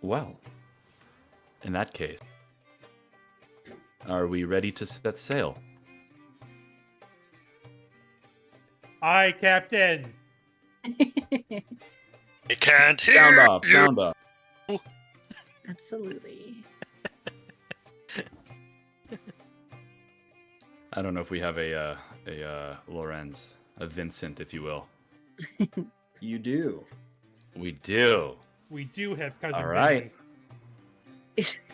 Well, in that case, are we ready to set sail? Aye, Captain. I can't hear Sound off, you. sound off. Absolutely. I don't know if we have a Lorenz, a Vincent, if you will. You do. We do. We do have cousin All right.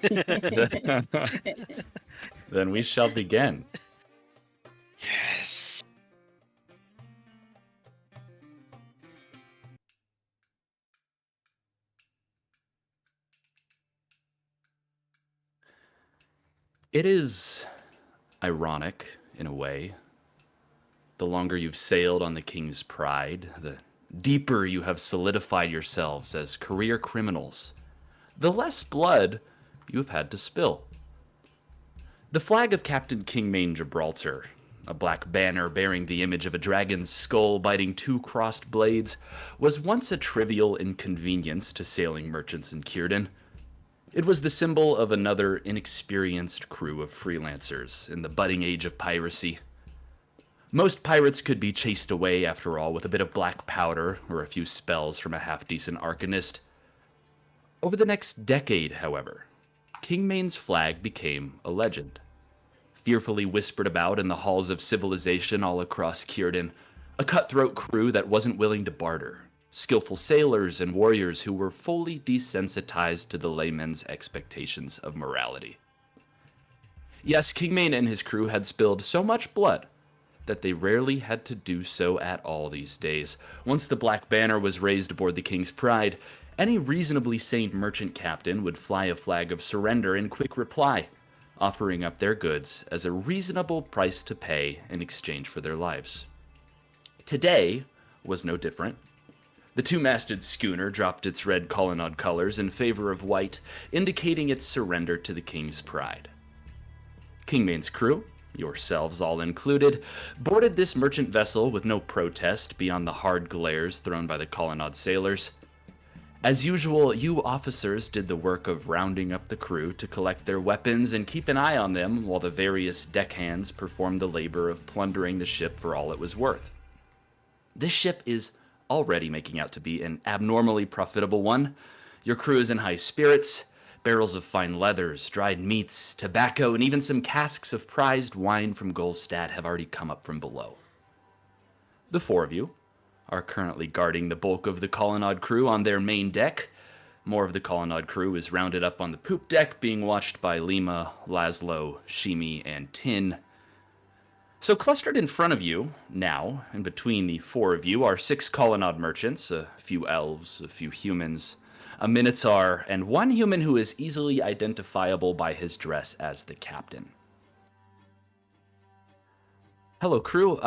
Benny. Then we shall begin. Yes. It is ironic, in a way. The longer you've sailed on the King's Pride, the deeper you have solidified yourselves as career criminals, the less blood you have had to spill. The flag of Captain Kingmane Gibraltar, a black banner bearing the image of a dragon's skull biting two crossed blades, was once a trivial inconvenience to sailing merchants in Kirden. It was the symbol of another inexperienced crew of freelancers in the budding age of piracy. Most pirates could be chased away, after all, with a bit of black powder or a few spells from a half-decent arcanist. Over the next decade, however, Kingmane's flag became a legend. Fearfully whispered about in the halls of civilization all across Kirden, a cutthroat crew that wasn't willing to barter, skillful sailors and warriors who were fully desensitized to the layman's expectations of morality. Yes, Kingmane and his crew had spilled so much blood that they rarely had to do so at all these days. Once the Black Banner was raised aboard the King's Pride, any reasonably sane merchant captain would fly a flag of surrender in quick reply, offering up their goods as a reasonable price to pay in exchange for their lives. Today was no different. The two-masted schooner dropped its red colonnade colors in favor of white, indicating its surrender to the King's Pride. Kingmane's crew, yourselves all included, boarded this merchant vessel with no protest beyond the hard glares thrown by the colonnade sailors. As usual, you officers did the work of rounding up the crew to collect their weapons and keep an eye on them while the various deckhands performed the labor of plundering the ship for all it was worth. This ship is already making out to be an abnormally profitable one. Your crew is in high spirits. Barrels of fine leathers, dried meats, tobacco, and even some casks of prized wine from Golstad have already come up from below. The four of you are currently guarding the bulk of the colonnade crew on their main deck. More of the colonnade crew is rounded up on the poop deck, being watched by Lima, Laszlo, Shimi, and Tin. So clustered in front of you, now, in between the four of you, are 6 colonnade merchants, a few elves, a few humans, a minotaur, and one human who is easily identifiable by his dress as the captain. Hello, crew.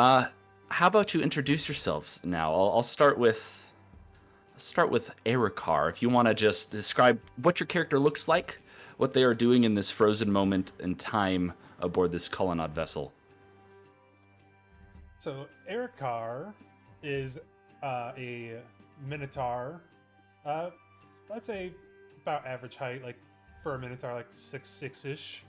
How about you introduce yourselves now? I'll start with Erikar. If you want to just describe what your character looks like, what they are doing in this frozen moment in time aboard this colonnade vessel. So Erikar is a minotaur. Let's say about average height, like for a minotaur, like 6'6"-ish.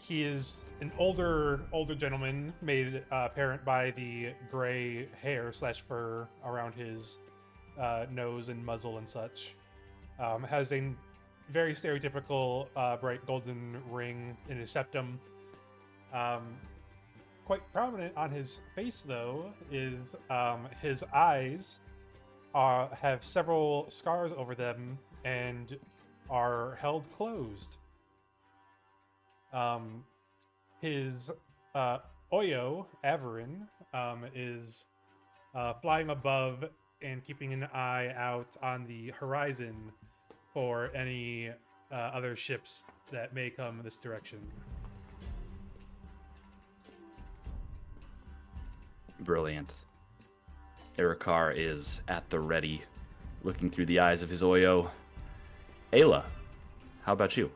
He is an older gentleman, made apparent by the gray hair / fur around his nose and muzzle and such. Has a very stereotypical bright golden ring in his septum. Quite prominent on his face, though, is his eyes have several scars over them and are held closed. His Oyo, Averin, is flying above and keeping an eye out on the horizon for any other ships that may come this direction. Brilliant. Erikar is at the ready, looking through the eyes of his Oyo. Ayla, how about you?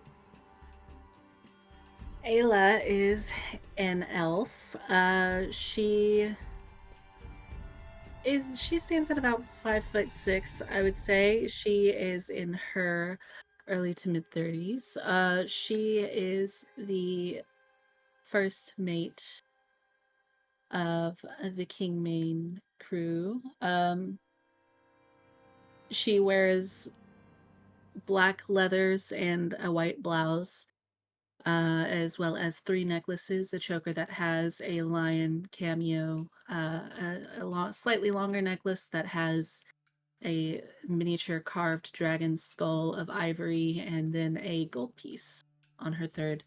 Ayla is an elf. She She stands at about 5'6", I would say. She is in her early to mid 30s. She is the first mate of the Kingmane crew. She wears black leathers and a white blouse, as well as 3 necklaces, a choker that has a lion cameo, slightly longer necklace that has a miniature carved dragon skull of ivory, and then a gold piece on her third.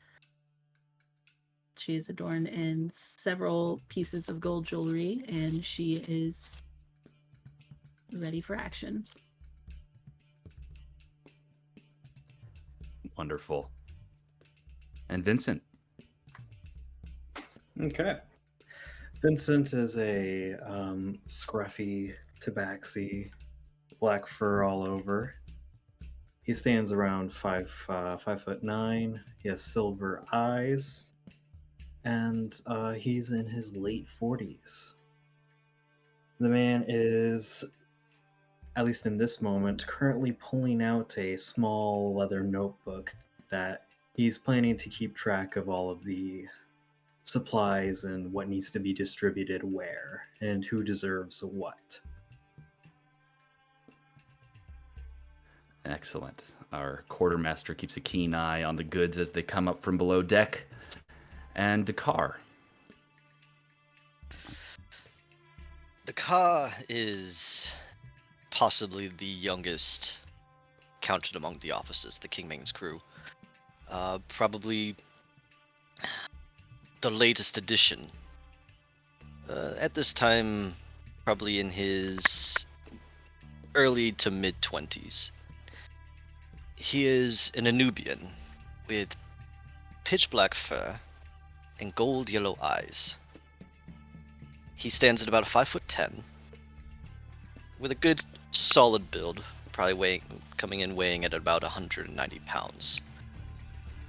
She is adorned in several pieces of gold jewelry, and she is ready for action. Wonderful. And Vincent. Okay. Vincent is a scruffy, tabaxi, black fur all over. He stands around 5'9". He has silver eyes, and he's in his late 40s. The man is, at least in this moment, currently pulling out a small leather notebook that he's planning to keep track of all of the supplies and what needs to be distributed where and who deserves what. Excellent. Our quartermaster keeps a keen eye on the goods as they come up from below deck. And Dakar. Dakar is possibly the youngest counted among the officers, the Kingmane's crew. Probably the latest addition. At this time, probably in his early to mid 20s. He is an Anubian with pitch black fur and gold yellow eyes. He stands at about 5'10", with a good solid build, probably coming in weighing at about 190 pounds.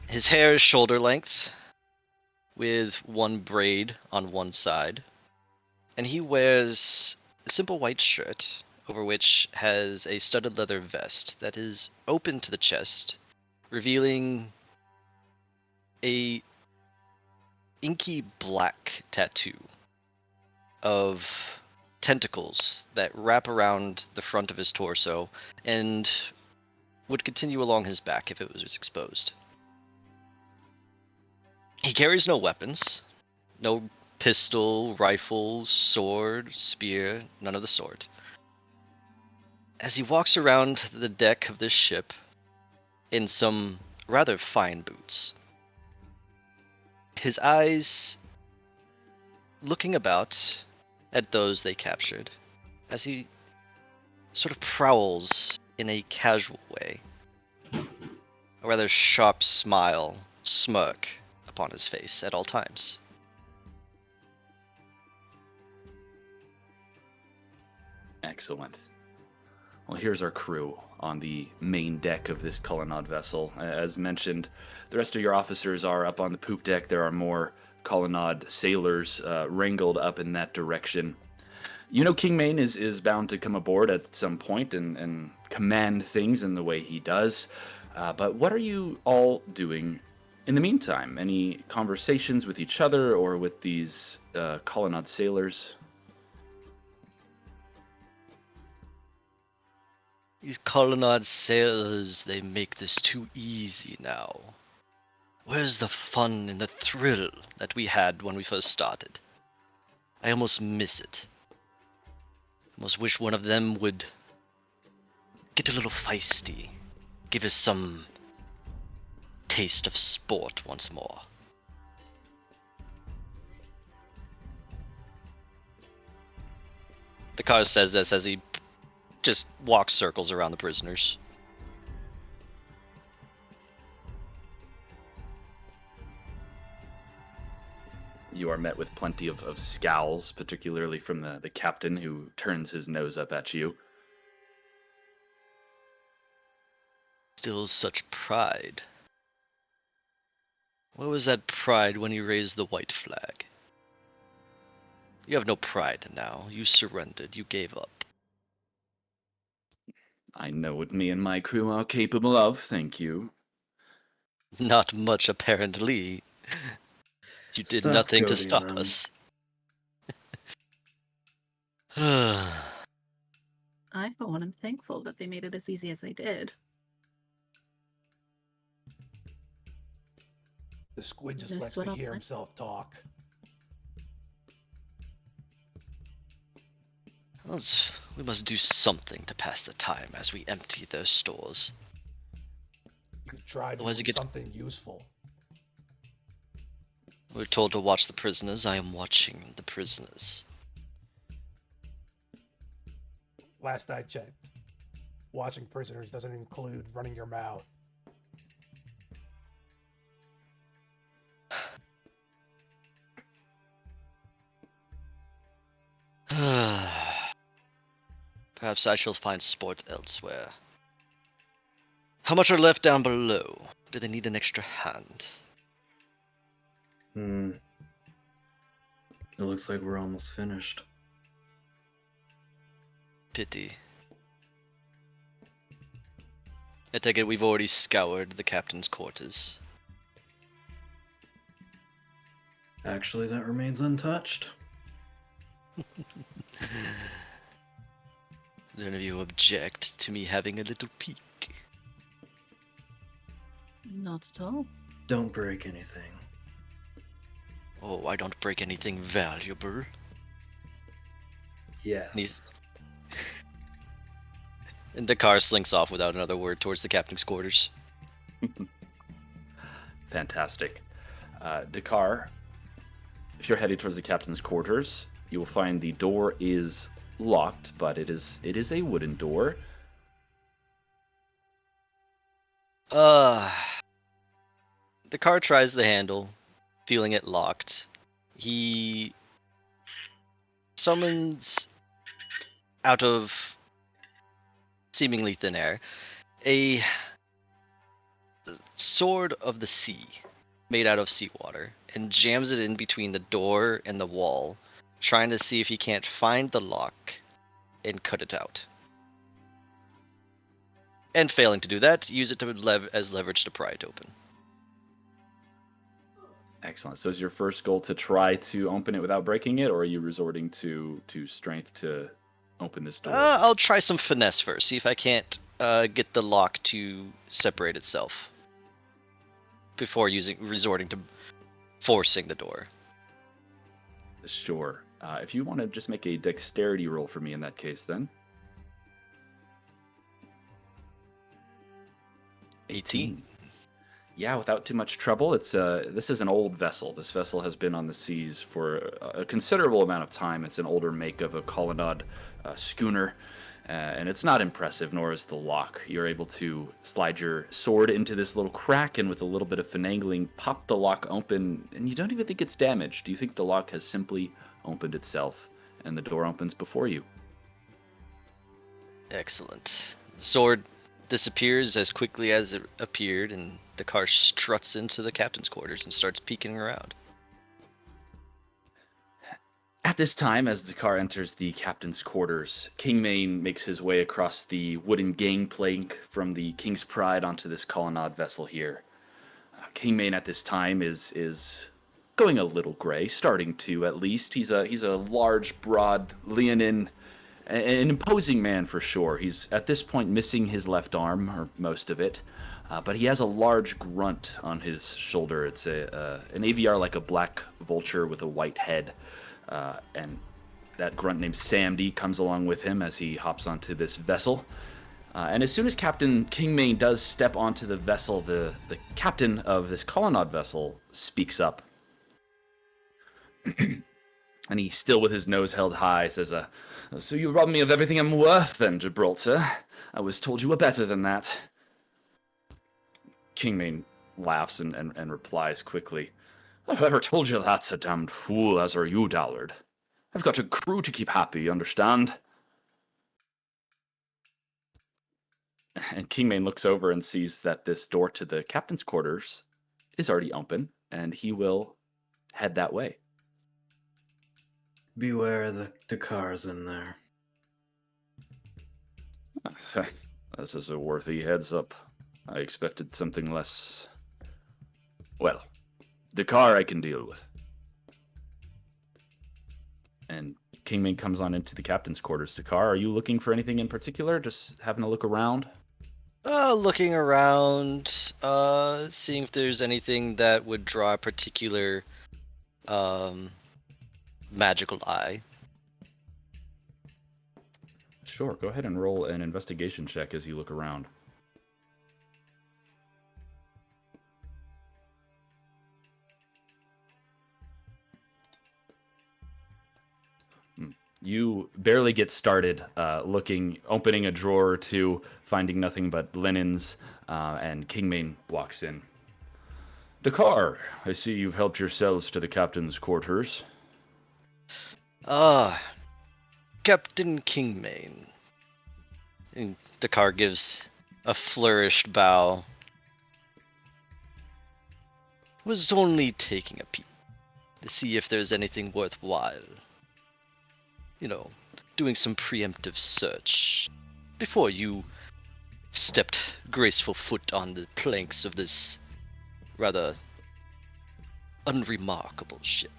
His hair is shoulder length, with one braid on one side, and he wears a simple white shirt, over which has a studded leather vest that is open to the chest, revealing a inky black tattoo of tentacles that wrap around the front of his torso and would continue along his back if it was exposed. He carries no weapons, no pistol, rifle, sword, spear, none of the sort. As he walks around the deck of this ship in some rather fine boots, his eyes looking about at those they captured as he sort of prowls in a casual way, a rather sharp smirk upon his face at all times. Excellent. Well, here's our crew on the main deck of this colonnade vessel. As mentioned, the rest of your officers are up on the poop deck. There are more colonnade sailors wrangled up in that direction. You know, Kingmane is bound to come aboard at some point and command things in the way he does. But what are you all doing in the meantime? Any conversations with each other or with these colonnade sailors? These colonnade sailors, they make this too easy now. Where's the fun and the thrill that we had when we first started? I almost miss it. Almost wish one of them would get a little feisty, give us some taste of sport once more. Dakar says this as he just walks circles around the prisoners. You are met with plenty of scowls, particularly from the captain, who turns his nose up at you. Still such pride. Where was that pride when you raised the white flag? You have no pride now. You surrendered. You gave up. I know what me and my crew are capable of, thank you. Not much, apparently. You did Stop nothing to goading stop them. us. I, for one, am thankful that they made it as easy as they did. The squid just No likes sweat to off hear my- himself talk. We must do something to pass the time as we empty those stores. You could try Otherwise you doing get- something useful. We're told to watch the prisoners. I am watching the prisoners. Last I checked, watching prisoners doesn't include running your mouth. Perhaps I shall find sport elsewhere. How much are left down below? Do they need an extra hand? It looks like we're almost finished. Pity. I take it we've already scoured the captain's quarters. Actually, that remains untouched. Do any of you object to me having a little peek? Not at all. Don't break anything. Oh, I don't break anything valuable. Yes. These- And Dakar slinks off without another word towards the captain's quarters. Fantastic. Dakar, if you're headed towards the captain's quarters, you will find the door is locked, but it is a wooden door. Dakar tries the handle, feeling it locked. He summons out of seemingly thin air a sword of the sea made out of seawater and jams it in between the door and the wall, trying to see if he can't find the lock and cut it out. And failing to do that, use it to as leverage to pry it open. Excellent. So is your first goal to try to open it without breaking it, or are you resorting to strength to open this door? I'll try some finesse first, see if I can't get the lock to separate itself before resorting to forcing the door. Sure. If you want to just make a dexterity roll for me in that case, then. 18. Yeah, without too much trouble. It's this is an old vessel. This vessel has been on the seas for a considerable amount of time. It's an older make of a colonnade schooner, and it's not impressive, nor is the lock. You're able to slide your sword into this little crack, and with a little bit of finagling, pop the lock open, and you don't even think it's damaged. Do you think the lock has simply opened itself, and the door opens before you? Excellent. The sword disappears as quickly as it appeared, and Dakar struts into the captain's quarters and starts peeking around. At this time, as Dakar enters the captain's quarters, Kingmane makes his way across the wooden gangplank from the King's Pride onto this colonnade vessel here. Kingmane at this time is going a little gray, starting to at least. He's a large, broad, leonine, an imposing man for sure. He's at this point missing his left arm, or most of it, but he has a large grunt on his shoulder. It's an AVR like a black vulture with a white head. And that grunt named Samdi comes along with him as he hops onto this vessel. And as soon as Captain Kingmane does step onto the vessel, the captain of this colonnade vessel speaks up. And he, still with his nose held high, says, "So you robbed me of everything I'm worth then, Gibraltar? I was told you were better than that." Kingmane laughs and replies quickly, "Whoever told you that's a damned fool, as are you, Dallard. I've got a crew to keep happy, you understand?" And Kingmane looks over and sees that this door to the captain's quarters is already open, and he will head that way. Beware the cars in there. This is a worthy heads up. I expected something less. Well, the car I can deal with. And Kingmane comes on into the captain's quarters. Dakar, are you looking for anything in particular? Just having a look around? Looking around, seeing if there's anything that would draw a particular magical eye. Sure, go ahead and roll an investigation check as you look around. You barely get started opening a drawer or two, finding nothing but linens, and Kingmane walks in. Dakar, I see you've helped yourselves to the captain's quarters. Ah, Captain Kingmane. And Dakar gives a flourished bow. Was only taking a peek to see if there's anything worthwhile. You know, doing some preemptive search before you stepped graceful foot on the planks of this rather unremarkable ship.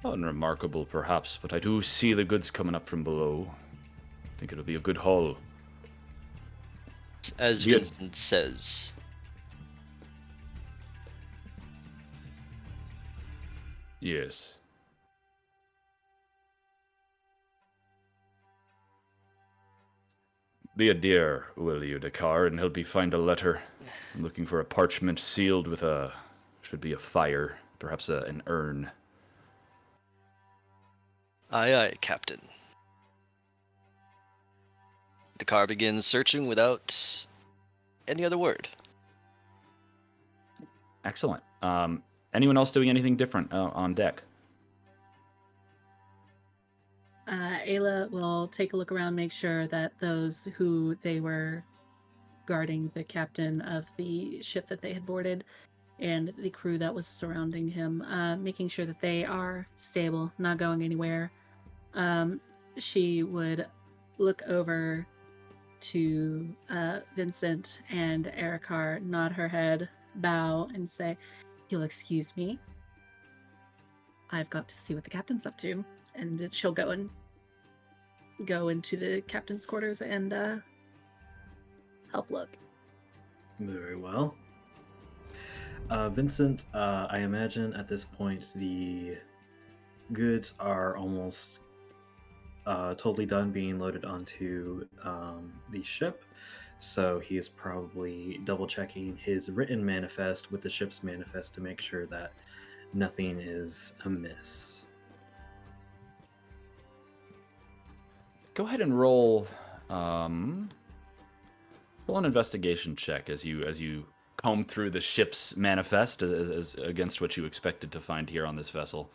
Unremarkable, perhaps, but I do see the goods coming up from below. I think it'll be a good haul. As Yeah. Vincent says, Yes. Be a dear, will you, Dakar, and help me find a letter. I'm looking for a parchment sealed with should be a fire, perhaps an urn. aye aye, Captain. Dakar begins searching without any other word. Excellent. Anyone else doing anything different on deck? Ayla will take a look around, make sure that those who they were guarding the captain of the ship that they had boarded and the crew that was surrounding him, making sure that they are stable, not going anywhere. She would look over to Vincent and Erikar, nod her head, bow, and say, "You'll excuse me. I've got to see what the captain's up to." And she'll go into the captain's quarters and help look. Very well. Vincent, I imagine at this point the goods are almost totally done being loaded onto the ship. So he is probably double checking his written manifest with the ship's manifest to make sure that nothing is amiss. Go ahead and roll an investigation check as you comb through the ship's manifest as against what you expected to find here on this vessel.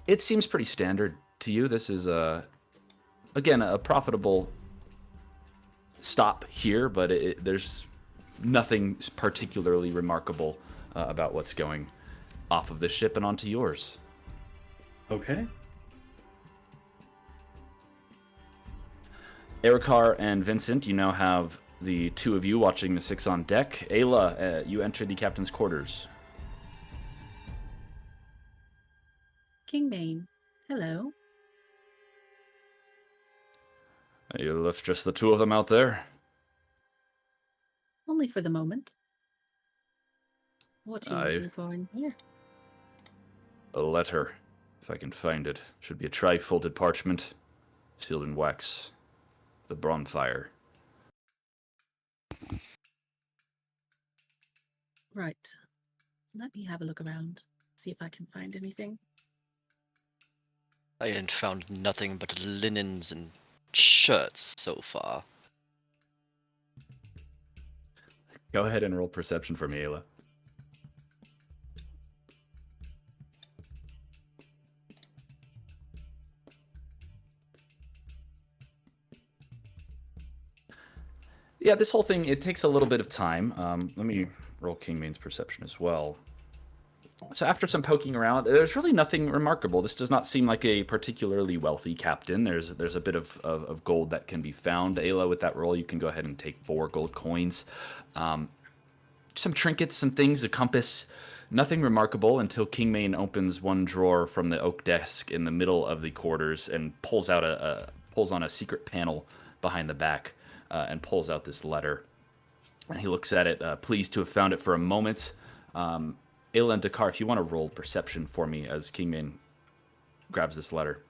It seems pretty standard to you. This is again a profitable stop here, but there's nothing particularly remarkable about what's going off of the ship and onto yours. Okay. Erikar and Vincent, you now have the two of you watching the six on deck. Ayla, you entered the captain's quarters. Kingmane, hello. You left just the two of them out there? Only for the moment. What are you Aye. looking for in here? A letter, if I can find it. Should be a tri-folded parchment, sealed in wax. The bonfire. Right. Let me have a look around, see if I can find anything. I ain't found nothing but linens and shirts so far. Go ahead and roll perception for me, Ayla. Yeah, this whole thing, it takes a little bit of time. Let me roll Kingmane's perception as well. So after some poking around, there's really nothing remarkable. This does not seem like a particularly wealthy captain. There's a bit of gold that can be found. Ayla, with that roll, you can go ahead and take 4 gold coins. Some trinkets, some things, a compass. Nothing remarkable until Kingmane opens one drawer from the oak desk in the middle of the quarters and pulls on a secret panel behind the back and pulls out this letter. And he looks at it, pleased to have found it for a moment. Ayla and Dakar, if you want to roll perception for me as Kingmane grabs this letter.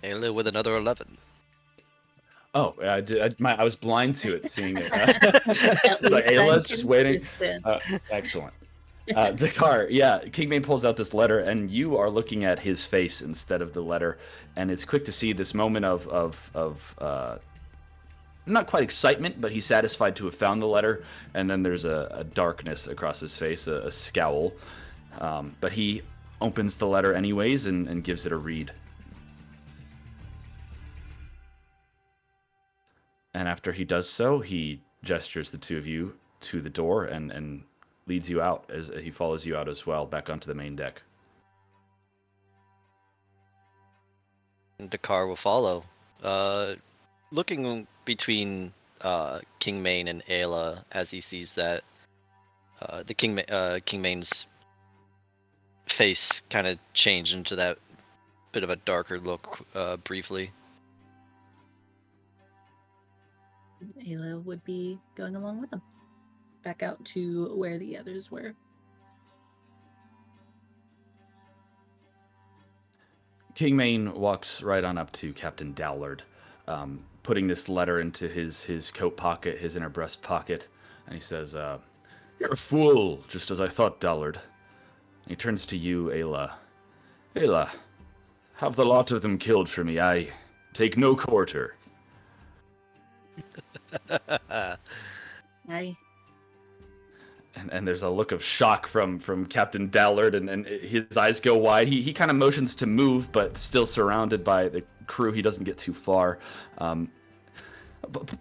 Ayla with another 11. Oh, I was blind to it, seeing it. At So least Ayla's I'm just waiting. consistent. Excellent. Dakar, yeah, Kingmane pulls out this letter, and you are looking at his face instead of the letter, and it's quick to see this moment of not quite excitement, but he's satisfied to have found the letter, and then there's a darkness across his face, a scowl, but he opens the letter anyways and gives it a read. And after he does so, he gestures the two of you to the door and leads you out as he follows you out as well, back onto the main deck. And Dakar will follow. Looking between Kingmane and Ayla as he sees that Kingmane's face kind of change into that bit of a darker look briefly. Ayla would be going along with them, back out to where the others were. Kingmane walks right on up to Captain Dowlard, putting this letter into his coat pocket, his inner breast pocket, and he says, "You're a fool, just as I thought, Dowlard." And he turns to you, Ayla. "Ayla, have the lot of them killed for me. I take no quarter." Aye. And there's a look of shock from Captain Dowlard, and his eyes go wide. He kind of motions to move, but still surrounded by the crew. He doesn't get too far.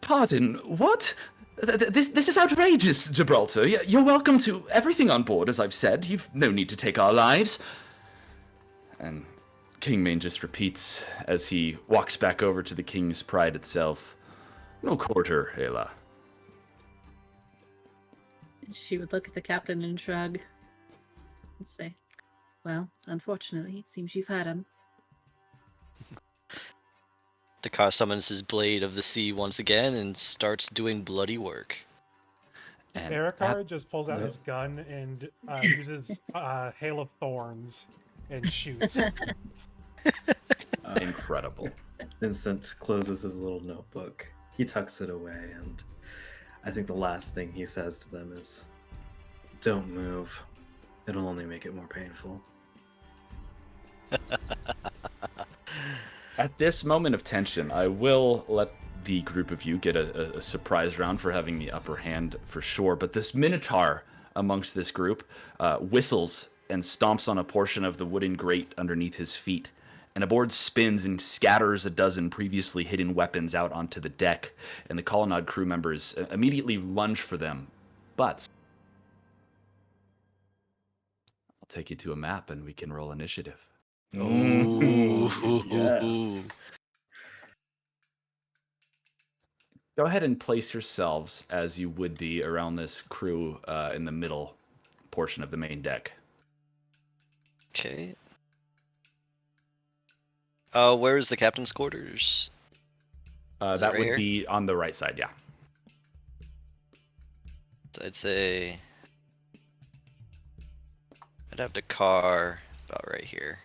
Pardon, what? This is outrageous, Gibraltar. You're welcome to everything on board, as I've said. You've no need to take our lives. And Kingmane just repeats as he walks back over to the King's Pride itself. "No quarter, Ayla." She would look at the captain and shrug and say, "Well, unfortunately, it seems you've had him." Dakar summons his Blade of the Sea once again and starts doing bloody work. And Erikar just pulls out his gun and uses Hail of Thorns and shoots. Incredible. Vincent closes his little notebook. He tucks it away, and I think the last thing he says to them is, "Don't move. It'll only make it more painful." At this moment of tension, I will let the group of you get a surprise round for having the upper hand for sure, but this Minotaur amongst this group whistles and stomps on a portion of the wooden grate underneath his feet, and a board spins and scatters a dozen previously hidden weapons out onto the deck, and the Colonnade crew members immediately lunge for them. But I'll take you to a map and we can roll initiative. Ooh. Yes. Go ahead and place yourselves as you would be around this crew in the middle portion of the main deck. Okay. Where is the captain's quarters? Is it That right would here? be on the right side, yeah. So I'd say I'd have Dakar about right here.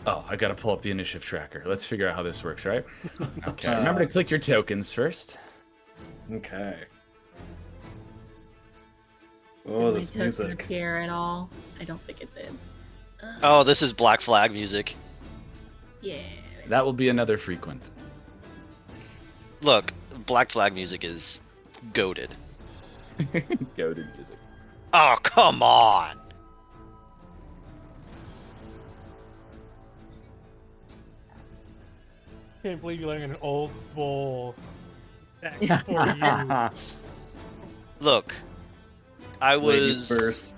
Oh, I gotta pull up the initiative tracker. Let's figure out how this works, right? Okay, remember to click your tokens first. Okay. Did Oh, my this token music. appear at all? I don't think it did. Oh, this is Black Flag music. Yeah, That will be another frequent. Look, Black Flag music is goated. Goated music. Oh, come on! Can't believe you're letting an old bull act for you. Look, I Ladies was. first.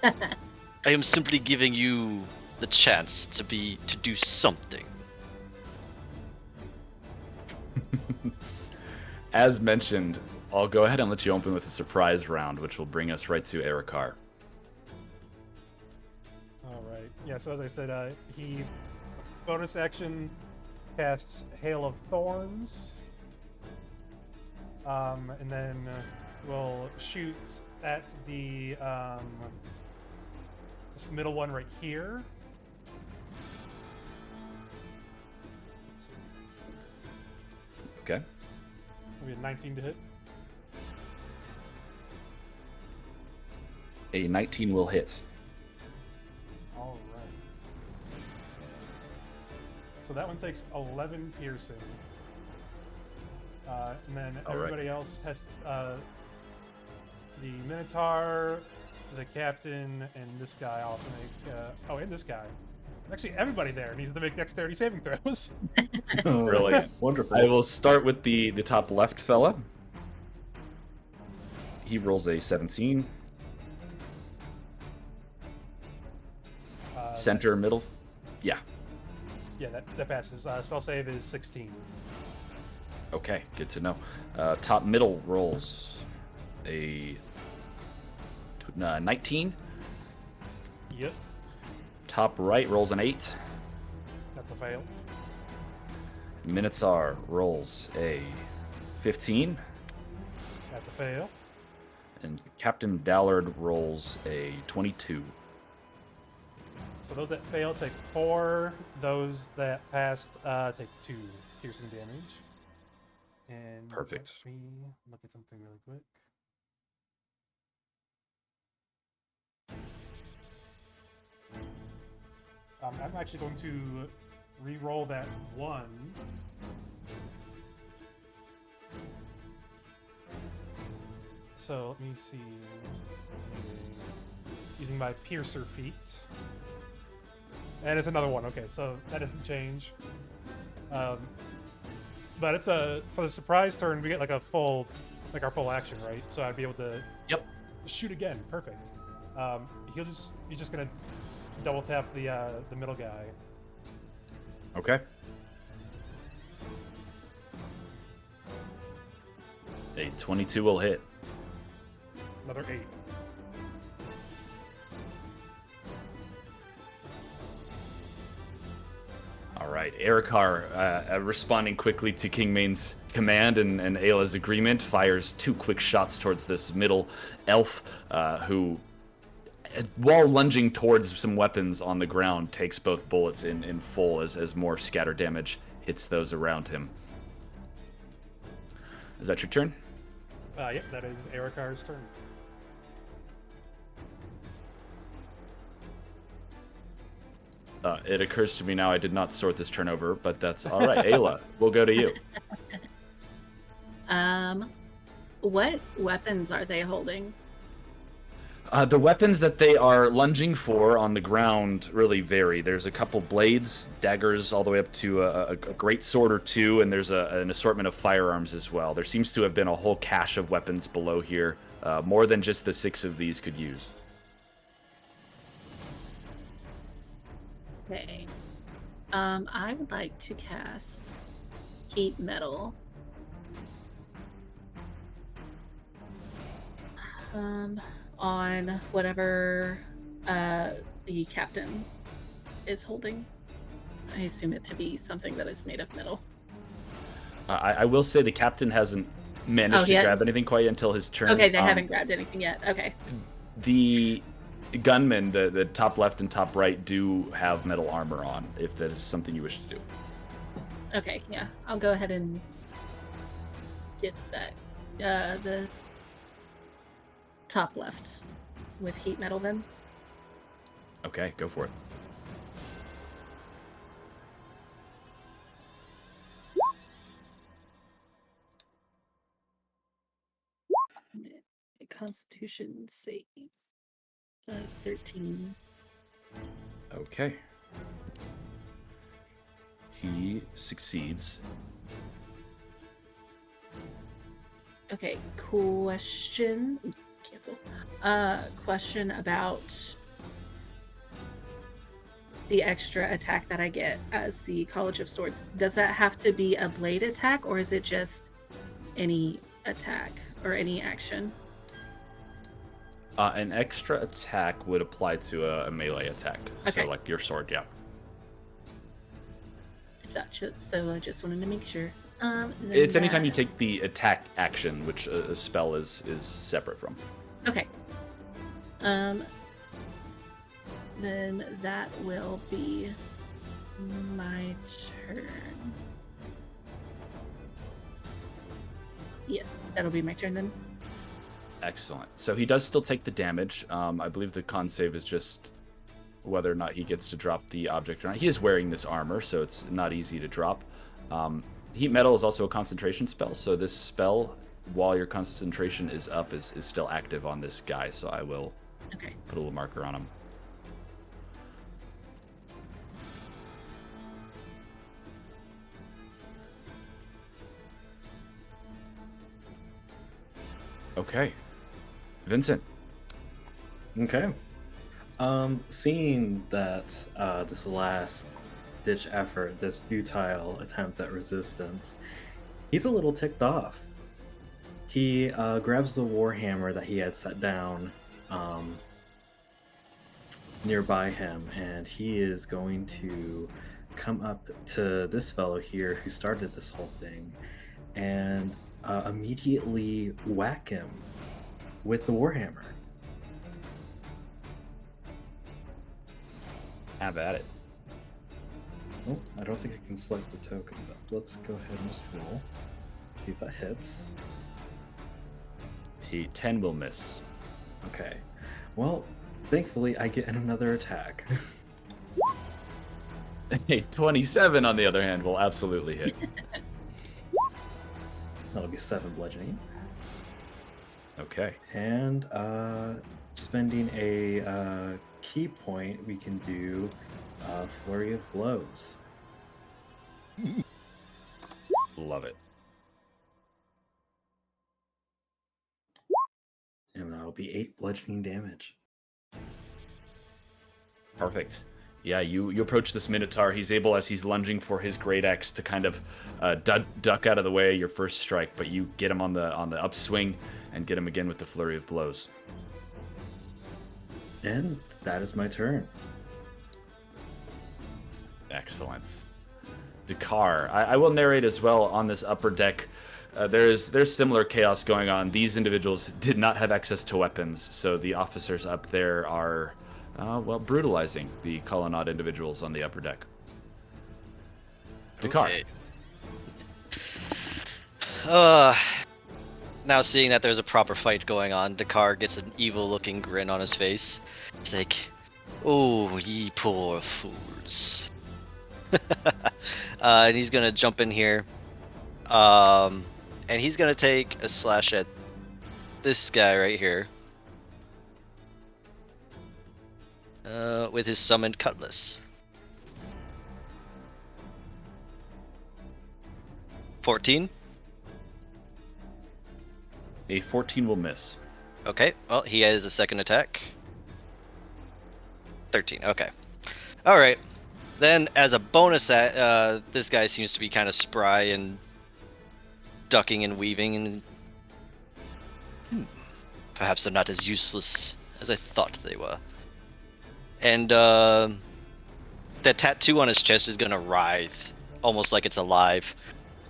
I am simply giving you the chance to do something. As mentioned, I'll go ahead and let you open with a surprise round, which will bring us right to Erikar. All right. Yeah. So as I said, he bonus action casts Hail of Thorns, and then will shoot at the this middle one right here. Okay. Maybe a 19 to hit. A 19 will hit. All right. So that one takes 11 piercing. And then All right. everybody else has the Minotaur, the captain, and this guy all have to make. And this guy. Actually, everybody there needs to make dexterity saving throws. Brilliant. Wonderful. I will start with the top left fella. He rolls a 17. Center, middle. Yeah. Yeah, that passes. Spell save is 16. Okay, good to know. Top middle rolls a 19. Yep, Top right rolls an 8. that's a fail. Minotaur rolls a 15. That's a fail. And Captain Dallard rolls a 22. So those that fail take 4. Those that passed take 2 piercing damage. And Perfect. let me look at something really quick. I'm actually going to re-roll that 1. So let me see. Using my piercer feat. And it's another 1. Okay, so that doesn't change. But it's for the surprise turn, we get like our full action, right? So I'd be able to shoot again. Perfect. He's just gonna double tap the middle guy. Okay. A 22 will hit. Another 8. All right, Erikar, responding quickly to Kingmane's command and Ayla's agreement, fires 2 quick shots towards this middle elf, who, while lunging towards some weapons on the ground, takes both bullets in full as more scatter damage hits those around him. Is that your turn? Yep, that is Erikar's turn. It occurs to me now I did not sort this turn over, but that's all right. Ayla, we'll go to you. What weapons are they holding? The weapons that they are lunging for on the ground really vary. There's a couple blades, daggers, all the way up to a great sword or 2, and there's an assortment of firearms as well. There seems to have been a whole cache of weapons below here, more than just the 6 of these could use. Okay. I would like to cast Heat Metal. On whatever the captain is holding. I assume it to be something that is made of metal. I will say the captain hasn't managed to grab anything quite until his turn. Okay, they haven't grabbed anything yet. Okay. The gunmen, the top left and top right, do have metal armor on, if that is something you wish to do. Okay, yeah. I'll go ahead and get that. The top left with heat metal then. Okay, go for it. Constitution save of 13. Okay. He succeeds. Okay, question. Cancel. Question about the extra attack that I get as the College of Swords. Does that have to be a blade attack, or is it just any attack or any action? An extra attack would apply to a melee attack. Okay. So, like your sword, yeah. Gotcha. So I just wanted to make sure. It's anytime you take the attack action, which a spell is separate from. Okay. Then that will be my turn. Yes, that'll be my turn then. Excellent. So he does still take the damage. I believe the con save is just whether or not he gets to drop the object or not. He is wearing this armor, so it's not easy to drop. Heat metal is also a concentration spell, so this spell, while your concentration is up, is still active on this guy. So I will Okay. put a little marker on him. Okay. Vincent. Okay. Seeing that this last ditch effort, this futile attempt at resistance, he's a little ticked off. He grabs the warhammer that he had set down nearby him, and he is going to come up to this fellow here who started this whole thing and immediately whack him with the warhammer. Have at it. Oh, I don't think I can select the token, but let's go ahead and just roll. See if that hits. 10 will miss. Okay. Well, thankfully I get another attack. A 27, on the other hand, will absolutely hit. That'll be 7 bludgeoning. Okay. And spending a key point, we can do flurry of blows. Love it. And that'll be 8 bludgeoning damage. Perfect. Yeah, you approach this Minotaur. He's able, as he's lunging for his great axe, to kind of duck out of the way of your first strike, but you get him on the upswing and get him again with the flurry of blows. And that is my turn. Excellent. Dakar. I will narrate as well on this upper deck. There's similar chaos going on. These individuals did not have access to weapons, so the officers up there are, brutalizing the colonnade individuals on the upper deck. Dakar. Okay. Now seeing that there's a proper fight going on, Dakar gets an evil-looking grin on his face. It's like, "Oh, ye poor fools." And he's gonna jump in here. And he's gonna take a slash at this guy right here. With his summoned cutlass. 14. A 14 will miss. Okay, well, he has a second attack. 13, okay. Alright. Then, as a bonus, this guy seems to be kind of spry and ducking and weaving, and perhaps they're not as useless as I thought they were. And the tattoo on his chest is gonna writhe, almost like it's alive.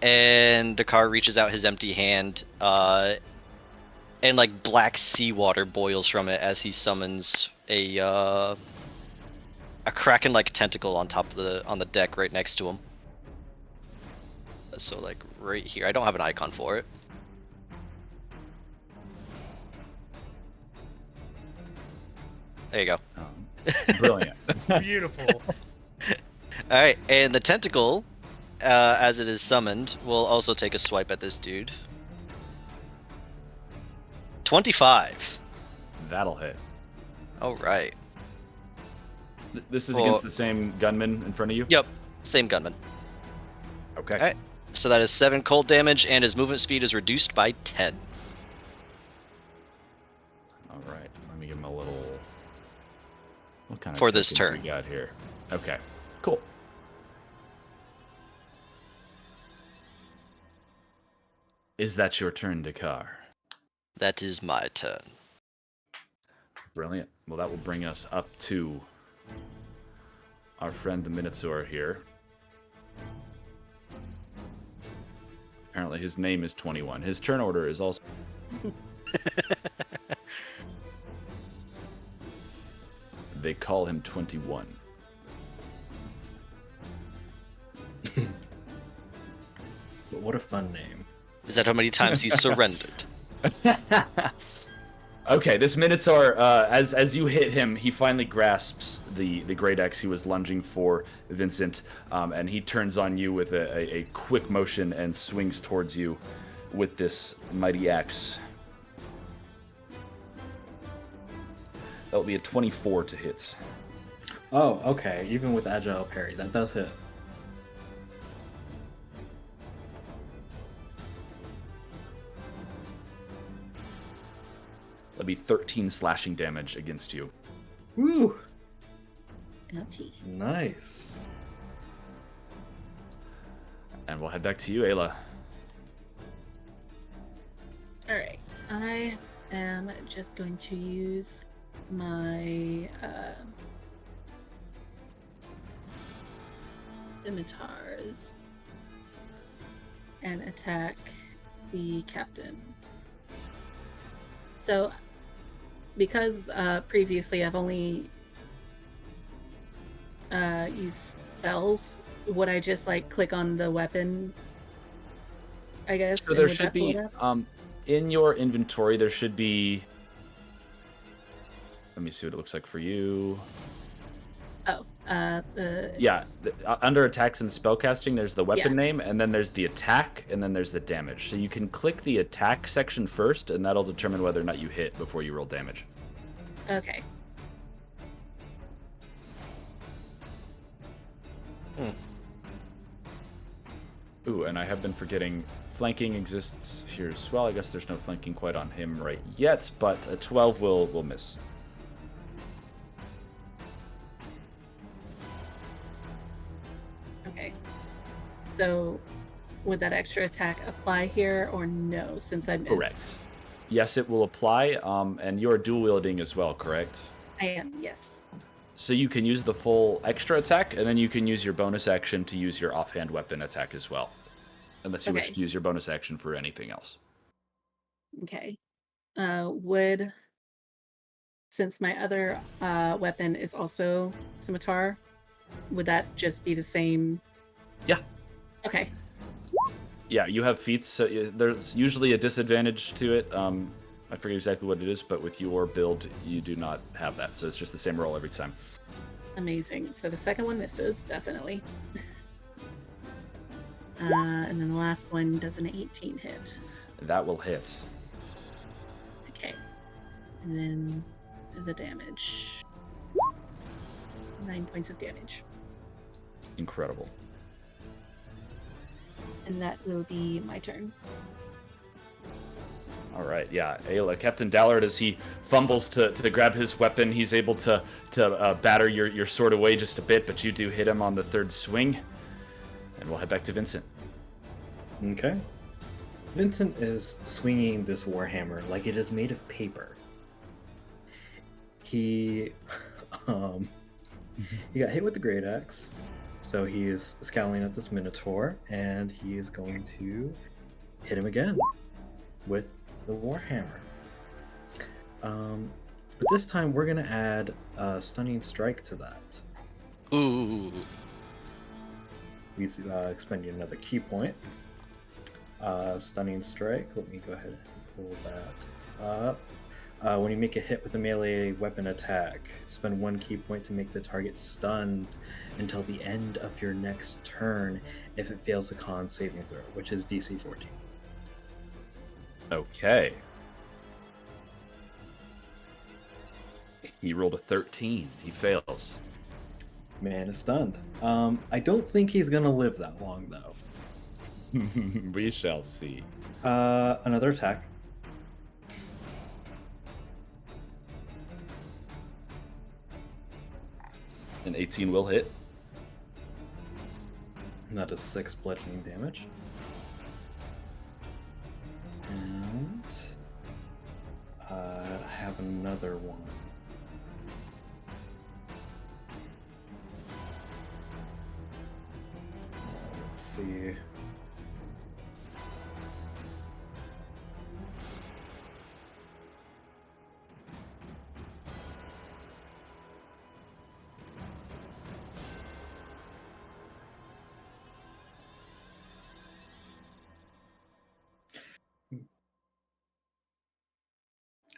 And Dakar reaches out his empty hand, and like black seawater boils from it as he summons a kraken-like tentacle on the deck right next to him. So like right here. I don't have an icon for it. There you go. Brilliant. Beautiful. Alright, and the tentacle, as it is summoned, will also take a swipe at this dude. 25. That'll hit. All right. This is Well- against the same gunman in front of you? Yep. Same gunman. Okay. Alright. So that is 7 cold damage, and his movement speed is reduced by 10. All right. Let me give him a little... What kind of For this tokens turn. we got here? Okay. Cool. Is that your turn, Dakar? That is my turn. Brilliant. Well, that will bring us up to our friend the Minotaur here. Apparently his name is 21. His turn order is also... They call him 21. But what a fun name. Is that how many times he's surrendered? Okay, this Minotaur, as you hit him, he finally grasps the great axe he was lunging for Vincent, and he turns on you with a quick motion and swings towards you with this mighty axe. That will be a 24 to hit. Oh, okay. Even with agile parry, that does hit. That'll be 13 slashing damage against you. Woo! Ouchie. Nice. And we'll head back to you, Ayla. All right. I am just going to use my scimitars and attack the captain. So, because previously I've only used spells, would I just like click on the weapon? I guess. So and there would should that pull be, it up? in your inventory, there should be... Let me see what it looks like for you. Oh, the Yeah, under attacks and spellcasting, there's the weapon Yeah. name, and then there's the attack, and then there's the damage. So you can click the attack section first, and that'll determine whether or not you hit before you roll damage. Okay. Ooh, and I have been forgetting flanking exists here as well. I guess there's no flanking quite on him right yet, but a 12 will miss. Okay. So, would that extra attack apply here or no? Since I missed. Correct. Yes, it will apply, and you're dual wielding as well, correct? I am. Yes. So you can use the full extra attack, and then you can use your bonus action to use your offhand weapon attack as well. Unless you wish Okay. to use your bonus action for anything else. Okay. Would, since my other weapon is also scimitar, would that just be the same? Yeah. Okay. Yeah, you have feats, so there's usually a disadvantage to it. I forget exactly what it is, but with your build, you do not have that. So it's just the same roll every time. Amazing. So the second one misses, definitely. And then the last one does an 18 hit. That will hit. Okay. And then the damage. 9 points of damage. Incredible. And that will be my turn. All right, yeah, Ayla, Captain Dallard, as he fumbles to grab his weapon, he's able to batter your sword away just a bit, but you do hit him on the third swing. And we'll head back to Vincent. Okay. Vincent is swinging this warhammer like it is made of paper. He he got hit with the great axe, so he is scowling at this minotaur, and he is going to hit him again with the warhammer. But this time we're gonna add a stunning strike to that. Ooh. He's expending another key point. Stunning strike. Let me go ahead and pull that up. When you make a hit with a melee weapon attack, spend 1 key point to make the target stunned until the end of your next turn if it fails a con saving throw, which is DC 14. Okay. He rolled a 13. He fails. Man is stunned. I don't think he's gonna live that long though. We shall see. Another attack. An 18 will hit. And that is 6 bludgeoning damage. And I have another one. Let's see.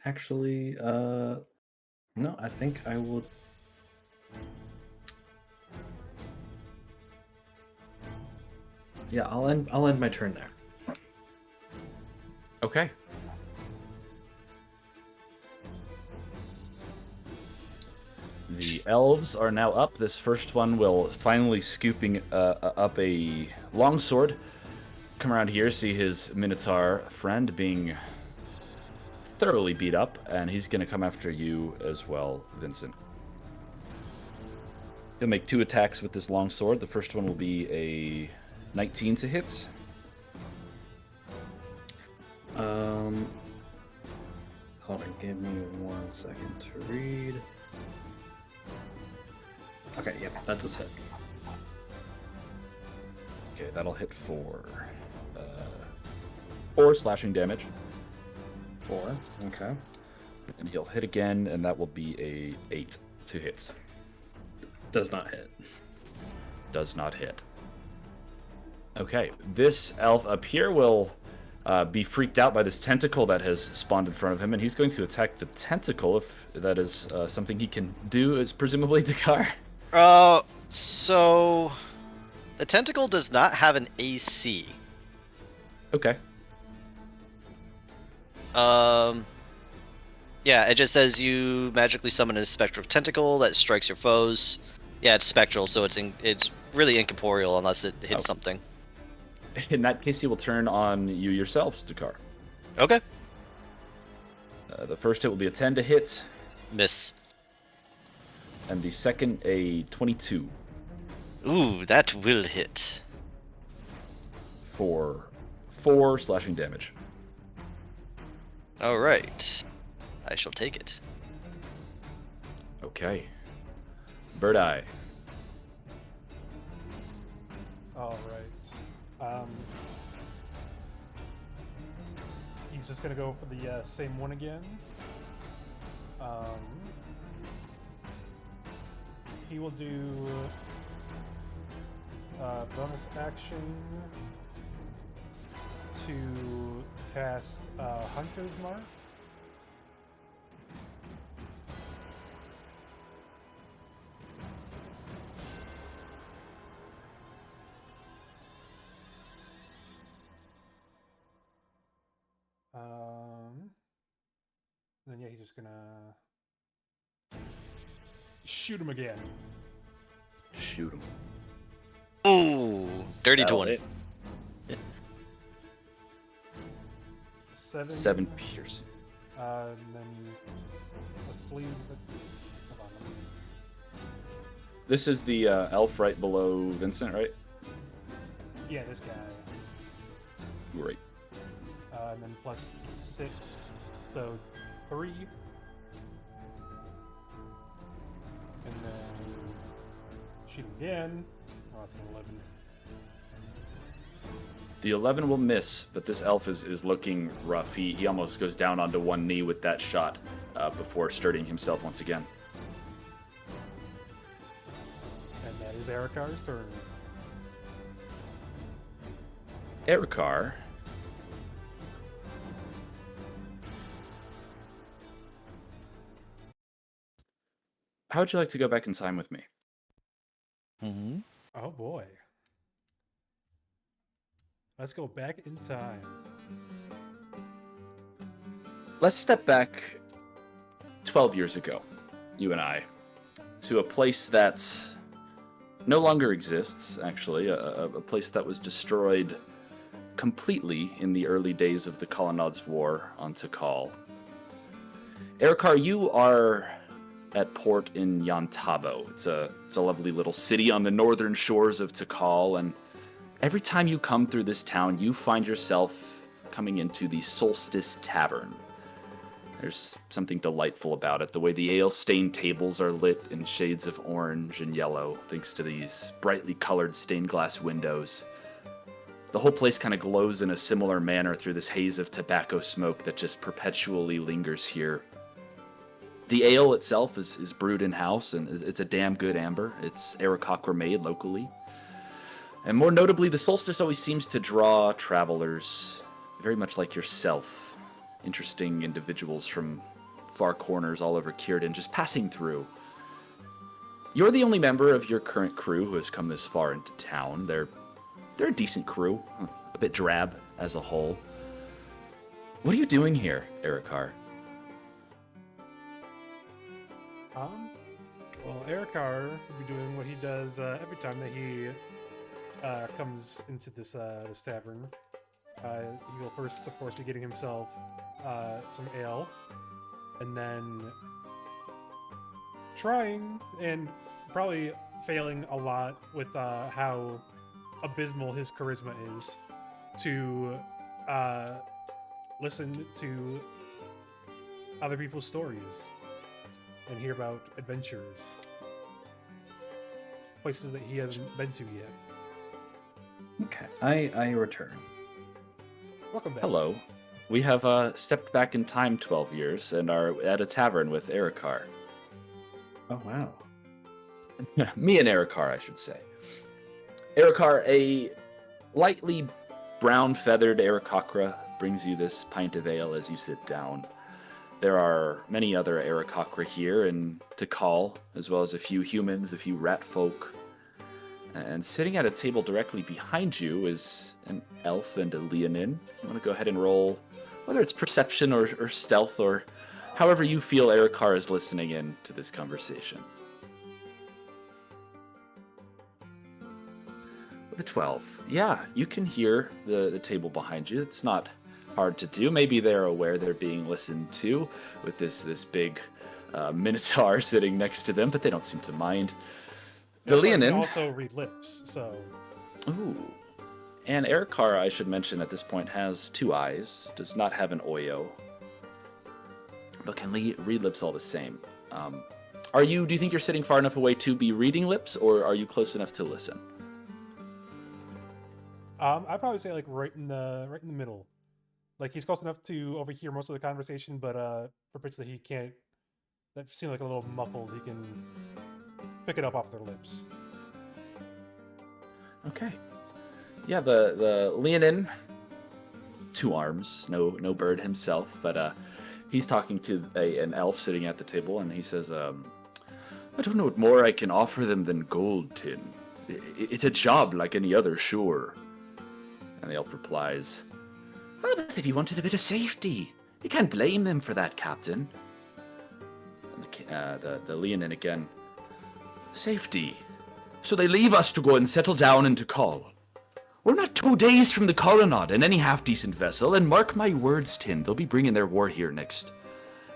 Actually, no, I think I will. Yeah, I'll end my turn there. Okay. The elves are now up. This first one will finally scooping up a longsword. Come around here, see his Minotaur friend being thoroughly beat up, and he's going to come after you as well, Vincent. He'll make 2 attacks with this longsword. The first one will be a 19 to hit. Hold on, give me 1 second to read. Okay, yep, that does hit. Okay, that'll hit for 4 slashing damage. 4, okay. And he'll hit again, and that will be a 8 to hit. Does not hit. Does not hit. Okay, this elf up here will be freaked out by this tentacle that has spawned in front of him, and he's going to attack the tentacle, if that is something he can do, is presumably Dakar. So the tentacle does not have an AC. Okay. Yeah, it just says you magically summon a spectral tentacle that strikes your foes. Yeah, it's spectral, so it's really incorporeal unless it hits something. In that case, he will turn on you yourselves, Dakar. Okay. The first hit will be a 10 to hit, Miss. and the second a 22 Ooh, that will hit. for 4 slashing damage. All right. I shall take it. Okay. Bird Eye. All right. He's just gonna go for the same one again. He will do bonus action to cast Hunter's Mark. Then yeah, he's just gonna shoot him again. Shoot him. Ooh, dirty That'll 20. hit. 7 piercing. And then I believe hold on, let me- This is the elf right below Vincent, right? yeah, this guy. Great. And then plus 6, so 3. And then shoot him again. Oh, that's an 11. The 11 will miss, but this elf is looking rough. He almost goes down onto one knee with that shot before steadying himself once again. And that is Erikar's turn. Erikar. How would you like to go back in time with me? Mm-hmm. Oh boy. Let's go back in time. Let's step back 12 years ago. you and I, to a place that no longer exists, actually, a place that was destroyed completely in the early days of the Colonnades War on Tikal. Erikar, you are at port in Yantabo. It's a lovely little city on the northern shores of Tikal, and every time you come through this town, you find yourself coming into the Solstice Tavern. There's something delightful about it, the way the ale-stained tables are lit in shades of orange and yellow, thanks to these brightly colored stained glass windows. The whole place kind of glows in a similar manner through this haze of tobacco smoke that just perpetually lingers here. The ale itself is brewed in-house, and it's a damn good amber. It's Aarakocra made locally. And more notably, the Solstice always seems to draw travelers, very much like yourself. Interesting individuals from far corners all over Kirden just passing through. You're the only member of your current crew who has come this far into town. They're a decent crew, a bit drab as a whole. What are you doing here, Erikar? Well, Erikar will be doing what he does every time that he comes into this tavern. He will first, of course, be getting himself some ale, and then trying and probably failing a lot with how abysmal his charisma is to listen to other people's stories and hear about adventures, places that he hasn't been to yet. Okay, I return. Welcome back. Hello. We have stepped back in time 12 years and are at a tavern with Erikar. Oh, wow. Me and Erikar, I should say. Erikar, a lightly brown-feathered Aarakocra brings you this pint of ale as you sit down. There are many other Aarakocra here in Tikal, as well as a few humans, a few rat folk. And sitting at a table directly behind you is an elf and a leonin. You want to go ahead and roll, whether it's perception or stealth, or however you feel Erikar is listening in to this conversation. With a 12. Yeah, you can hear the table behind you. It's not hard to do. Maybe they're aware they're being listened to with this big minotaur sitting next to them, but they don't seem to mind. The Erikar can leonin also read lips, so... Ooh. And Erikar, I should mention at this point, has 2 eyes, does not have an Oyo, but can read lips all the same. Do you think you're sitting far enough away to be reading lips, or are you close enough to listen? I'd probably say like right in the middle. Like he's close enough to overhear most of the conversation, but for bits that he can't, that seem like a little muffled, he can pick it up off their lips. Okay. Yeah, the leonin, 2 arms, no bird himself, but he's talking to an elf sitting at the table, and he says, I don't know what more I can offer them than gold, Tin. It's a job like any other, sure. And the elf replies, oh, but if he wanted a bit of safety, you can't blame them for that, Captain. And the leonin again, safety. So they leave us to go and settle down into Tikal. We're not 2 days from the colonnade in any half-decent vessel, and mark my words, Tin, they'll be bringing their war here next.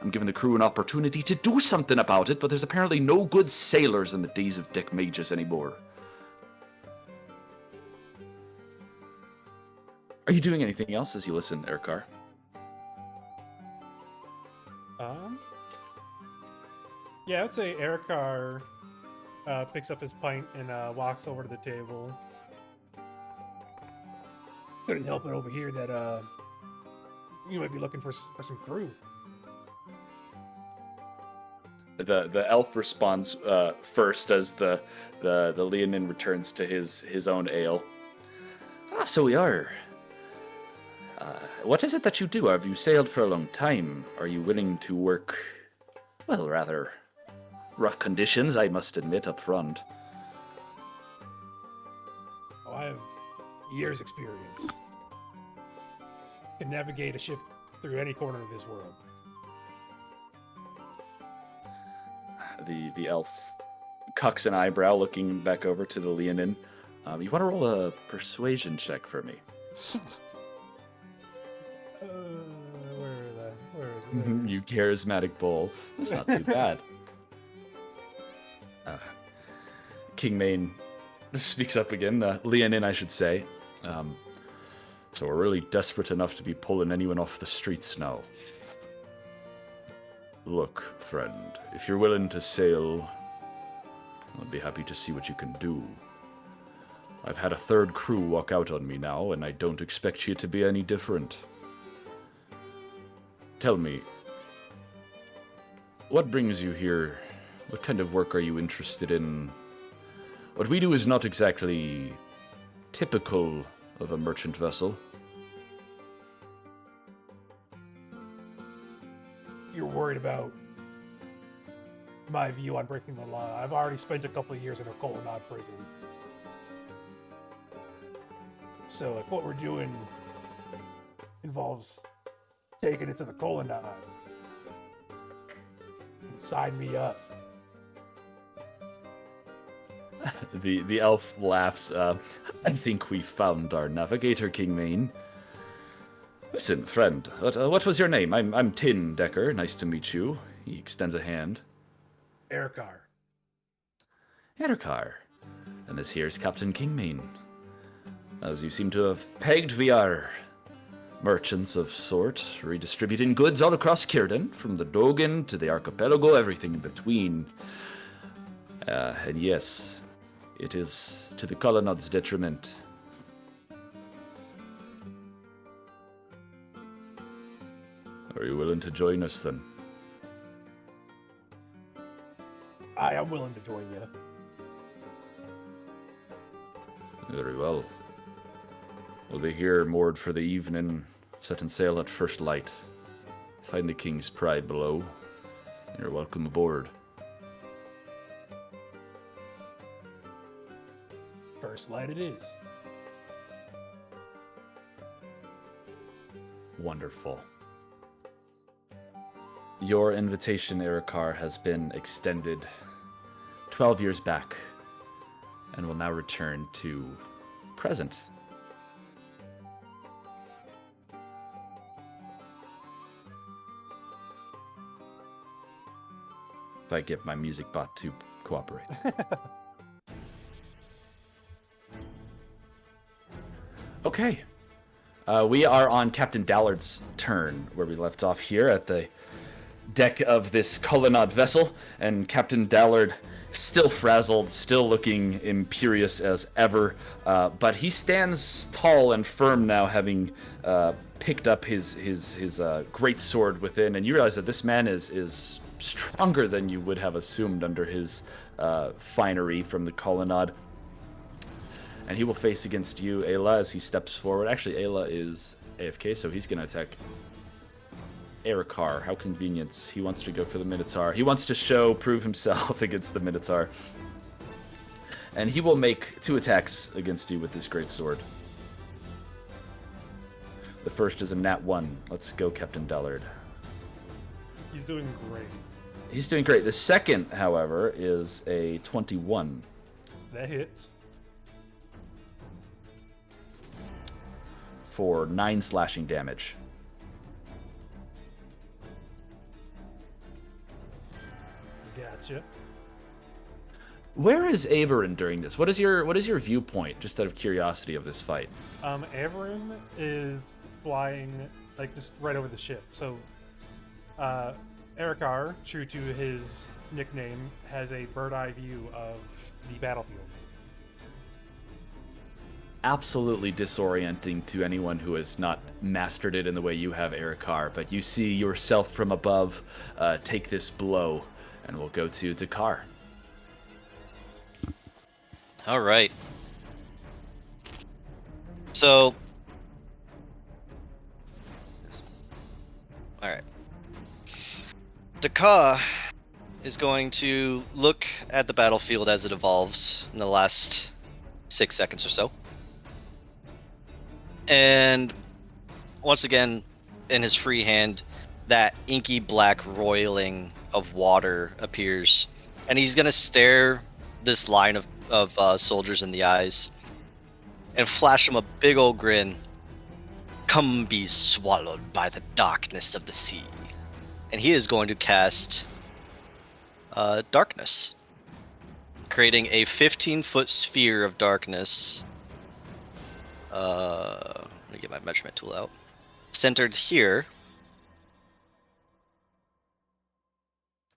I'm giving the crew an opportunity to do something about it, but there's apparently no good sailors in the days of deck mages anymore. Are you doing anything else as you listen, Erikar? Yeah, I'd say Erikar picks up his pint and walks over to the table. Couldn't help but overhear that you might be looking for some crew. The elf responds first as the leonin returns to his own ale. Ah, so we are. What is it that you do? Have you sailed for a long time? Are you willing to work, well, rather rough conditions, I must admit, up front? Oh, I have years' experience. Can navigate a ship through any corner of this world. The elf cocks an eyebrow, looking back over to the Leonin. You want to roll a persuasion check for me? Where is it? You charismatic bull. That's not too bad. Kingmane speaks up again. Leonin, I should say. So we're really desperate enough to be pulling anyone off the streets now. Look, friend, if you're willing to sail, I'd be happy to see what you can do. I've had a third crew walk out on me now, and I don't expect you to be any different. Tell me, what brings you here? What kind of work are you interested in? What we do is not exactly typical of a merchant vessel. You're worried about my view on breaking the law. I've already spent a couple of years in a Colonnade prison. So if what we're doing involves taking it to the Colonnade, sign me up. The elf laughs. I think we found our navigator, Kingmane. Listen, friend, what was your name? I'm Tin Decker. Nice to meet you. He extends a hand. Erikar. Erikar. And this here's Captain Kingmane. As you seem to have pegged, we are merchants of sort, redistributing goods all across Kirden, from the Dogan to the archipelago, everything in between. And yes, it is to the Colonnade's detriment. Are you willing to join us then? I am willing to join you. Very well. We'll be here moored for the evening, setting sail at first light. Find the King's Pride below. You're welcome aboard. First light it is. Wonderful. Your invitation, Erikar, has been extended 12 years back and will now return to present. If I get my music bot to cooperate. Okay. We are on Captain Dallard's turn, where we left off here at the deck of this Colonnade vessel, and Captain Dallard, still frazzled, still looking imperious as ever, but he stands tall and firm now, having picked up his great sword within, and you realize that this man is stronger than you would have assumed under his finery from the Colonnade. And he will face against you, Ayla, as he steps forward. Actually, Ayla is AFK, so he's going to attack Erikar. How convenient. He wants to go for the Minotaur. He wants to prove himself against the Minotaur. And he will make 2 attacks against you with this great sword. The first is a nat 1. Let's go, Captain Dallard. He's doing great. He's doing great. The second, however, is a 21. That hits. For 9 slashing damage. Gotcha. Where is Averin during this? What is your viewpoint, just out of curiosity, of this fight? Averin is flying like just right over the ship. So Erikar, true to his nickname, has a bird eye view of the battlefield. Absolutely disorienting to anyone who has not mastered it in the way you have, Erikar, but you see yourself from above take this blow, and we'll go to Dakar. All right. So, all right. Dakar is going to look at the battlefield as it evolves in the last 6 seconds or so. And once again, in his free hand, that inky black roiling of water appears and he's gonna stare this line of soldiers in the eyes and flash him a big old grin. Come be swallowed by the darkness of the sea. And he is going to cast darkness, creating a 15-foot sphere of darkness. Let me get my measurement tool out. Centered here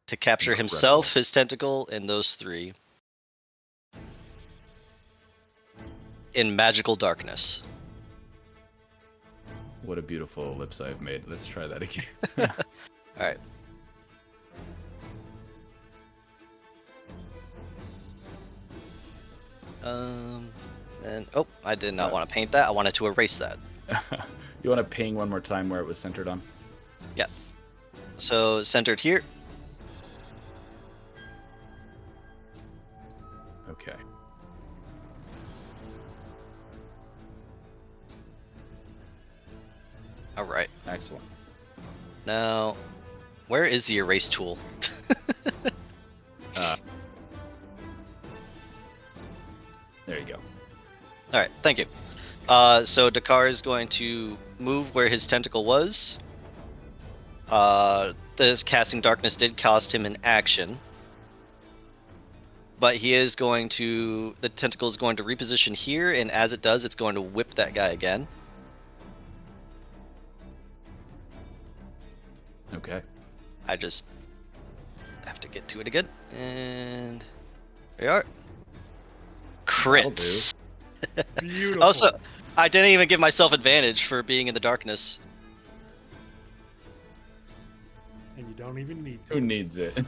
to capture Incredible. himself, his tentacle, and those three in magical darkness. What a beautiful ellipse I've made. Let's try that again. All right. And oh, I did not want to paint that. I wanted to erase that. You want to ping one more time where it was centered on? Yeah. So centered here. Okay. All right. Excellent. Now, where is the erase tool? There you go. All right, thank you. So Dakar is going to move where his tentacle was. The casting darkness did cost him an action, but he is going to. The tentacle is going to reposition here, and as it does, it's going to whip that guy again. Okay. I just have to get to it again, and there you are. Crits. Beautiful. Also, I didn't even give myself advantage for being in the darkness. And you don't even need to. Who needs it?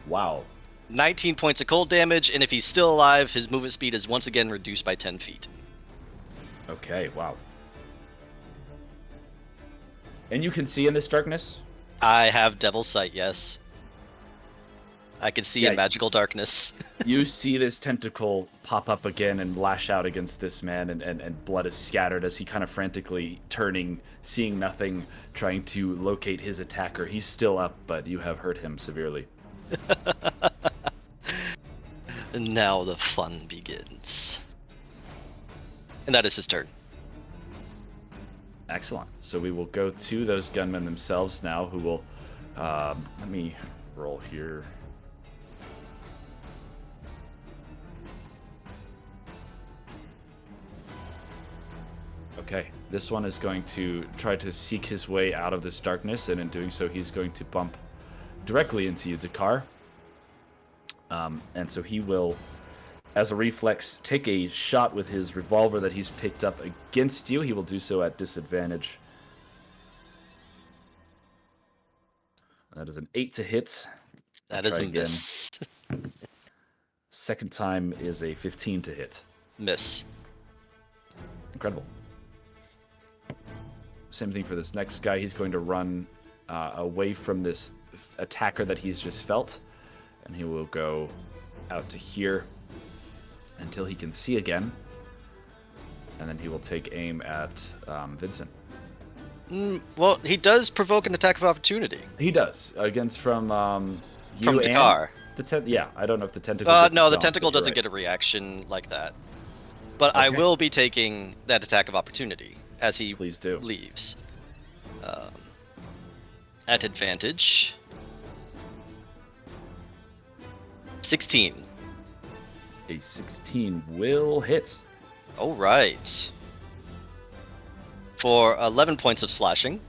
Wow. 19 points of cold damage, and if he's still alive, his movement speed is once again reduced by 10 feet. Okay, wow. And you can see in this darkness? I have Devil's Sight, yes. I can see in magical darkness. You see this tentacle pop up again and lash out against this man, and blood is scattered as he kind of frantically turning, seeing nothing, trying to locate his attacker. He's still up, but you have hurt him severely. And now the fun begins. And that is his turn. Excellent. So we will go to those gunmen themselves now, who will... let me roll here. Okay, this one is going to try to seek his way out of this darkness, and in doing so, he's going to bump directly into you, Dakar. And so he will, as a reflex, take a shot with his revolver that he's picked up against you. He will do so at disadvantage. That is an 8 to hit. That is a miss. Second time is a 15 to hit. Miss. Incredible. Same thing for this next guy. He's going to run away from this attacker that he's just felt, and he will go out to here until he can see again, and then he will take aim at Vincent. Well, he does provoke an attack of opportunity. He does From from Dakar. Yeah, I don't know if the tentacle. Gets No, the bumped, tentacle but you're doesn't right. get a reaction like that. But I Okay. will be taking that attack of opportunity as he Please do. leaves. At advantage. 16. A 16 will hit. All right. For 11 points of slashing.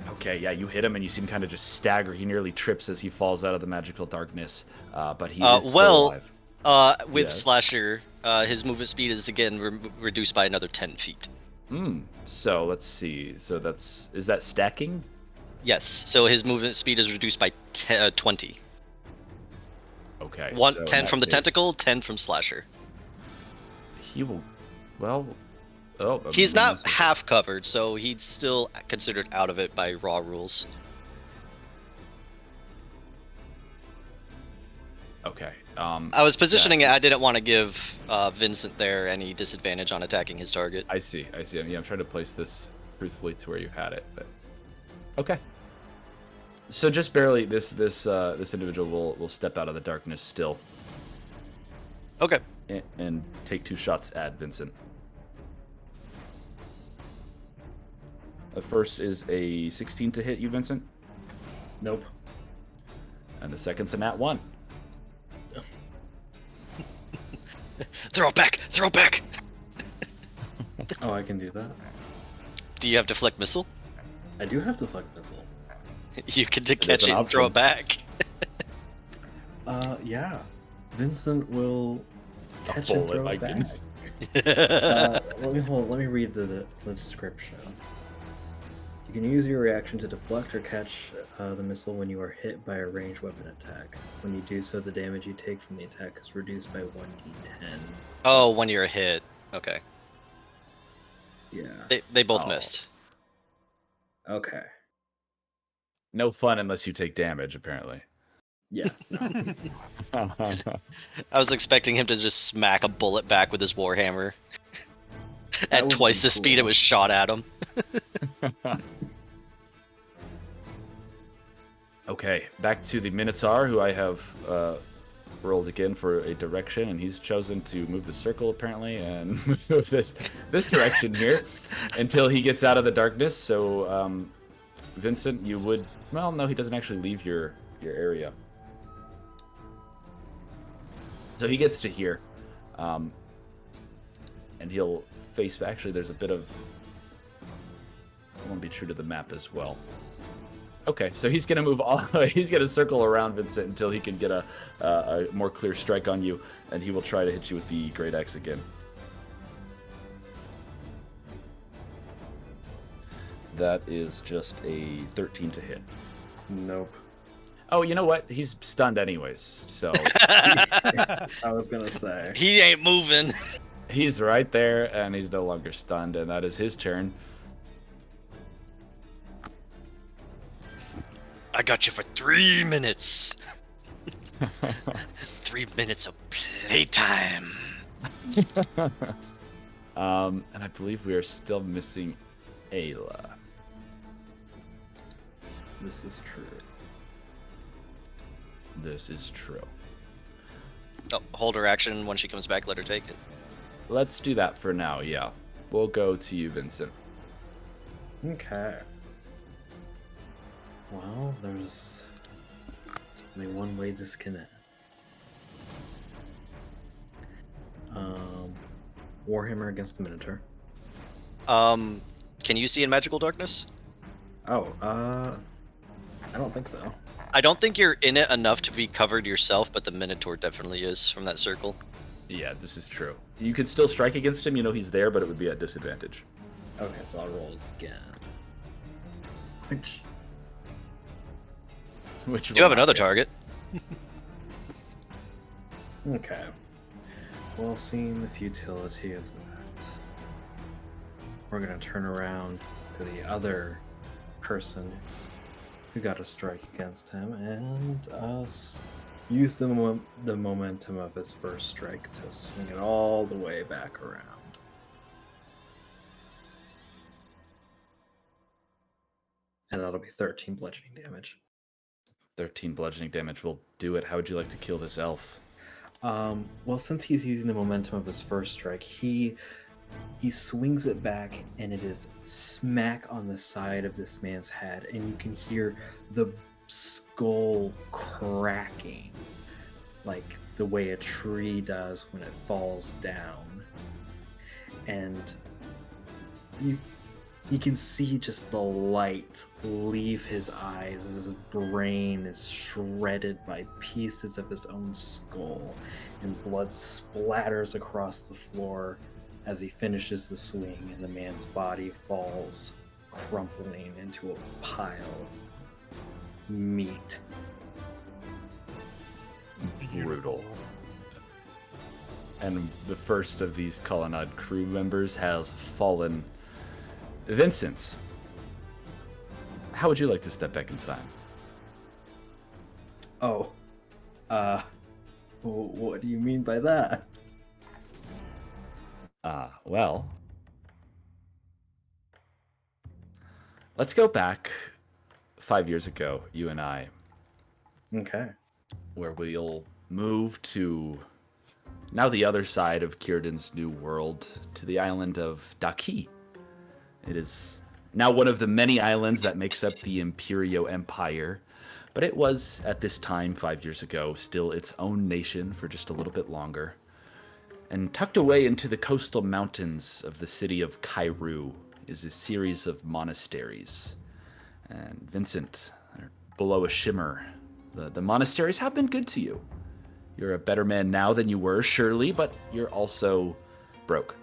Okay, yeah, you hit him and you see him kind of just stagger. He nearly trips as he falls out of the magical darkness, but he is still alive. With Yes. Slasher, his movement speed is again reduced by another 10 feet. So let's see. So is that stacking? Yes, so his movement speed is reduced by 20. Okay. 10 so in from the that case, tentacle, 10 from Slasher. He will. Well. Oh. He's not half covered, so he's still considered out of it by raw rules. Okay. I was positioning it. I didn't want to give Vincent there any disadvantage on attacking his target. I see. Yeah, I'm trying to place this truthfully to where you had it, but okay. So just barely, this individual will step out of the darkness still Okay. and take 2 shots at Vincent. The first is a 16 to hit you, Vincent, Nope. and the second's a nat 1. Throw it back! Throw it back! Oh, I can do that. Do you have deflect missile? I do have deflect missile. You can is catch an it and throw option. it back. Yeah. Vincent will catch and bullet, throw my it back. goodness. Let me read the description. You can use your reaction to deflect or catch the missile when you are hit by a ranged weapon attack. When you do so, the damage you take from the attack is reduced by 1d10. Oh, when you're hit. Okay. Yeah. They both Oh. missed. Okay. No fun unless you take damage, apparently. Yeah. No. I was expecting him to just smack a bullet back with his warhammer That at would twice be the speed it cool. was shot at him. Okay, back to the Minotaur, who I have rolled again for a direction, and he's chosen to move the circle apparently and move this direction here until he gets out of the darkness. So, Vincent, you would no, he doesn't actually leave your area. So he gets to here, and he'll face. Actually, there's a bit of. I want to be true to the map as well. Okay, so he's gonna move all. He's gonna circle around Vincent until he can get a more clear strike on you, and he will try to hit you with the great axe again. That is just a 13 to hit. Nope. Oh, you know what? He's stunned anyways, so I was gonna say. He ain't moving. he's right there, and he's no longer stunned, and that is his turn. I got you for 3 minutes. 3 minutes of playtime. And I believe we are still missing Ayla. This is true. This is true. Oh, hold her action when she comes back. Let her take it. Let's do that for now, yeah. We'll go to you, Vincent. Okay. Well, there's only one way this can end. Warhammer against the Minotaur. Can you see in magical darkness? Oh, I don't think so. I don't think you're in it enough to be covered yourself, but the Minotaur definitely is from that circle. Yeah, this is true. You could still strike against him, you know he's there, but it would be at disadvantage. Okay, so I'll roll again. Which Which You will have not another hit. target. Okay. Well, seeing the futility of that, we're gonna turn around to the other person who got a strike against him and use the momentum of his first strike to swing it all the way back around. And that'll be 13 bludgeoning damage. 13 bludgeoning damage will do it. How would you like to kill this elf? Well, since he's using the momentum of his first strike, he swings it back, and it is smack on the side of this man's head, and you can hear the skull cracking, like the way a tree does when it falls down. And you can see just the light leave his eyes as his brain is shredded by pieces of his own skull, and blood splatters across the floor as he finishes the swing, and the man's body falls crumpling into a pile of meat. Brutal. And the first of these Colonnade crew members has fallen. Vincent, how would you like to step back in time? Oh, what do you mean by that? Well, let's go back 5 years ago, you and I, Okay. where we'll move to now the other side of Kirden's new world, to the island of Daki. It is now one of the many islands that makes up the Imperio Empire, but it was, at this time, 5 years ago, still its own nation for just a little bit longer. And tucked away into the coastal mountains of the city of Kairu is a series of monasteries. And Vincent, below a shimmer, the monasteries have been good to you. You're a better man now than you were, surely, but you're also broke.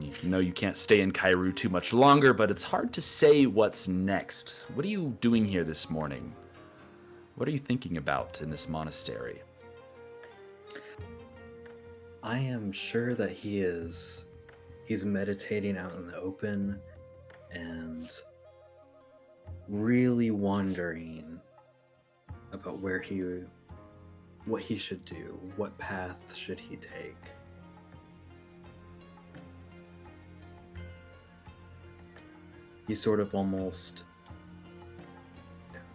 You know you can't stay in Kairu too much longer, but it's hard to say what's next. What are you doing here this morning? What are you thinking about in this monastery? I am sure that he's meditating out in the open and really wondering about what he should do, what path should he take. He's sort of almost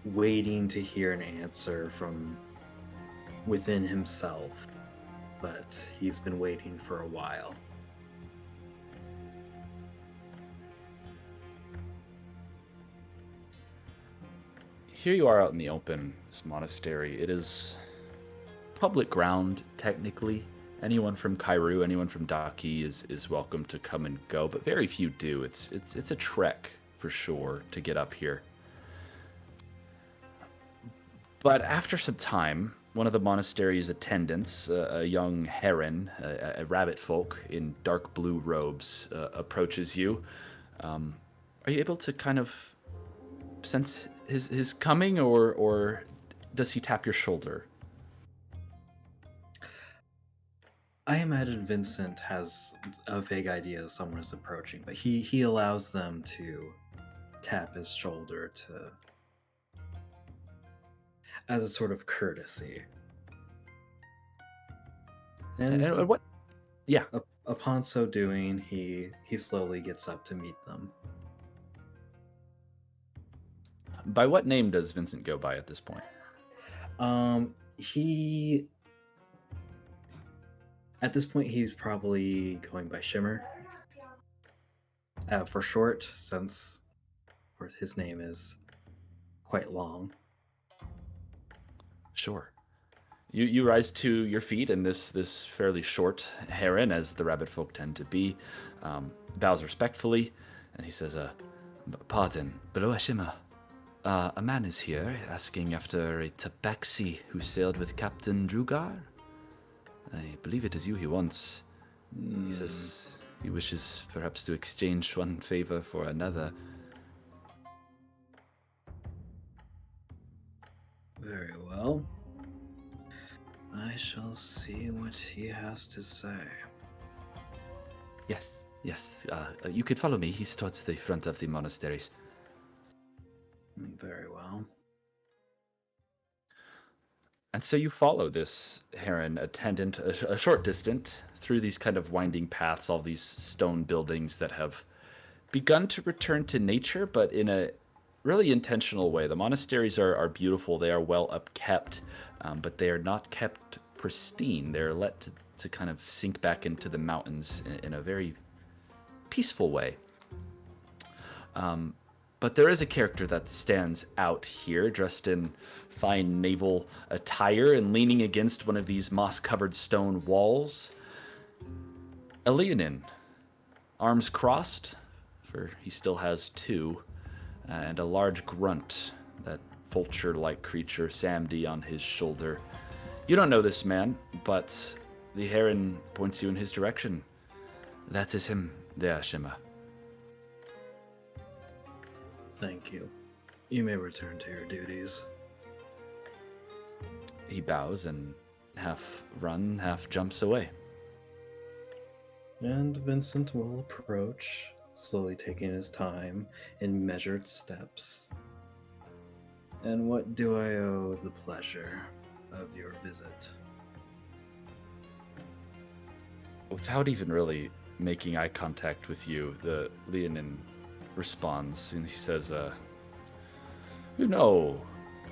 waiting to hear an answer from within himself, but he's been waiting for a while. Here you are out in the open, this monastery. It is public ground, technically. Anyone from Kairu, anyone from Daki is welcome to come and go, but very few do. It's a trek for sure to get up here. But after some time, one of the monastery's attendants, a young heron, a rabbit folk in dark blue robes, approaches you. Are you able to kind of sense his coming, or does he tap your shoulder? I imagine Vincent has a vague idea that someone is approaching, but he allows them to tap his shoulder as a sort of courtesy. And What? Yeah. Upon so doing, he slowly gets up to meet them. By what name does Vincent go by at this point? At this point, he's probably going by Shimmer. For short, since his name is quite long. Sure. You rise to your feet, and this fairly short heron, as the rabbit folk tend to be, bows respectfully, and he says, "Pardon, below Shimmer. A man is here asking after a tabaxi who sailed with Captain Drugar. I believe it is you he wants. He says he wishes perhaps to exchange one favor for another." Very well. I shall see what he has to say. Yes. You could follow me. He's towards the front of the monasteries. Very well. And so you follow this heron attendant a short distance through these kind of winding paths, all these stone buildings that have begun to return to nature, but in a really intentional way. The monasteries are beautiful. They are well upkept, but they are not kept pristine. They're let to kind of sink back into the mountains in a very peaceful way. But there is a character that stands out here, dressed in fine naval attire and leaning against one of these moss-covered stone walls. A Leonin, arms crossed, for he still has two, and a large grunt, that vulture-like creature, Samdi, on his shoulder. You don't know this man, but the heron points you in his direction. That is him there, Shimmer. Thank you. You may return to your duties. He bows and half run, half jumps away. And Vincent will approach, slowly taking his time in measured steps. And what do I owe the pleasure of your visit? Without even really making eye contact with you, the Leonin responds, and he says, You know,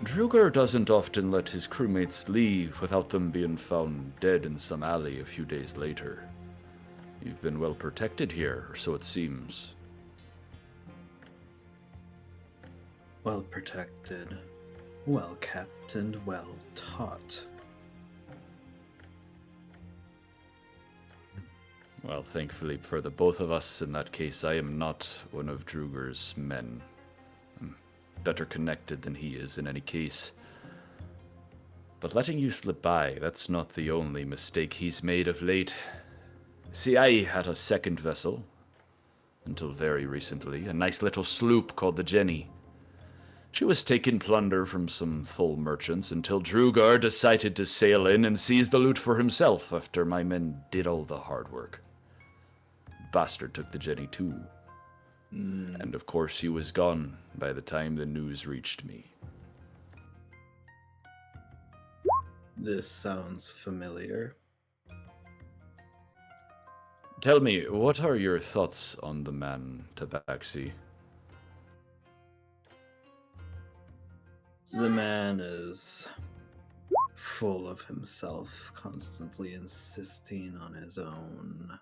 Druger doesn't often let his crewmates leave without them being found dead in some alley a few days later. You've been well protected here, or so it seems. Well protected, well kept, and well taught. Well, thankfully for the both of us, in that case, I am not one of Druger's men. I'm better connected than he is in any case. But letting you slip by, that's not the only mistake he's made of late. See, I had a second vessel, until very recently, a nice little sloop called the Jenny. She was taking plunder from some Thul merchants until Drugar decided to sail in and seize the loot for himself after my men did all the hard work. Bastard took the Jenny too. And of course he was gone by the time the news reached me. This sounds familiar. Tell me, what are your thoughts on the man, Tabaxi? The man is full of himself, constantly insisting on his own.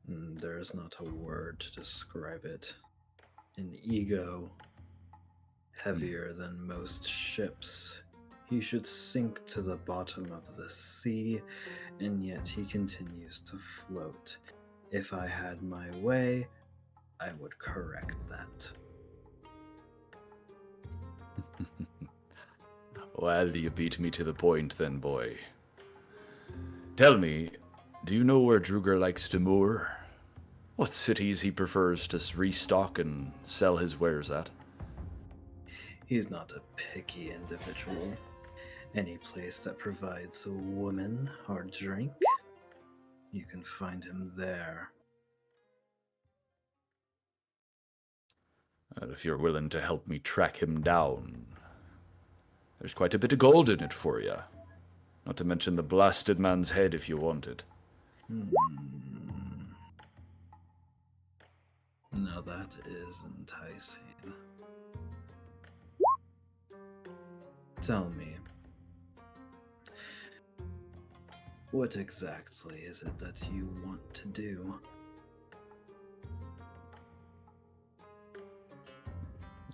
There's not a word to describe it. An ego heavier than most ships. He should sink to the bottom of the sea, and yet he continues to float. If I had my way, I would correct that. Well, you beat me to the point then, boy. Tell me, do you know where Druger likes to moor? What cities he prefers to restock and sell his wares at? He's not a picky individual. Any place that provides a woman or drink, you can find him there. And if you're willing to help me track him down, there's quite a bit of gold in it for you. Not to mention the blasted man's head if you want it. Now that is enticing. Tell me, what exactly is it that you want to do?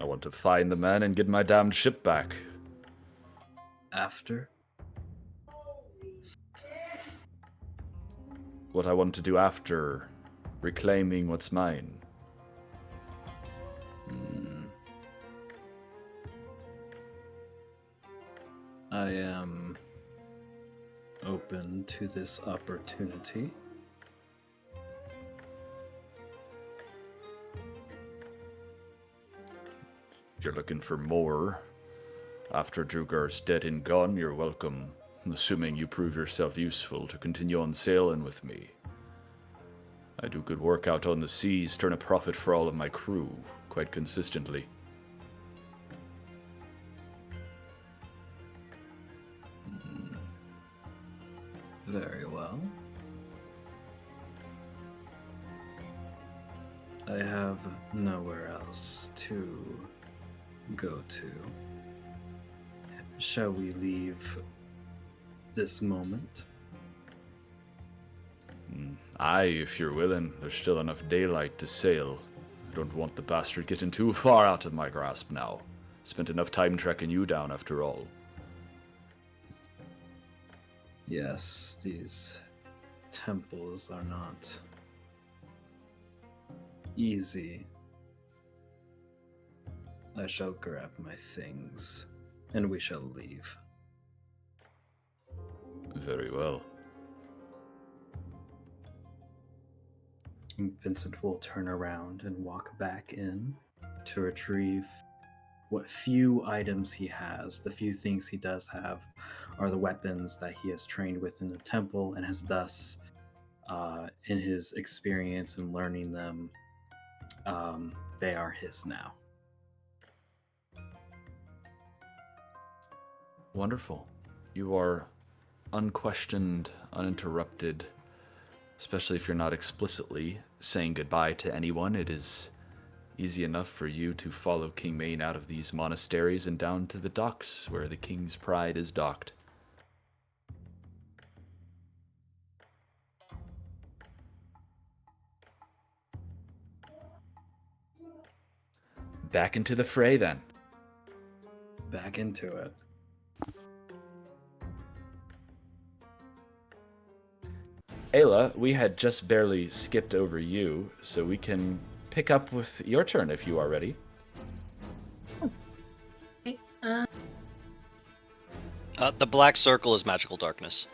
I want to find the man and get my damned ship back. After? What I want to do after reclaiming what's mine. I am open to this opportunity. If you're looking for more, after Drugar's dead and gone, you're welcome, assuming you prove yourself useful to continue on sailing with me. I do good work out on the seas, turn a profit for all of my crew, quite consistently. Very well. I have nowhere else to go to. Shall we leave this moment? Aye, if you're willing. There's still enough daylight to sail. I don't want the bastard getting too far out of my grasp now. Spent enough time tracking you down after all. Yes, these temples are not easy. I shall grab my things, and we shall leave. Very well. Vincent will turn around and walk back in to retrieve what few items he has. The few things he does have are the weapons that he has trained with in the temple and has thus, in his experience and learning them, they are his now. Wonderful. You are unquestioned, uninterrupted, especially if you're not explicitly saying goodbye to anyone. It is easy enough for you to follow Kingmane out of these monasteries and down to the docks where the King's Pride is docked. Back into the fray, then. Back into it. Ayla, we had just barely skipped over you, so we can pick up with your turn if you are ready. Okay, The black circle is magical darkness.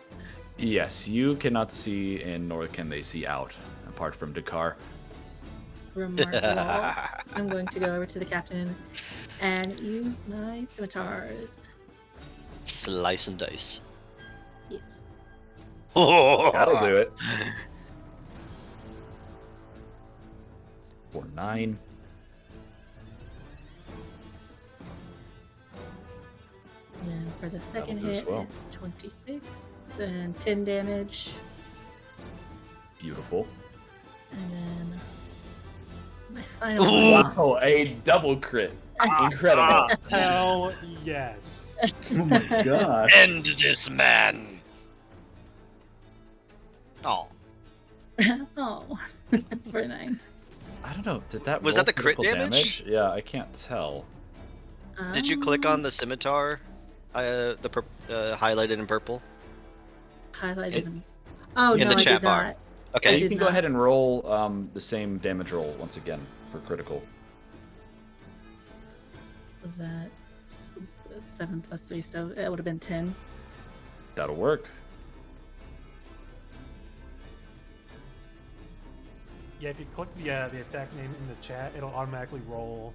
Yes, you cannot see in, nor can they see out, apart from Dakar. remarkable. I'm going to go over to the captain and use my scimitars. Slice and dice. Yes. That'll do it. For 9. And then for the second do as hit, well. it's 26 and 10 damage. Beautiful. And then my final Ooh. one. Wow, a double crit. Incredible. Hell yes. Oh my god. End this man. Oh, Oh, for 9. I don't know. Did that Was roll that the crit critical damage? Yeah, I can't tell. did you click on the scimitar? Highlighted in purple. highlighted It- them? Oh in no, the I chat did bar. not. Okay, I you did can go not. ahead and roll the same damage roll once again for critical. Was that 7 plus 3? So it would have been 10. That'll work. Yeah, if you click the attack name in the chat, it'll automatically roll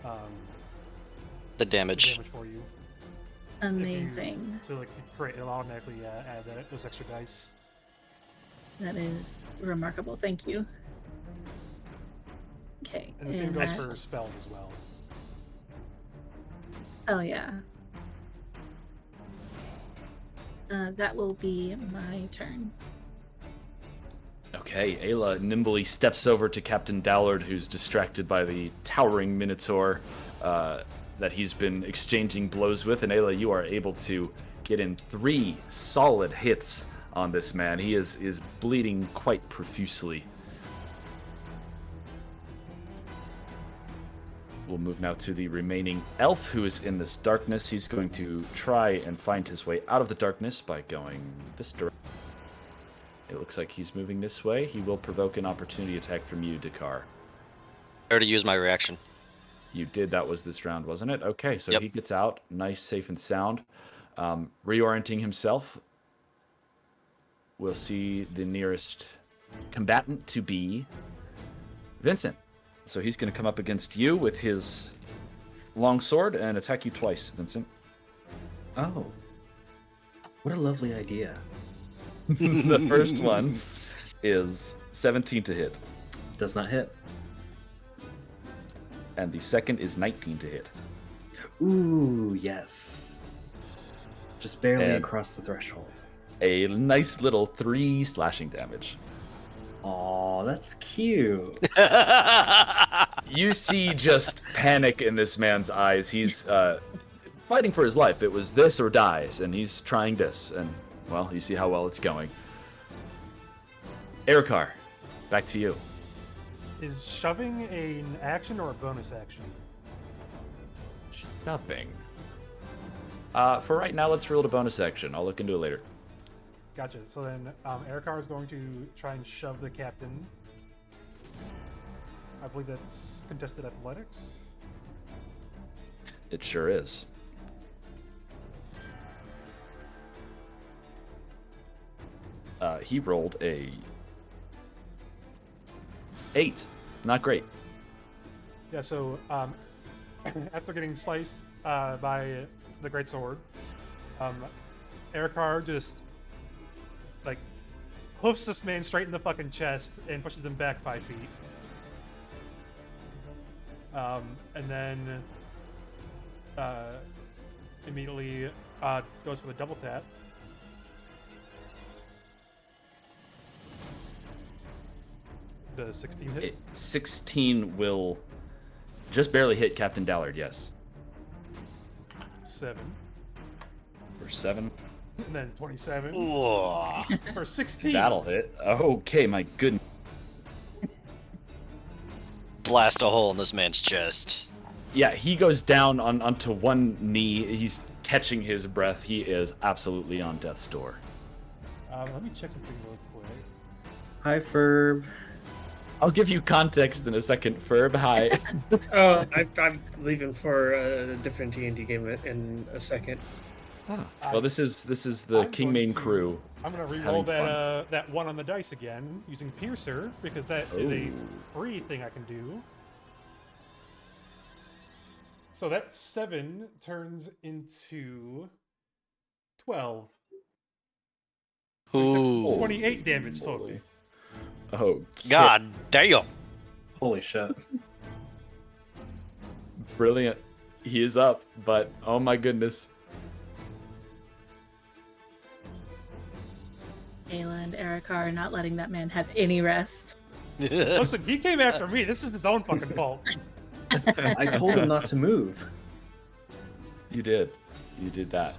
The the damage. damage for you. Amazing. So like if you crit, it'll automatically add those extra dice. That is remarkable. Thank you. Okay. And the same goes for that's- spells as well. Oh yeah. That will be my turn. Okay, Ayla nimbly steps over to Captain Dallard, who's distracted by the towering Minotaur that he's been exchanging blows with. And Ayla, you are able to get in 3 solid hits on this man. He is bleeding quite profusely. We'll move now to the remaining elf who is in this darkness. He's going to try and find his way out of the darkness by going this direction. It looks like he's moving this way. He will provoke an opportunity attack from you, Dakar. I already used my reaction. You did. That was this round, wasn't it? Okay, so Yep. he gets out. Nice, safe, and sound. Reorienting himself. We'll see the nearest combatant to be Vincent. So he's going to come up against you with his longsword and attack you twice, Vincent. Oh. What a lovely idea. The first one is 17 to hit, Does not hit. and the second is 19 to hit. Ooh, yes. Just barely And- across the threshold. A nice little 3 slashing damage. Aw, that's cute. You see just panic in this man's eyes. He's fighting for his life. It was this or dies, and he's trying this. And, well, you see how well it's going. Erikar, back to you. Is shoving an action or a bonus action? Shoving. For right now, let's roll a bonus action. I'll look into it later. Gotcha. So then Erikar is going to try and shove the captain. I believe that's contested athletics. It sure is. He rolled a 8. Not great. Yeah, so after getting sliced by the great sword, Erikar just like hoofs this man straight in the fucking chest and pushes him back 5 feet. And then immediately goes for the double tap. Does 16 hit? 16 will just barely hit Captain Dallard, yes. 7. For 7. And then 27. Whoa. For 16. That'll hit. Okay, my goodness. Blast a hole in this man's chest. Yeah, he goes down onto one knee. He's catching his breath. He is absolutely on death's door. Let me check something real quick. Hi, Ferb. I'll give you context in a second, Ferb. Hi. Oh, I'm leaving for a different D&D game in a second. Well, this is the I'm Kingmane going to- crew. I'm gonna having re-roll fun. that 1 on the dice again using Piercer because that is a free thing I can do. So that 7 turns into 12. Ooh. 28 damage total. Oh, God damn. Holy shit. brilliant. He is up, but oh my goodness. Ayla and Erika are not letting that man have any rest. Listen, he came after me. This is his own fucking fault. I told him not to move. You did. You did that.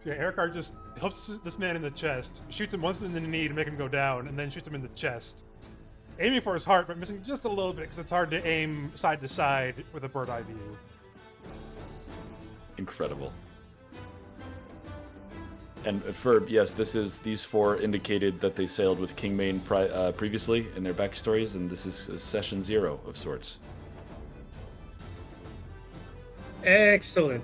So yeah, Erika just helps this man in the chest, shoots him once in the knee to make him go down, and then shoots him in the chest. Aiming for his heart, but missing just a little bit because it's hard to aim side to side with a bird eye view. Incredible. And Ferb, yes, these four indicated that they sailed with Kingmane previously in their backstories, and this is session 0 of sorts. Excellent.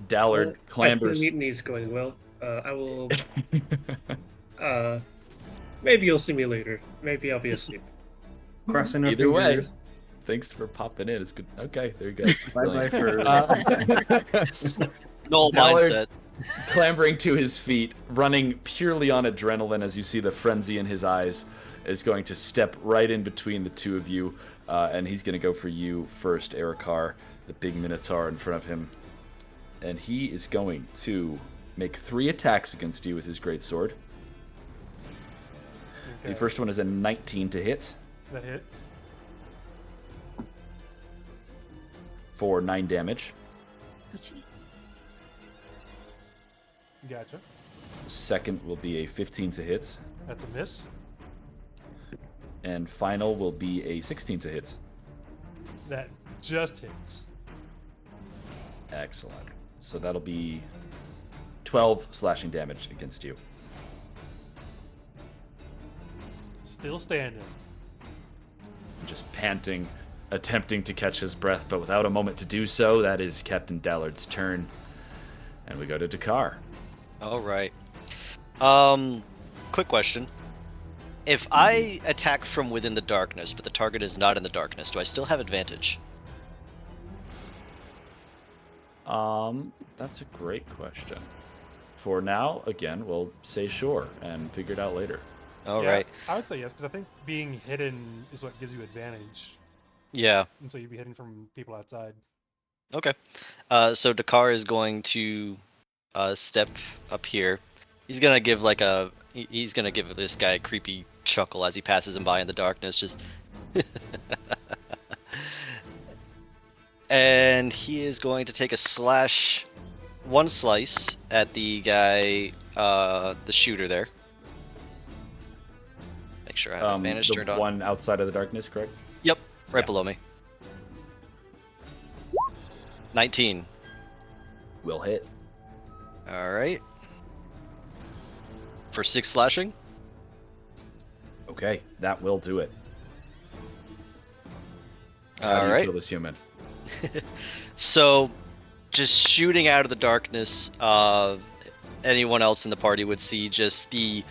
Dallard clambers. The mutiny is going well. I will. Maybe you'll see me later. Maybe I'll be asleep. Crossing our Either way. fingers. Thanks for popping in. It's good. Okay, there you go. Bye-bye for... Null Dallard mindset. clambering to his feet, running purely on adrenaline as you see the frenzy in his eyes, is going to step right in between the two of you, and he's going to go for you first, Erikar, the big Minotaur in front of him. And he is going to make 3 attacks against you with his greatsword. Okay. The first one is a 19 to hit That hits. for 9 damage. Gotcha. Second will be a 15 to hit, That's a miss. and final will be a 16 to hit. That just hits. Excellent. So that'll be 12 slashing damage against you. Still standing. Just panting, attempting to catch his breath, but without a moment to do so. That is Captain Dallard's turn. And we go to Dakar. All right. Quick question. If I attack from within the darkness, but the target is not in the darkness, do I still have advantage? That's a great question. For now, again, we'll say sure and figure it out later. All right. I would say yes, because I think being hidden is what gives you advantage. Yeah. And so you'd be hidden from people outside. Okay. So Dakar is going to step up here. He's gonna give he's gonna give this guy a creepy chuckle as he passes him by in the darkness, just. And he is going to take one slice at the guy, the shooter there. Make sure I have advantage the turned on. one outside of the darkness, correct? Yep, right Yeah. below me. 19. Will hit. All right. For 6 slashing. Okay, that will do it. How All do you right. kill this human? So, just shooting out of the darkness, anyone else in the party would see just the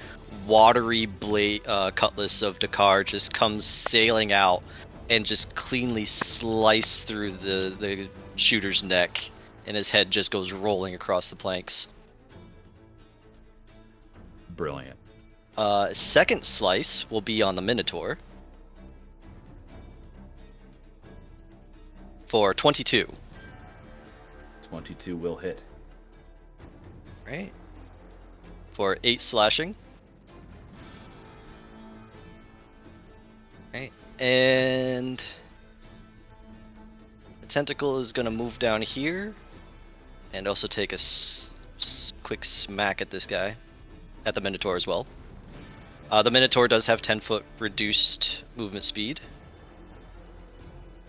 watery blade cutlass of Dakar just comes sailing out and just cleanly slice through the shooter's neck, and his head just goes rolling across the planks. Brilliant. Second slice will be on the Minotaur for 22. 22 will hit. Right? For 8 slashing. And the tentacle is going to move down here and also take a quick smack at this guy, at the Minotaur as well. The Minotaur does have 10-foot reduced movement speed.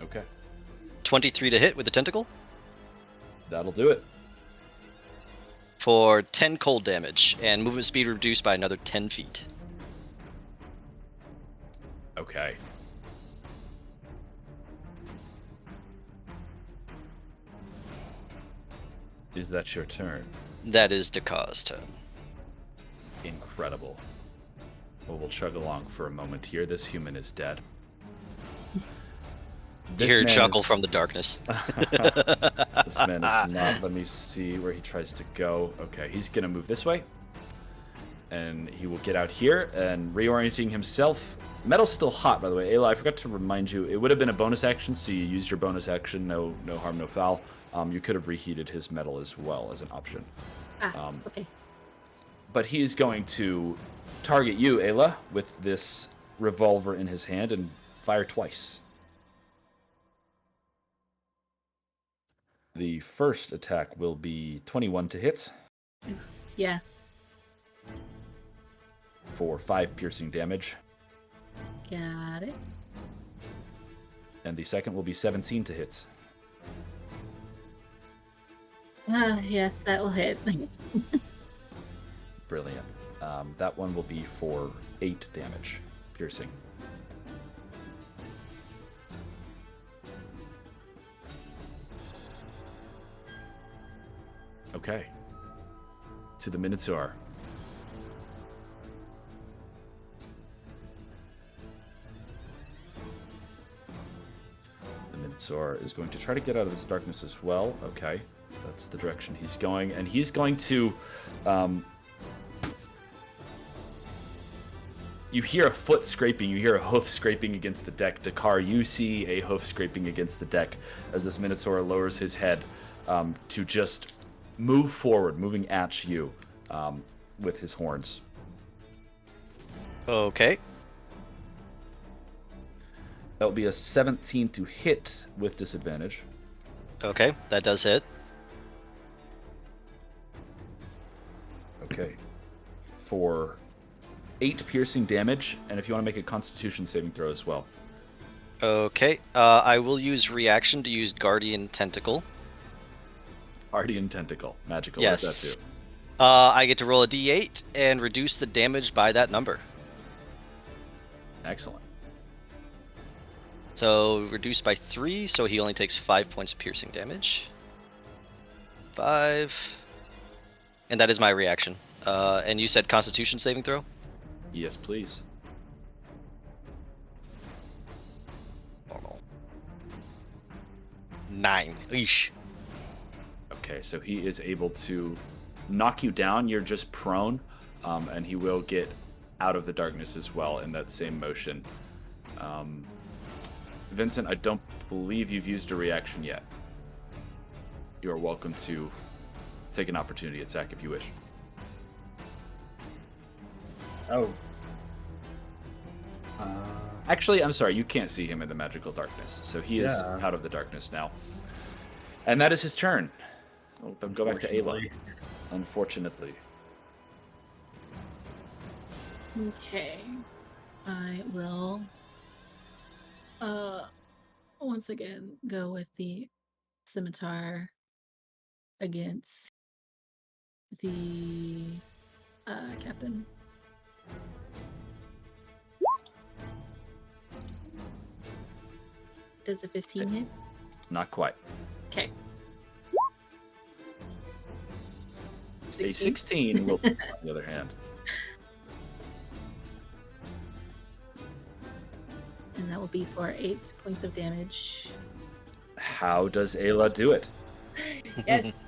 Okay. 23 to hit with the tentacle That'll do it. for 10 cold damage, and movement speed reduced by another 10 feet. Okay. Is that your turn? That is Dakar's turn. Incredible. Well, we'll chug along for a moment here. This human is dead. You hear a man chuckle is- from the darkness. This man is not. Let me see where he tries to go. Okay, he's going to move this way. And he will get out here and reorienting himself. Metal's still hot, by the way. Ayla, I forgot to remind you, it would have been a bonus action, so you used your bonus action. No harm, no foul. You could have reheated his metal as well as an option. Okay. But he is going to target you, Ayla, with this revolver in his hand and fire twice. The first attack will be 21 to hit Yeah. for 5 piercing damage. Got it. And the second will be 17 to hit. Yes, that will hit. Brilliant. That one will be for 8 damage, piercing. Okay. To the Minotaur. The Minotaur is going to try to get out of this darkness as well. Okay. That's the direction he's going. And he's going to... you hear a foot scraping. You hear a hoof scraping against the deck. Dakar, you see a hoof scraping against the deck as this Minotaur lowers his head to just move forward, moving at you with his horns. Okay. That will be a 17 to hit with disadvantage. Okay, that does hit. Okay. For 8 piercing damage, and if you want to make a Constitution saving throw as well. Okay, I will use reaction to use Guardian Tentacle. Guardian Tentacle. Magical. Yes. What does that do? I get to roll a d8 and reduce the damage by that number. Excellent. So reduced by 3, so he only takes 5 points of piercing damage. 5. And that is my reaction. And you said Constitution saving throw? Yes, please. Normal. 9. Eesh. Okay, so he is able to knock you down. You're just prone, and he will get out of the darkness as well in that same motion. Vincent, I don't believe you've used a reaction yet. You are welcome to take an opportunity attack if you wish. Oh. Actually, I'm sorry, you can't see him in the magical darkness, so he is Yeah. out of the darkness now. And that is his turn. Oh, then go back to Ayla. Unfortunately. Okay. I will once again go with the scimitar against the captain. Does a 15 hit? Not quite. Okay. A 16 will, on the other hand. And that will be for 8 points of damage. How does Ayla do it? Yes.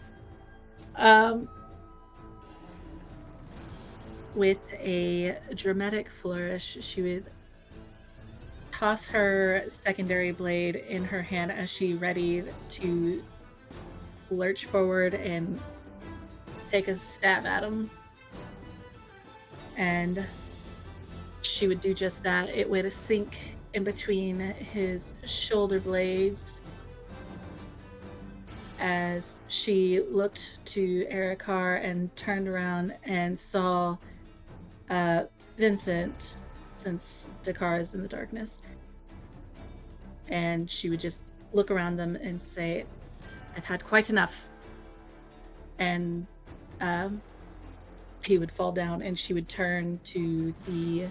With a dramatic flourish, she would toss her secondary blade in her hand as she readied to lurch forward and take a stab at him. And she would do just that. It would sink in between his shoulder blades as she looked to Erikar and turned around and saw Vincent, since Dakar is in the darkness. And she would just look around them and say, "I've had quite enough." And he would fall down, and she would turn to the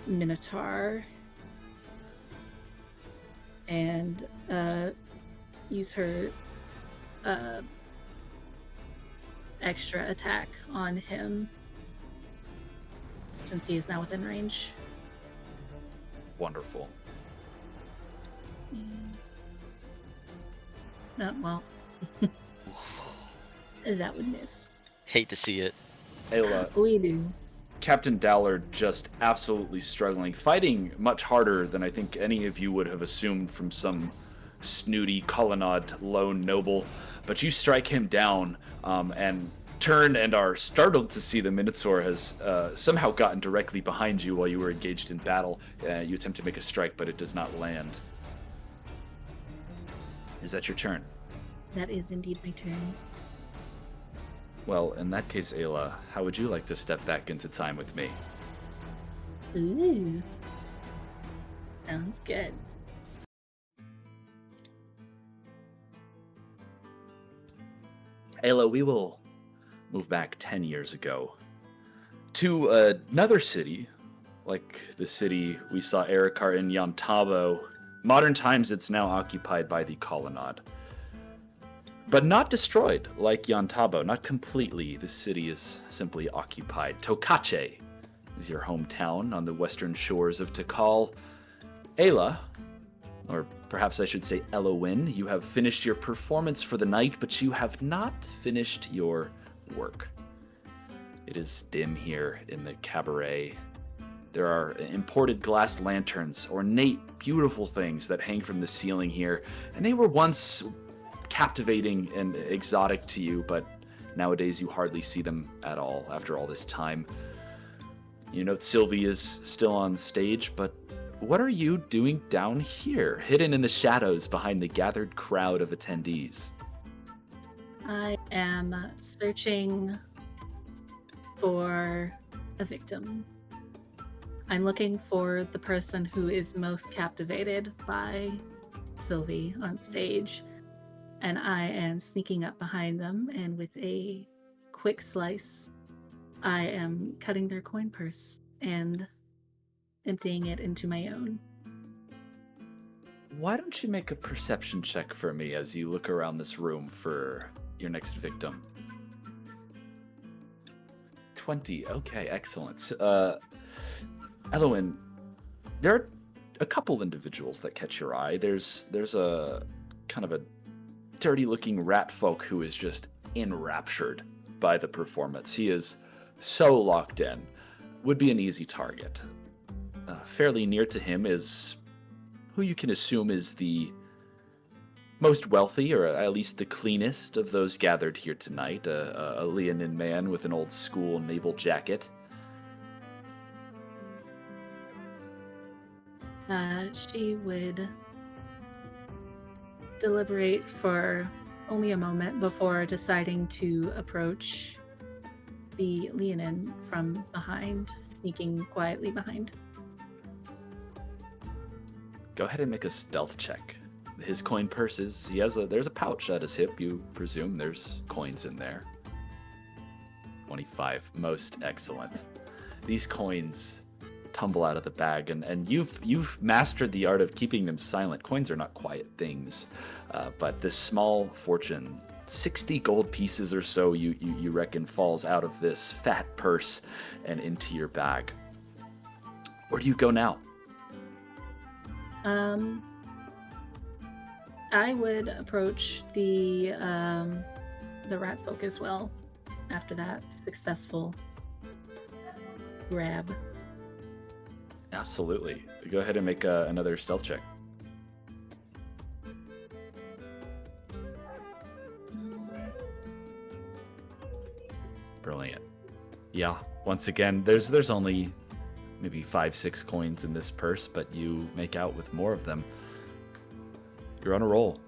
Minotaur and use her extra attack on him, since he is now within range. Wonderful. Well, that would miss. Hate to see it. Ayla, We do. Captain Dowler just absolutely struggling, fighting much harder than I think any of you would have assumed from some snooty colonnade lone noble. But you strike him down and turn and are startled to see the Minotaur has somehow gotten directly behind you while you were engaged in battle. You attempt to make a strike, but it does not land. Is that your turn? That is indeed my turn. Well, in that case, Ayla, how would you like to step back into time with me? Ooh. Sounds good. Ayla, we will move back 10 years ago to another city, like the city we saw Erikar in Yontabo. Modern times, it's now occupied by the Colonnade. But not destroyed like Yontabo, not completely. The city is simply occupied. Tokache is your hometown on the western shores of Tikal. Ayla, or perhaps I should say Elowin, you have finished your performance for the night, but you have not finished your work. It is dim here in the cabaret. There are imported glass lanterns, ornate, beautiful things that hang from the ceiling here, and they were once captivating and exotic to you, but nowadays you hardly see them at all after all this time. You know, Sylvie is still on stage, but what are you doing down here, hidden in the shadows behind the gathered crowd of attendees? I am searching for a victim. I'm looking for the person who is most captivated by Sylvie on stage, and I am sneaking up behind them, and with a quick slice, I am cutting their coin purse and emptying it into my own. Why don't you make a perception check for me as you look around this room for your next victim? 20. Okay, excellent. Elowin, there are a couple individuals that catch your eye. There's a kind of a dirty-looking rat folk who is just enraptured by the performance. He is so locked in. Would be an easy target. Fairly near to him is who you can assume is the most wealthy, or at least the cleanest of those gathered here tonight, a Leonin man with an old school naval jacket. She would deliberate for only a moment before deciding to approach the Leonin from behind, sneaking quietly behind. Go ahead and make a stealth check. His coin purses, there's a pouch at his hip, you presume there's coins in there. 25, most excellent. These coins tumble out of the bag, and you've mastered the art of keeping them silent. Coins are not quiet things, but this small fortune, 60 gold pieces or so, you reckon falls out of this fat purse and into your bag. Where do you go now? I would approach the rat folk as well after that successful grab. Absolutely. Go ahead and make another stealth check. Brilliant. Yeah, once again, there's only maybe 5-6 coins in this purse, but you make out with more of them. You're on a roll.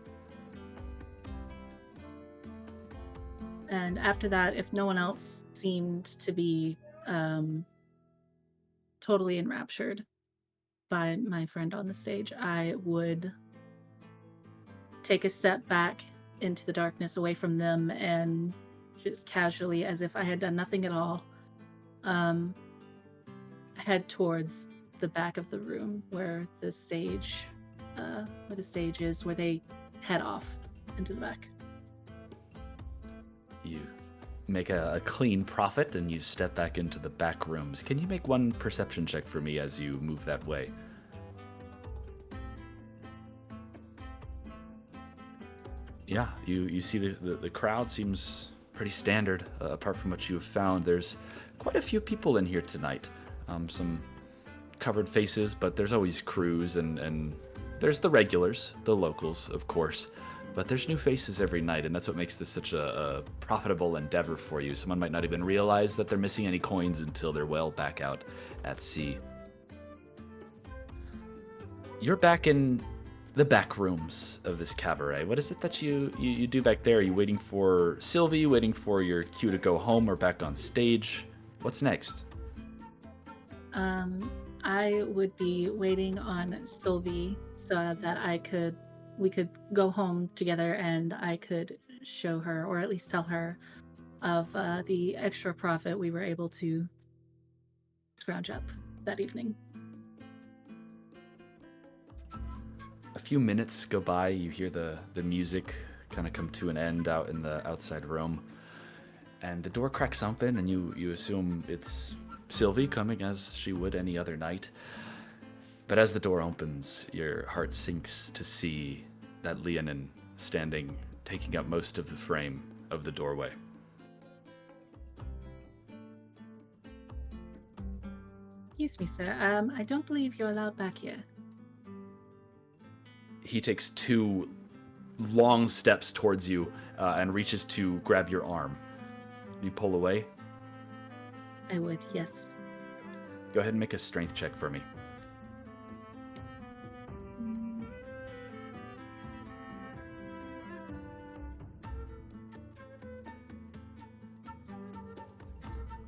And after that, if no one else seemed to be totally enraptured by my friend on the stage, I would take a step back into the darkness away from them and just casually, as if I had done nothing at all, head towards the back of the room where the stage is, where they head off into the back. You make a clean profit and you step back into the back rooms. Can you make one perception check for me as you move that way? Yeah, you see the crowd seems pretty standard, apart from what you have found. There's quite a few people in here tonight. Some covered faces, but there's always crews, and there's the regulars, the locals, of course. But there's new faces every night, and that's what makes this such a profitable endeavor for you. Someone might not even realize that they're missing any coins until they're well back out at sea. You're back in the back rooms of this cabaret. What is it that you do back there? Are you waiting for Sylvie, waiting for your cue to go home, or back on stage? What's next? I would be waiting on Sylvie so that we could go home together and I could show her, or at least tell her, of the extra profit we were able to scrounge up that evening. A few minutes go by, you hear the music kind of come to an end out in the outside room, and the door cracks open, and you assume it's Sylvie coming as she would any other night. But as the door opens, your heart sinks to see that Leonin standing, taking up most of the frame of the doorway. Excuse me, sir. I don't believe you're allowed back here. He takes 2 long steps towards you and reaches to grab your arm. You pull away. I would, yes. Go ahead and make a strength check for me.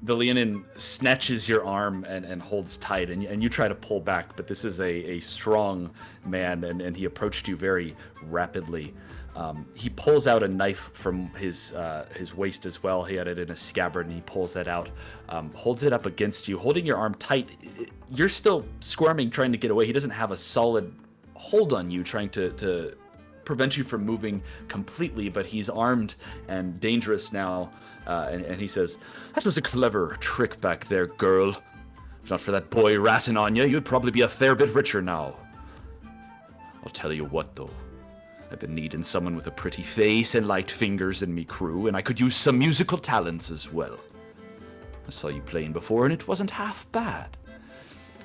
The Leonin snatches your arm and holds tight, and you try to pull back, but this is a strong man, and he approached you very rapidly. He pulls out a knife from his waist as well. He had it in a scabbard, and he pulls that out, holds it up against you, holding your arm tight. You're still squirming, trying to get away. He doesn't have a solid hold on you, trying to prevent you from moving completely, but he's armed and dangerous now. And he says, "That was a clever trick back there, girl. If not for that boy ratting on you, you'd probably be a fair bit richer now. I'll tell you what, though. I've been needing someone with a pretty face and light fingers in me crew, and I could use some musical talents as well. I saw you playing before, and it wasn't half bad."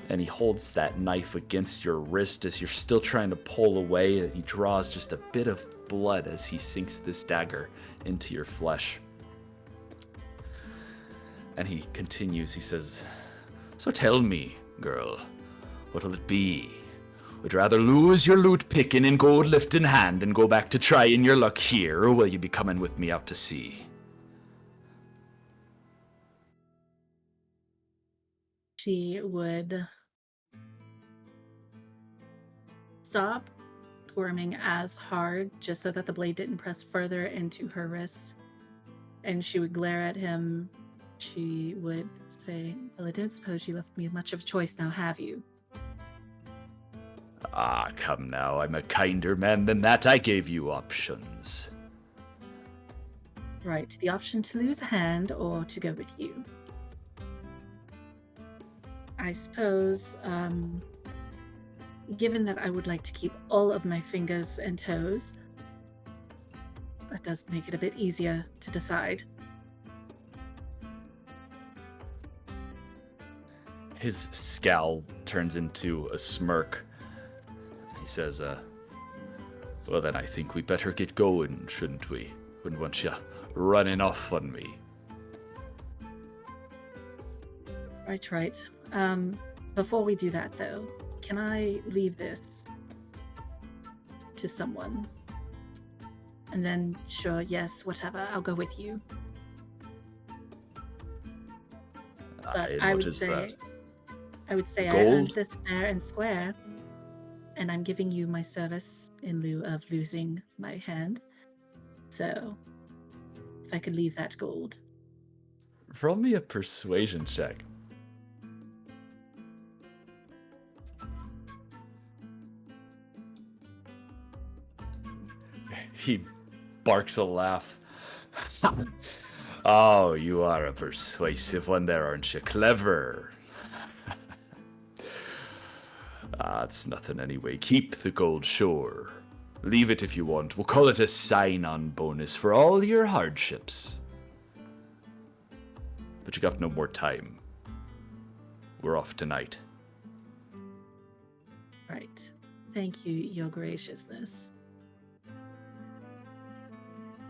And he holds that knife against your wrist as you're still trying to pull away, and he draws just a bit of blood as he sinks this dagger into your flesh. And he continues, he says, "So tell me, girl, what'll it be? Would you rather lose your loot picking and gold lift in hand and go back to trying your luck here, or will you be coming with me out to sea?" She would stop squirming as hard just so that the blade didn't press further into her wrist. And she would glare at him. She would say, "Well, I don't suppose you left me much of a choice now, have you?" "Ah, come now, I'm a kinder man than that. I gave you options." "Right, the option to lose a hand or to go with you. I suppose, given that I would like to keep all of my fingers and toes, that does make it a bit easier to decide." His scowl turns into a smirk. He says, "Well then, I think we better get going, shouldn't we? Wouldn't want you running off on me." Right. Before we do that, though, can I leave this to someone? And then, sure, yes, whatever, I'll go with you. But And I what would is say, that? I would say The I earned gold? this fair and square, and I'm giving you my service in lieu of losing my hand. So, if I could leave that gold. Roll me a persuasion check. He barks a laugh. Oh, you are a persuasive one there, aren't you? Clever. It's nothing anyway. Keep the gold, sure. Leave it if you want. We'll call it a sign-on bonus for all your hardships. But you got no more time. We're off tonight. Right. Thank you, your graciousness.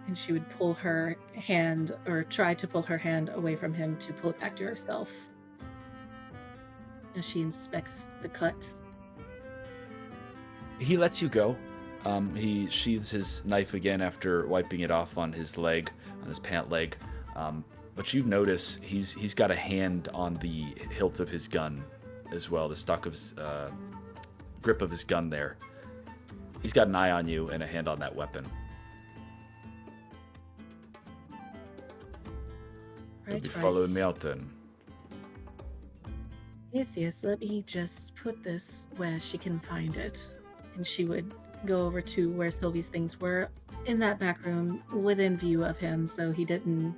And she would pull her hand, or try to pull her hand away from him to pull it back to herself. As she inspects the cut. He lets you go. He sheathes his knife again after wiping it off on his leg, on his pant leg. But you notice he's got a hand on the hilt of his gun as well, the stock of his, grip of his gun there. He's got an eye on you and a hand on that weapon. You'll Right, be right. following me out then. Yes, yes, let me just put this where she can find it. And she would go over to where Sylvie's things were in that back room within view of him, so he didn't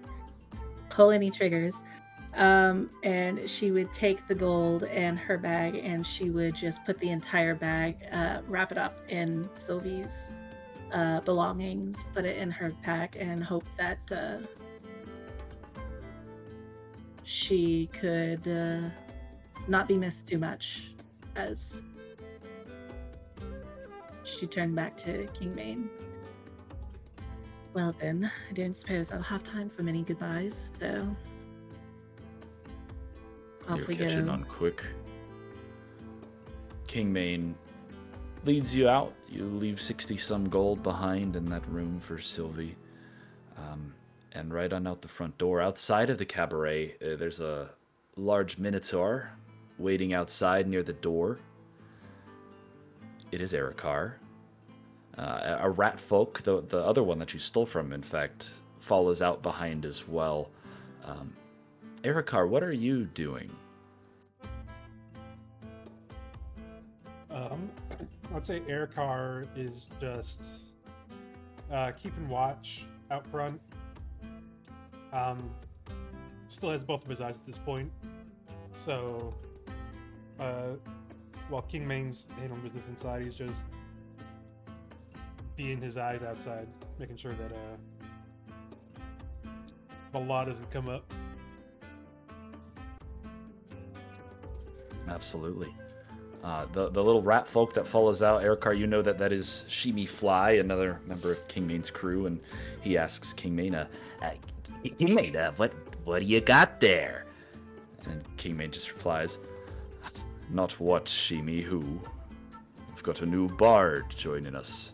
pull any triggers. And she would take the gold and her bag, and she would just put the entire bag, wrap it up in Sylvie's belongings, put it in her pack, and hope that she could not be missed too much as she turned back to Kingmane. Well then, I don't suppose I'll have time for many goodbyes, so off You're we catching go. on quick. Kingmane leads you out. You leave 60-some gold behind in that room for Sylvie. And right on out the front door, outside of the cabaret, there's a large minotaur waiting outside near the door. It is Erikar. A rat folk, the other one that you stole from, in fact, follows out behind as well. Erikar, what are you doing? I'd say Erikar is just keeping watch out front. Still has both of his eyes at this point. So, while Kingmane's handling business inside, he's just being his eyes outside, making sure that the law doesn't come up. Absolutely. The little rat folk that follows out, Erikar, you know that is Shimi Fly, another member of Kingmane's crew, and he asks Kingmane, Kingmane, what do you got there? And Kingmane just replies, not what, Shimi, who? We've got a new bard joining us.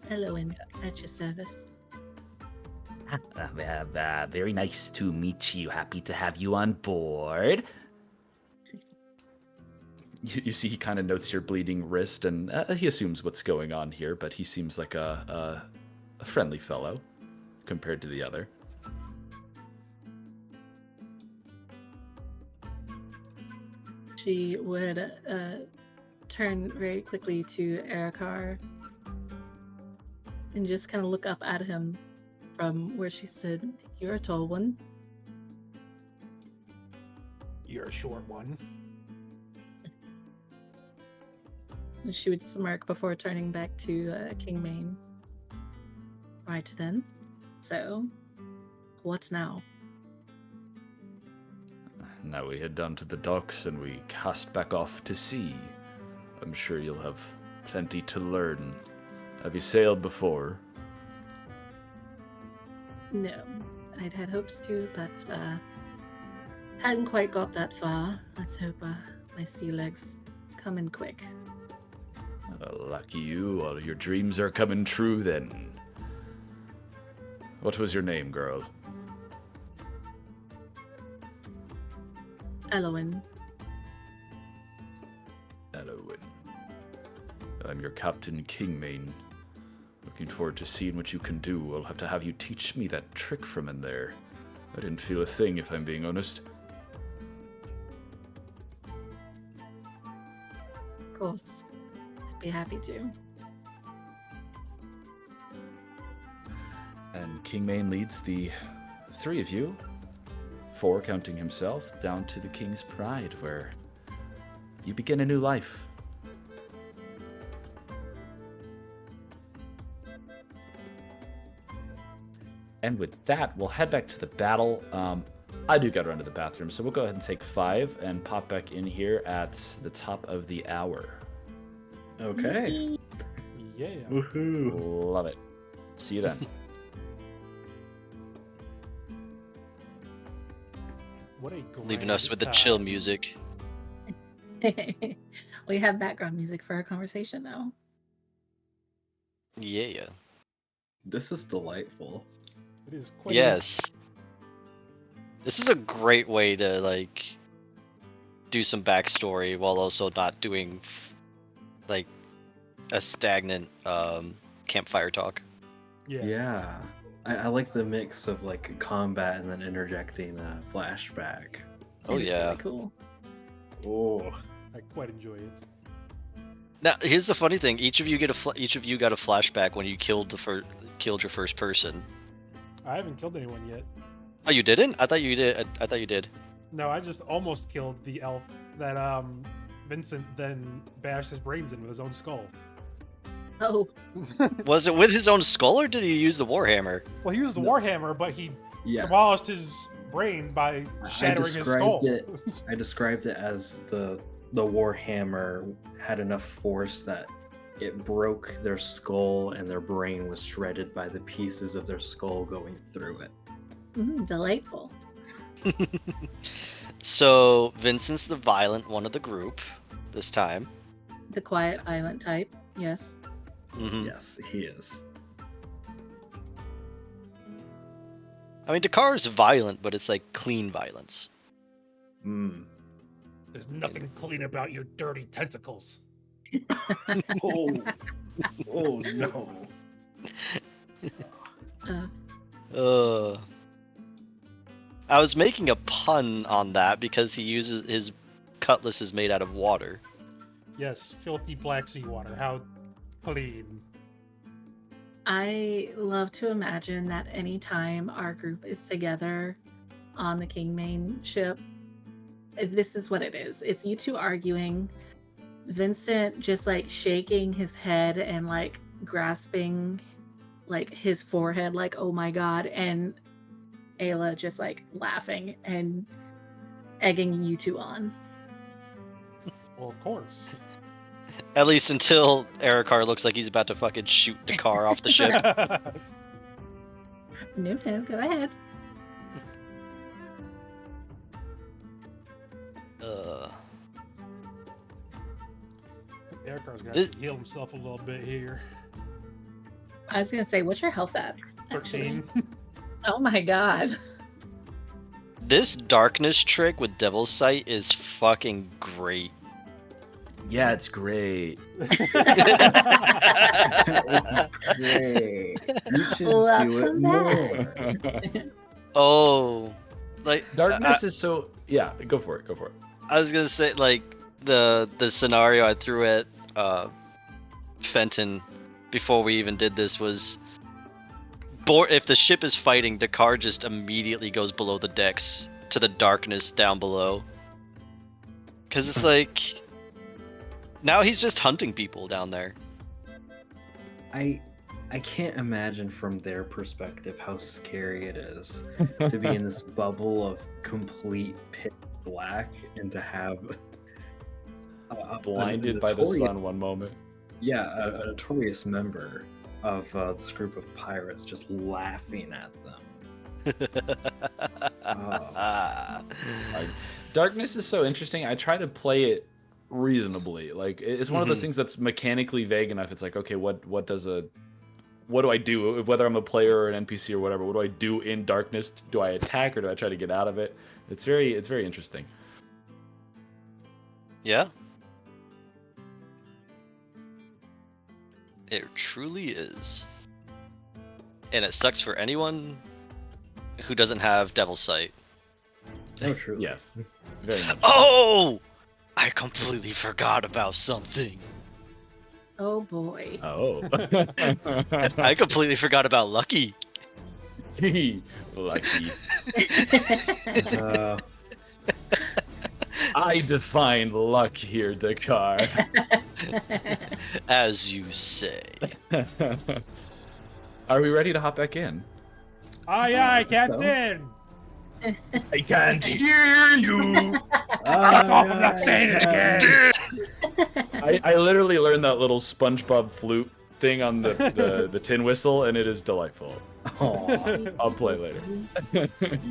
Hello, and at your service. Very nice to meet you. Happy to have you on board. You see, he kind of notes your bleeding wrist, and he assumes what's going on here, but he seems like a friendly fellow compared to the other. She would turn very quickly to Erikar and just kind of look up at him from where she stood. You're a tall one. You're a short one. And she would smirk before turning back to Kingmane. Right then. So, what now? Now we head down to the docks and we cast back off to sea. I'm sure you'll have plenty to learn. Have you sailed before? No. I'd had hopes to, but hadn't quite got that far. Let's hope my sea legs come in quick. Lucky you. All your dreams are coming true then. What was your name, girl? Elowen. Elowen. I'm your Captain Kingmane. Looking forward to seeing what you can do. I'll have to have you teach me that trick from in there. I didn't feel a thing, if I'm being honest. Of course. I'd be happy to. And Kingmane leads the 3 of you, 4 counting himself, down to the King's Pride, where you begin a new life. And with that, we'll head back to the battle. I do gotta run to the bathroom, so we'll go ahead and take 5 and pop back in here at the top of the hour. Okay. Yeah. Woohoo. Love it. See you then. What a great Leaving us with the time. chill music. We have background music for our conversation now. Yeah. This is delightful. It is quite Yes. This is a great way to like do some backstory while also not doing like a stagnant campfire talk. Yeah. Yeah. I like the mix of like combat and then interjecting a flashback. Oh And it's yeah. really cool. Oh. I quite enjoy it. Now here's the funny thing: each of you got a flashback when you killed your first person. I haven't killed anyone yet. Oh, you didn't? I thought you did. I thought you did. No, I just almost killed the elf that Vincent then bashed his brains in with his own skull. Oh, Was it with his own skull or did he use the warhammer? Well, he used the No. warhammer, but he Yeah. demolished his brain by shattering his skull. I described it as the warhammer had enough force that it broke their skull and their brain was shredded by the pieces of their skull going through it. delightful. So Vincent's the violent one of the group this time. The quiet, violent type. Yes. Hmm. Yes, he is. I mean, Dakar's violent, but it's like clean violence. Mm. There's nothing clean about your dirty tentacles. Oh. Oh no. I was making a pun on that because he uses his cutlass is made out of water. Yes, filthy black seawater. How clean. I love to imagine that anytime our group is together on the Kingmane ship, this is what it is. It's you two arguing, Vincent just like shaking his head and like grasping like his forehead like, oh my god, and Ayla just like laughing and egging you two on. Well, of course. At least until Erikar looks like he's about to fucking shoot Dakar off the ship. No, go ahead. Erikar's got This- to heal himself a little bit here. I was gonna say, what's your health at? 13. Oh my god. This darkness trick with Devil's Sight is fucking great. Yeah, it's great. It's great. You should do it Welcome more. Oh, like Darkness is so... Yeah, go for it, go for it. I was gonna say, like the scenario I threw at Fenton before we even did this was, if the ship is fighting, Dakar just immediately goes below the decks to the darkness down below, because it's like now he's just hunting people down there. I can't imagine from their perspective how scary it is to be in this bubble of complete pitch black and to have Blinded by the sun one moment. Yeah, a notorious member of this group of pirates just laughing at them. Darkness is so interesting. I try to play it reasonably. Like it's one of those things that's mechanically vague enough. It's like, okay, what do I do? Whether I'm a player or an NPC or whatever, what do I do in darkness? Do I attack or do I try to get out of it? It's very interesting. Yeah. It truly is. And it sucks for anyone who doesn't have Devil's Sight. Oh, truly. Yes. Very much. Oh! I completely forgot about something. Oh boy. Oh. I completely forgot about Lucky. Lucky. Uh, I define luck here, Dakar. As you say. Are we ready to hop back in? Aye, aye, Captain. I can't hear you. Fuck off! I'm not saying it again. I literally learned that little SpongeBob flute thing on the tin whistle, and it is delightful. aw, I'll play later.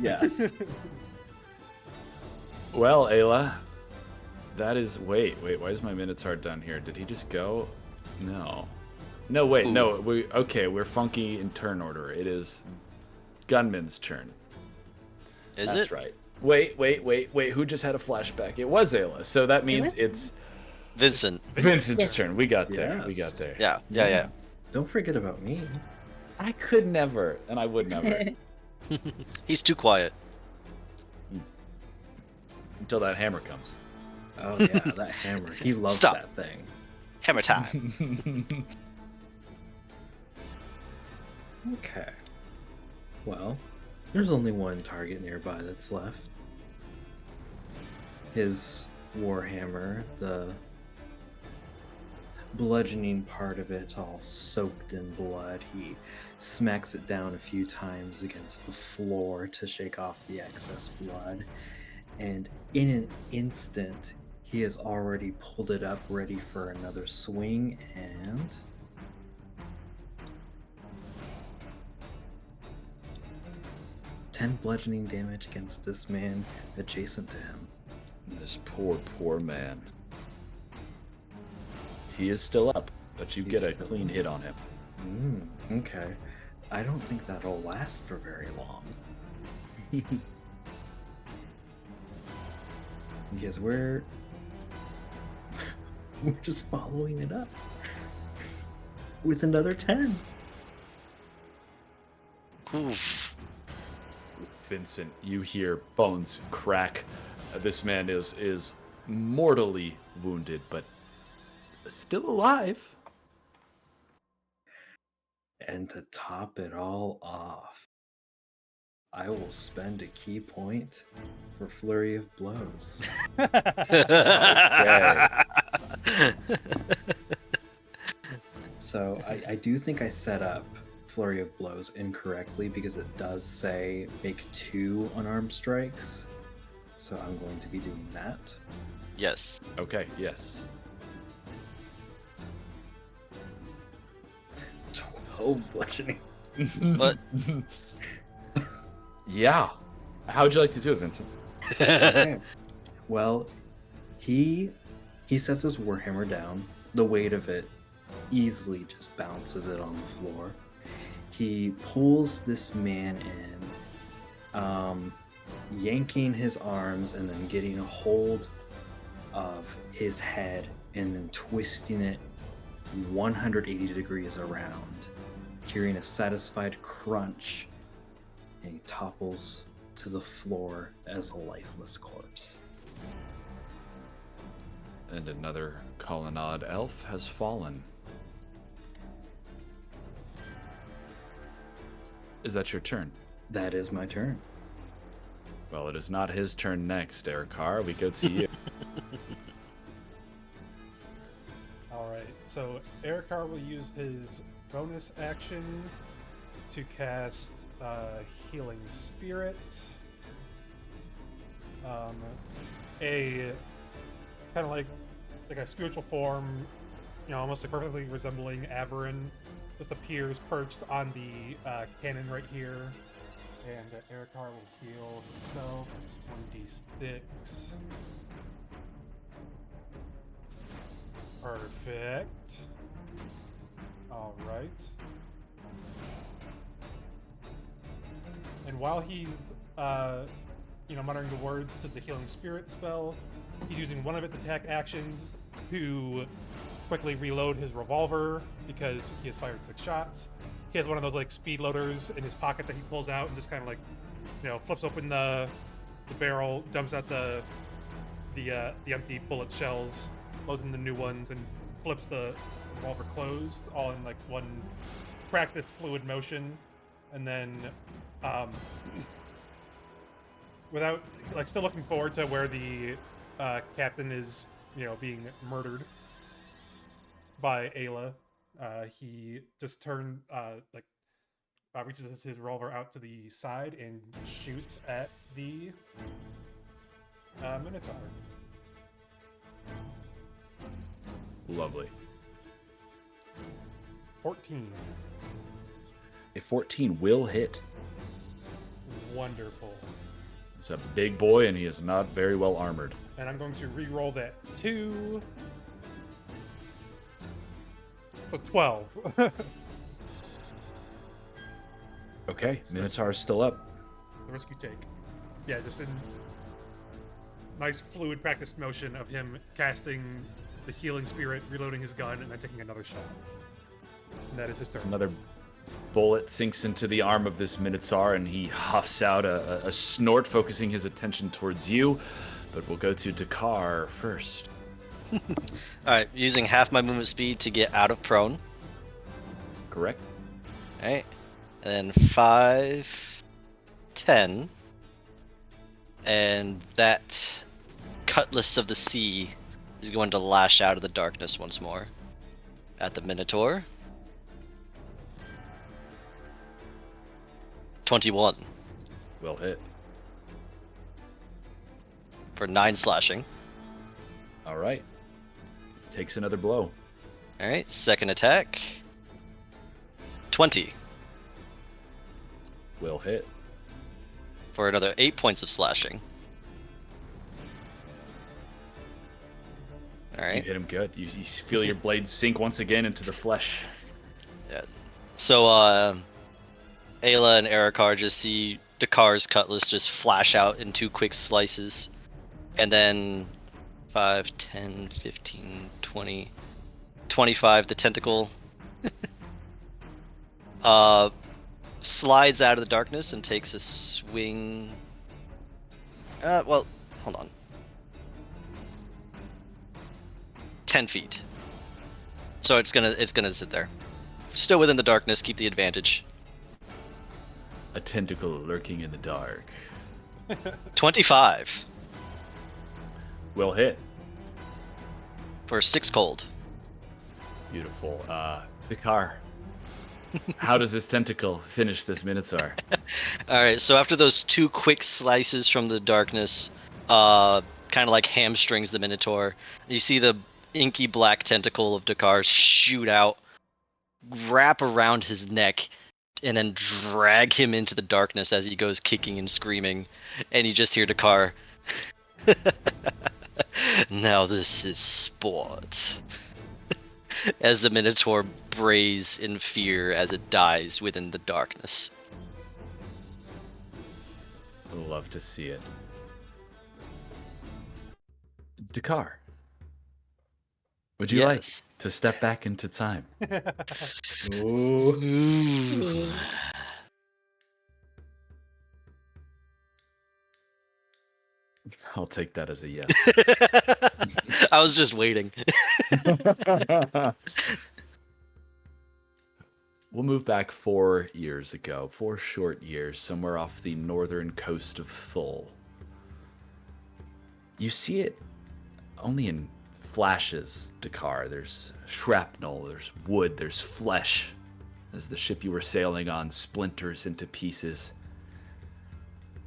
yes. Well, Ayla, that is... Wait, why is my Minotaur done here? Did he just go? No. No, wait, Ooh. no. We're funky in turn order. It is Gunman's turn. Is That's it? right. Wait. Who just had a flashback? It was Ayla. So that means it's Vincent. Vincent's Yes. turn. We got there. We Yes. got there. Yeah. Don't forget about me. I could never, and I would never. He's too quiet. Until that hammer comes. Oh yeah, that hammer. He loves Stop. that thing. Hammer time. Okay. Well, there's only one target nearby that's left. His warhammer, the bludgeoning part of it all soaked in blood. He smacks it down a few times against the floor to shake off the excess blood. And in an instant, he has already pulled it up ready for another swing and... bludgeoning damage against this man adjacent to him. This poor man. He is still up, but you He's get a still clean up. hit on him. Okay. I don't think that'll last for very long. Because we're just following it up with another 10. Oof. Vincent, you hear bones crack. This man is mortally wounded, but still alive. And to top it all off, I will spend a key point for Flurry of Blows. So I do think I set up Flurry of Blows incorrectly because it does say make 2 unarmed strikes. So I'm going to be doing that. Yes. Okay, yes. 12 bludgeoning. What? Yeah. How'd you like to do it, Vincent? Okay. Well, he sets his warhammer down. The weight of it easily just bounces it on the floor. He pulls this man in, yanking his arms and then getting a hold of his head and then twisting it 180 degrees around, hearing a satisfied crunch, and he topples to the floor as a lifeless corpse. And another colonnade elf has fallen. Is that your turn? That is my turn. Well, it is not his turn next, Erikar. We go to you. Alright, so Erikar will use his bonus action to cast Healing Spirit. A kind of like a spiritual form, almost like perfectly resembling Aberin, just appears perched on the cannon right here, And Erikar will heal himself. It's 1d6. Perfect. All right. And while he's, muttering the words to the healing spirit spell, he's using one of its attack actions to quickly reload his revolver because he has fired 6 shots. He has one of those like speed loaders in his pocket that he pulls out and just kind of like, flips open the barrel, dumps out the empty bullet shells, loads in the new ones, and flips the revolver closed, all in like one practiced fluid motion, and then without like still looking forward to where the captain is, being murdered by Ayla. He just reaches his revolver out to the side and shoots at the Minotaur. Lovely. 14. A 14 will hit. Wonderful. It's a big boy, and he is not very well armored. And I'm going to re-roll that 2. So 12. Okay, Minotaur is still up. The risk you take. Yeah, just in nice fluid practice motion of him casting the healing spirit, reloading his gun, and then taking another shot. And that is his turn. Another bullet sinks into the arm of this Minotaur, and he huffs out a snort, focusing his attention towards you. But we'll go to Dakar first. Alright, using half my movement speed to get out of prone. Correct? Alright. And then 5, 10. And that Cutlass of the Sea is going to lash out of the darkness once more at the Minotaur. 21 Will hit. for 9 slashing. All right. Takes another blow. Alright, second attack. 20 Will hit. for another 8 points of slashing. You Alright. hit him good. You feel your blade sink once again into the flesh. Yeah. So, Ayla and Erikar just see Dakar's cutlass just flash out in 2 quick slices. And then 5, 10, 15, 20, 25, the tentacle slides out of the darkness and takes a swing. Well, hold on. 10 feet. So it's gonna sit there. Still within the darkness, keep the advantage. A tentacle lurking in the dark. 25 Will hit. for 6 cold. Beautiful. Dakar. How does this tentacle finish this Minotaur? Alright, so after those 2 quick slices from the darkness, kind of like hamstrings the Minotaur, you see the inky black tentacle of Dakar shoot out, wrap around his neck, and then drag him into the darkness as he goes kicking and screaming. And you just hear Dakar, "Now this is sport." As the Minotaur brays in fear as it dies within the darkness. Love to see it. Dakar, would you like Yes. to step back into time? Ooh. I'll take that as a yes. I was just waiting. We'll move back 4 years ago, 4 short years, somewhere off the northern coast of Thul. You see it only in flashes, Dakar. There's shrapnel, there's wood, there's flesh, as the ship you were sailing on splinters into pieces.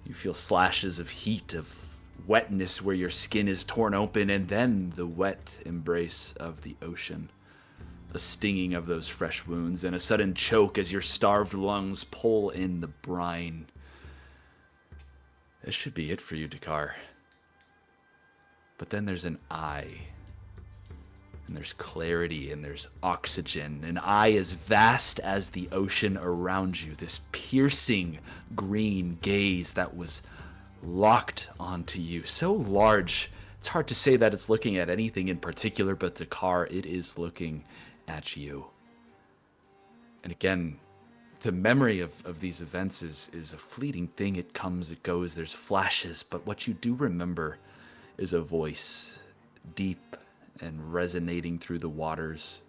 You feel slashes of heat, of wetness where your skin is torn open, and then the wet embrace of the ocean. The stinging of those fresh wounds, and a sudden choke as your starved lungs pull in the brine. This should be it for you, Dakar. But then there's an eye. And there's clarity, and there's oxygen. An eye as vast as the ocean around you. This piercing green gaze that was locked onto you. So large, it's hard to say that it's looking at anything in particular, but Dakar, it is looking at you. And again, the memory of these events is a fleeting thing. It comes, it goes, there's flashes, but what you do remember is a voice, deep and resonating through the waters,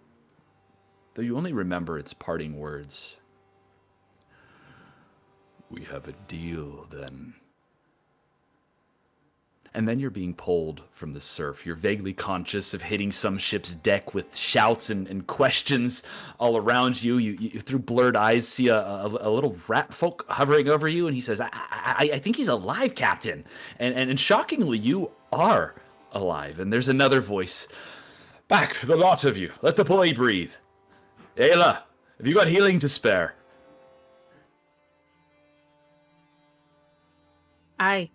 though you only remember its parting words. We have a deal, then. And then you're being pulled from the surf. You're vaguely conscious of hitting some ship's deck with shouts and questions all around you. You through blurred eyes, see a little rat folk hovering over you, and he says, I think he's alive, Captain. And shockingly, you are alive. And there's another voice. Back, the lot of you. Let the boy breathe. Ayla, have you got healing to spare? Aye.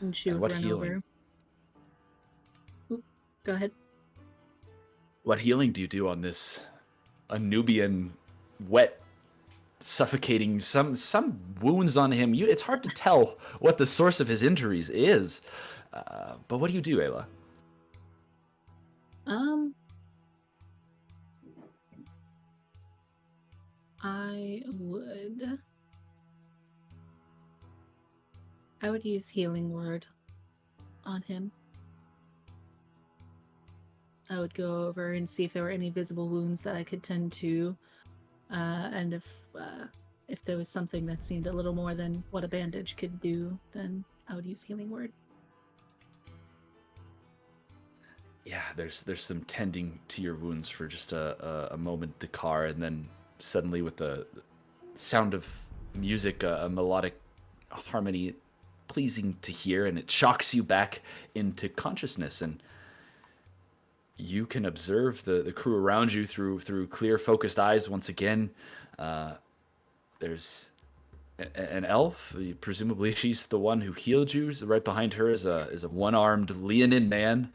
And she And would what run healing? over. Oop, go ahead. What healing do you do on this Anubian, wet, suffocating, some wounds on him? It's hard to tell what the source of his injuries is. But what do you do, Ayla? I would use healing word on him. I would go over and see if there were any visible wounds that I could tend to, and if there was something that seemed a little more than what a bandage could do, then I would use healing word. Yeah, there's some tending to your wounds for just a moment, Dakar, and then suddenly with the sound of music, a melodic harmony, pleasing to hear, and it shocks you back into consciousness, and you can observe the crew around you through clear, focused eyes once again. There's an elf. Presumably, she's the one who healed you. So right behind her is a one-armed Leonin man.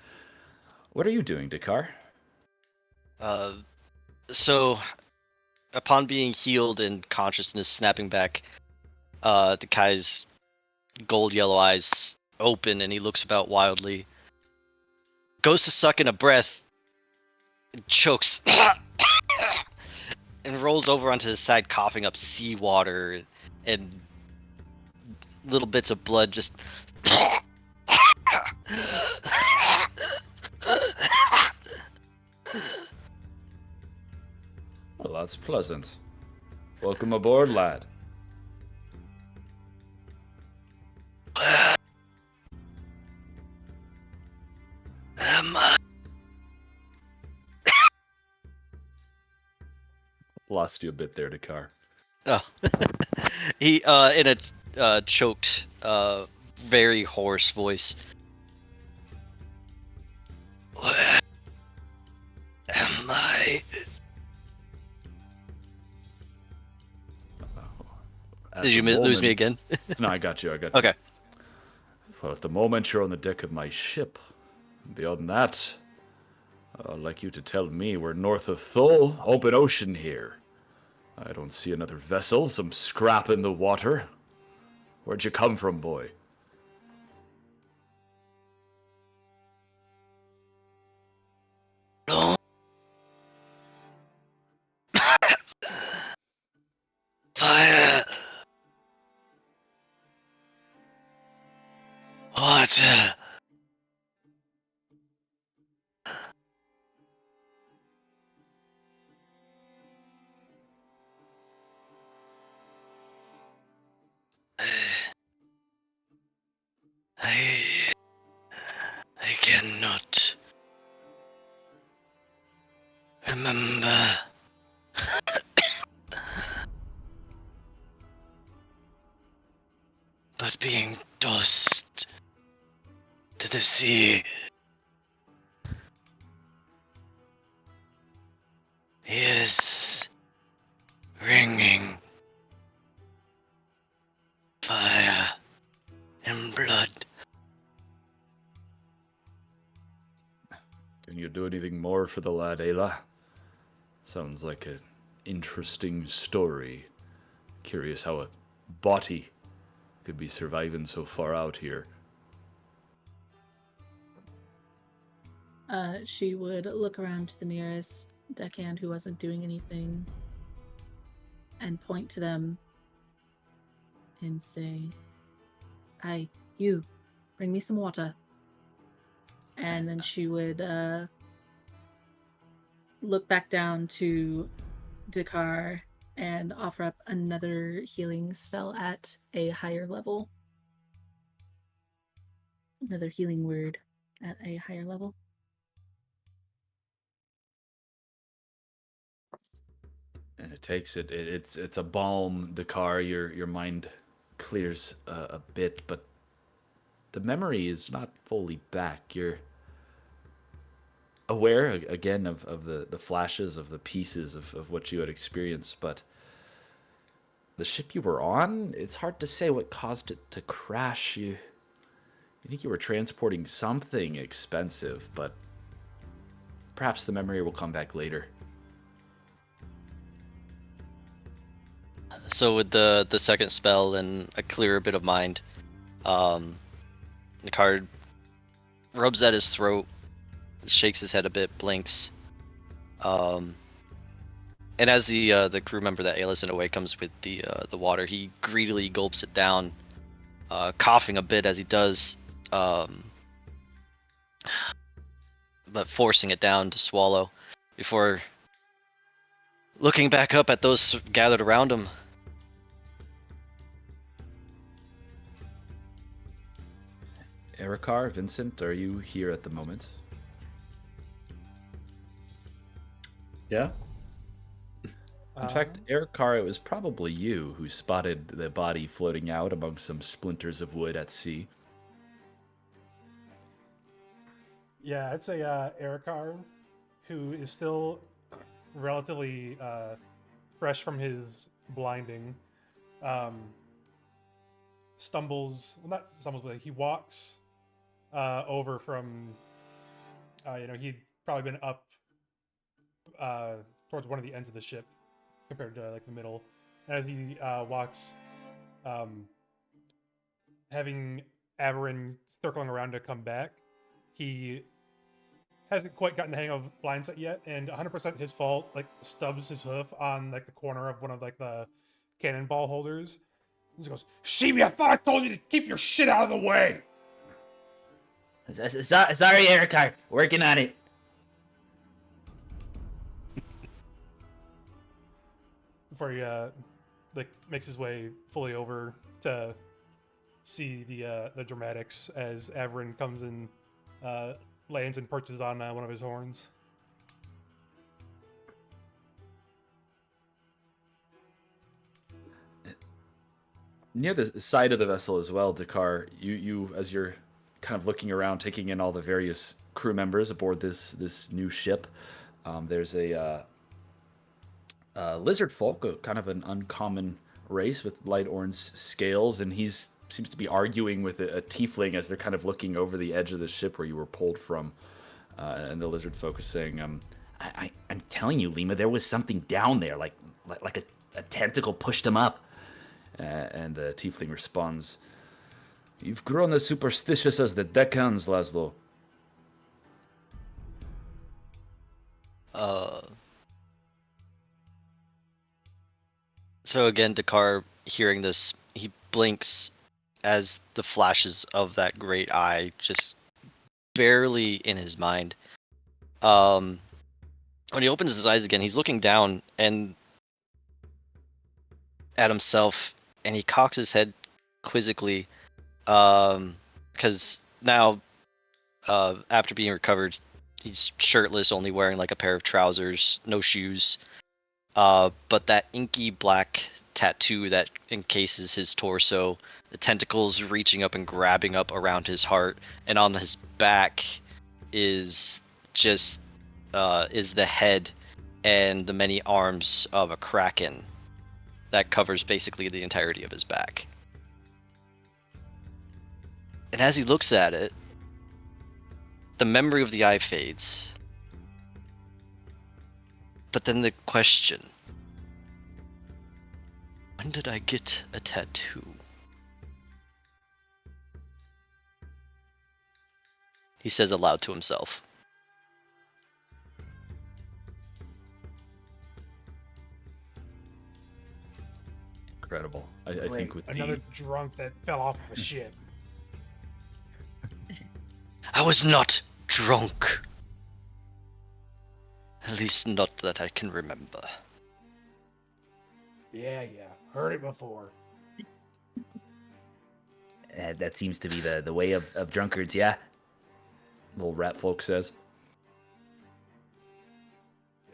What are you doing, Dakar? So, upon being healed and consciousness snapping back, Dakai's gold yellow eyes open and he looks about wildly. Goes to suck in a breath, and chokes, and rolls over onto his side, coughing up seawater and little bits of blood just. Well, that's pleasant. Welcome aboard, lad. Lost you a bit there, Dakar. Oh. He, in a choked, very hoarse voice. Where am I? Did you lose me again? No, I got you. Okay. Well, at the moment, you're on the deck of my ship. Beyond that, I'd like you to tell me we're north of Thule, open ocean here. I don't see another vessel, some scrap in the water. Where'd you come from, boy? No. Fire. Water. I cannot remember. But being tossed to the sea is ringing Fire and blood. Can you do anything more for the lad, Ayla? Sounds like an interesting story. Curious how a body could be surviving so far out here. She would look around to the nearest deckhand who wasn't doing anything and point to them and say, "Hey, you, bring me some water." And then she would look back down to Dakar and offer up another healing spell at a higher level. Another healing word at a higher level. And it takes it. It's a balm, Dakar. Your mind clears a bit, but the memory is not fully back. You're aware again of the flashes of the pieces of what you had experienced, but the ship you were on, it's hard to say what caused it to crash. You think you were transporting something expensive, but perhaps the memory will come back later. So with the second spell and a clearer bit of mind, the card rubs at his throat, shakes his head a bit, blinks, and as the crew member that Ayla's in a way comes with the water, he greedily gulps it down, coughing a bit as he does, but forcing it down to swallow before looking back up at those gathered around him. Erikar, Vincent, are you here at the moment? Yeah. In fact, Erikar, it was probably you who spotted the body floating out among some splinters of wood at sea. Yeah, I'd say Erikar, who is still relatively fresh from his blinding, stumbles. Well, not stumbles, but he walks over from. He'd probably been up towards one of the ends of the ship compared to like the middle. And as he walks, having Averin circling around to come back, he hasn't quite gotten the hang of blindsight yet, and 100% his fault. Like stubs his hoof on like the corner of one of like the cannonball holders. He just goes, "Sheeby, I thought I told you to keep your shit out of the way." Sorry, Erikar. Working on it. Before he makes his way fully over to see the dramatics as Averin comes and lands and perches on one of his horns. Near the side of the vessel as well, Dakar, you as you're kind of looking around, taking in all the various crew members aboard this new ship, there's a lizard folk, kind of an uncommon race with light orange scales, and seems to be arguing with a tiefling as they're kind of looking over the edge of the ship where you were pulled from. And the lizard folk is saying, I'm telling you, Lima, there was something down there, like a tentacle pushed him up. And the tiefling responds, "You've grown as superstitious as the deckhands, Laszlo." So again, Dakar, hearing this, he blinks as the flashes of that great eye just barely in his mind. When he opens his eyes again, he's looking down and at himself, and he cocks his head quizzically, because now, after being recovered, he's shirtless, only wearing like a pair of trousers, no shoes. But that inky black tattoo that encases his torso, the tentacles reaching up and grabbing up around his heart, and on his back is just is the head and the many arms of a kraken that covers basically the entirety of his back. And as he looks at it, the memory of the eye fades. But then the question, when did I get a tattoo? He says aloud to himself. Incredible. I Great. think with Another the drunk that fell off of a ship. I was not drunk. At least not that I can remember. Yeah. Heard it before. that seems to be the way of drunkards, yeah. Little rat folk says.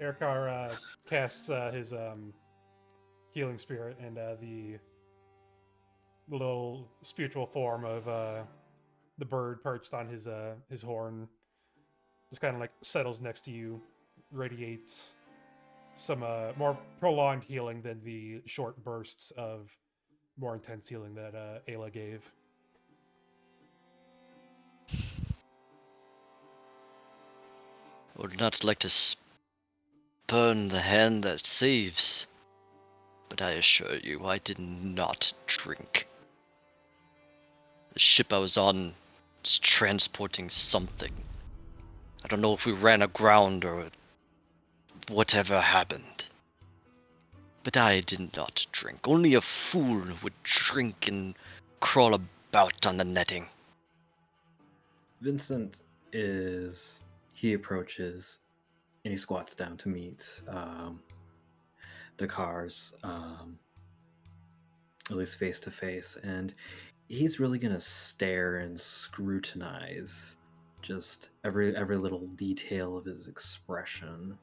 Erkar casts his healing spirit, and the little spiritual form of the bird perched on his horn just kind of like settles next to you, radiates some more prolonged healing than the short bursts of more intense healing that Ayla gave. I would not like to spurn the hand that saves, but I assure you I did not drink. The ship I was on was transporting something. I don't know if we ran aground or whatever happened. But I did not drink. Only a fool would drink and crawl about on the netting. Vincent he approaches and he squats down to meet Dakar's, at least face to face, and he's really gonna stare and scrutinize just every little detail of his expression.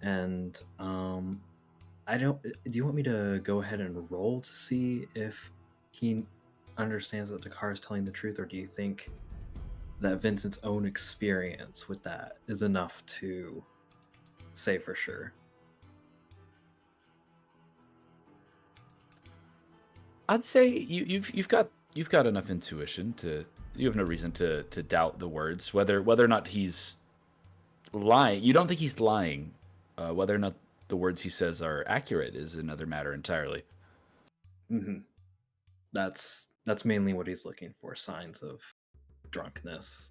And I don't. Do you want me to go ahead and roll to see if he understands that Dakar is telling the truth, or do you think that Vincent's own experience with that is enough to say for sure? I'd say you've got enough intuition to you have no reason to doubt the words whether or not he's lying. You don't think he's lying. Whether or not the words he says are accurate is another matter entirely. Mm-hmm. That's mainly what he's looking for, signs of drunkenness.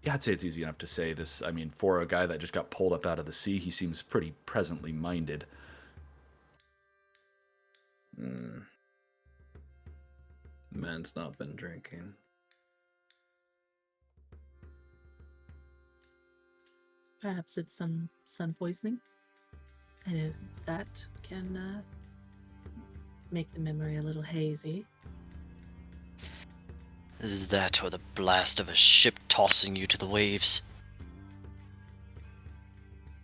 Yeah, I'd say it's easy enough to say this. I mean, for a guy that just got pulled up out of the sea, he seems pretty presently minded. Man's not been drinking. Perhaps it's some sun poisoning. And if that can make the memory a little hazy. Is that or the blast of a ship tossing you to the waves?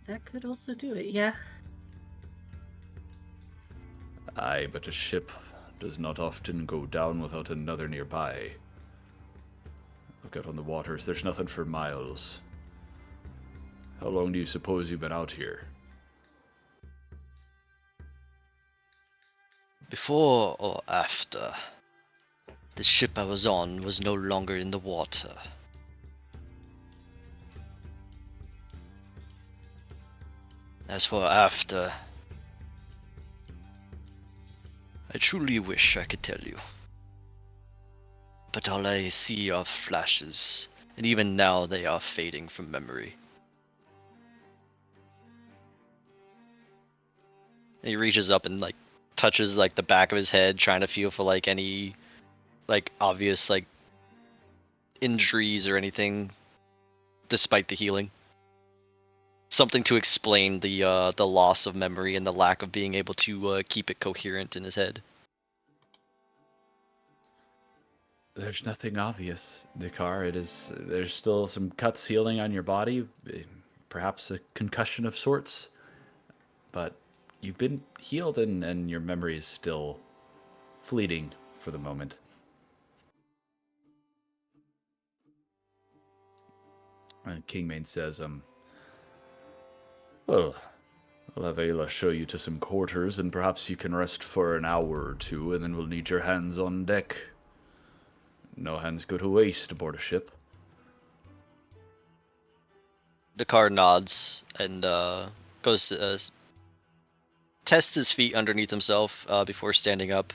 That could also do it, yeah. Aye, but a ship does not often go down without another nearby. Look out on the waters, there's nothing for miles. How long do you suppose you've been out here? Before or after? The ship I was on was no longer in the water. As for after, I truly wish I could tell you. But all I see are flashes, and even now they are fading from memory. And he reaches up and touches the back of his head, trying to feel for any obvious injuries or anything, despite the healing. Something to explain the loss of memory and the lack of being able to keep it coherent in his head. There's nothing obvious, Dakar. There's still some cuts healing on your body, perhaps a concussion of sorts, but you've been healed and your memory is still fleeting for the moment. And Kingmane says, well, I'll have Ayla show you to some quarters, and perhaps you can rest for an hour or two, and then we'll need your hands on deck. No hands go to waste aboard a ship. Dakar nods and goes tests his feet underneath himself before standing up.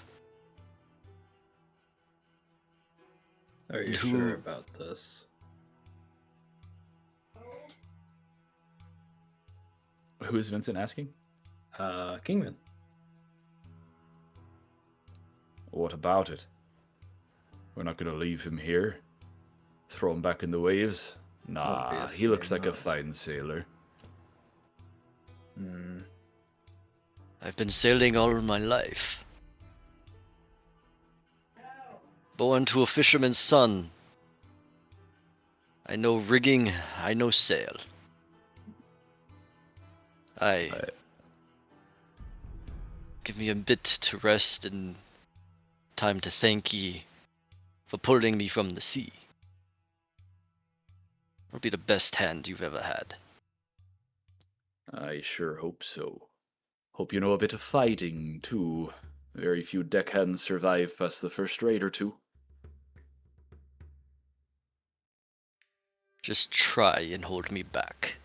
Are you Who- sure about this? Who is Vincent asking? Kingman. What about it? We're not going to leave him here. Throw him back in the waves? Nah, he Obviously looks like a not. fine sailor. Hmm. I've been sailing all my life. Born to a fisherman's son. I know rigging, I know sail. Give me a bit to rest and time to thank ye for pulling me from the sea. It'll be the best hand you've ever had. I sure hope so. Hope you know a bit of fighting, too. Very few deckhands survive past the first raid or two. Just try and hold me back.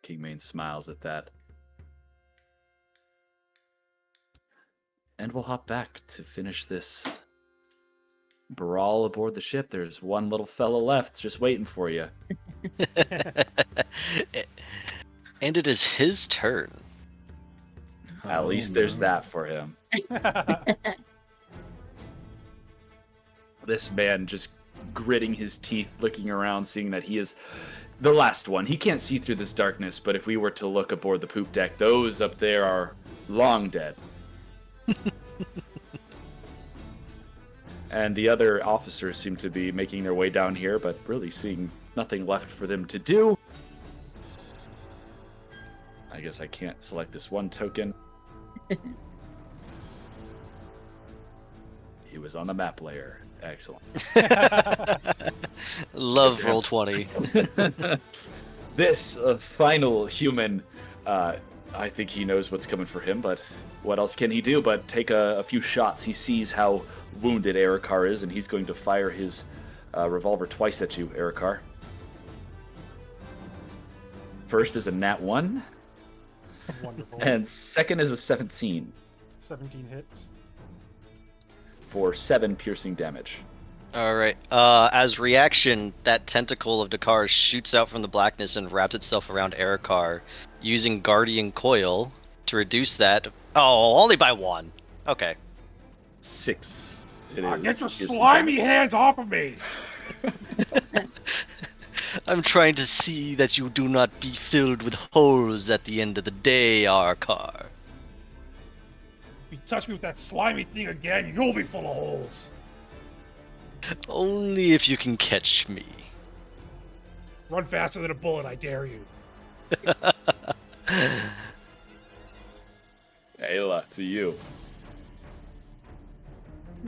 Kingmane smiles at that. And we'll hop back to finish this brawl aboard the ship. There's one little fella left just waiting for you. And it is his turn. At Oh, least there's no. that for him. This man just gritting his teeth, looking around, seeing that he is the last one. He can't see through this darkness, but if we were to look aboard the poop deck, those up there are long dead. And the other officers seem to be making their way down here, but really seeing nothing left for them to do. I guess I can't select this one token. He was on the map layer. Excellent. Love Good roll for 20. This final human, I think he knows what's coming for him, but what else can he do but take a few shots? He sees how wounded Erikar is, and he's going to fire his revolver twice at you, Erikar. First is a nat 1, Wonderful. and second is a 17 17 hits. for 7 piercing damage. Alright, as reaction, that tentacle of Dakar shoots out from the blackness and wraps itself around Erikar, using Guardian Coil to reduce that. Oh, only by 1. Okay. 6. It Ah, is. get your Is- slimy hands off of me! I'm trying to see that you do not be filled with holes at the end of the day, Arkar. If you touch me with that slimy thing again, you'll be full of holes. Only if you can catch me. Run faster than a bullet, I dare you. Ayla, to you.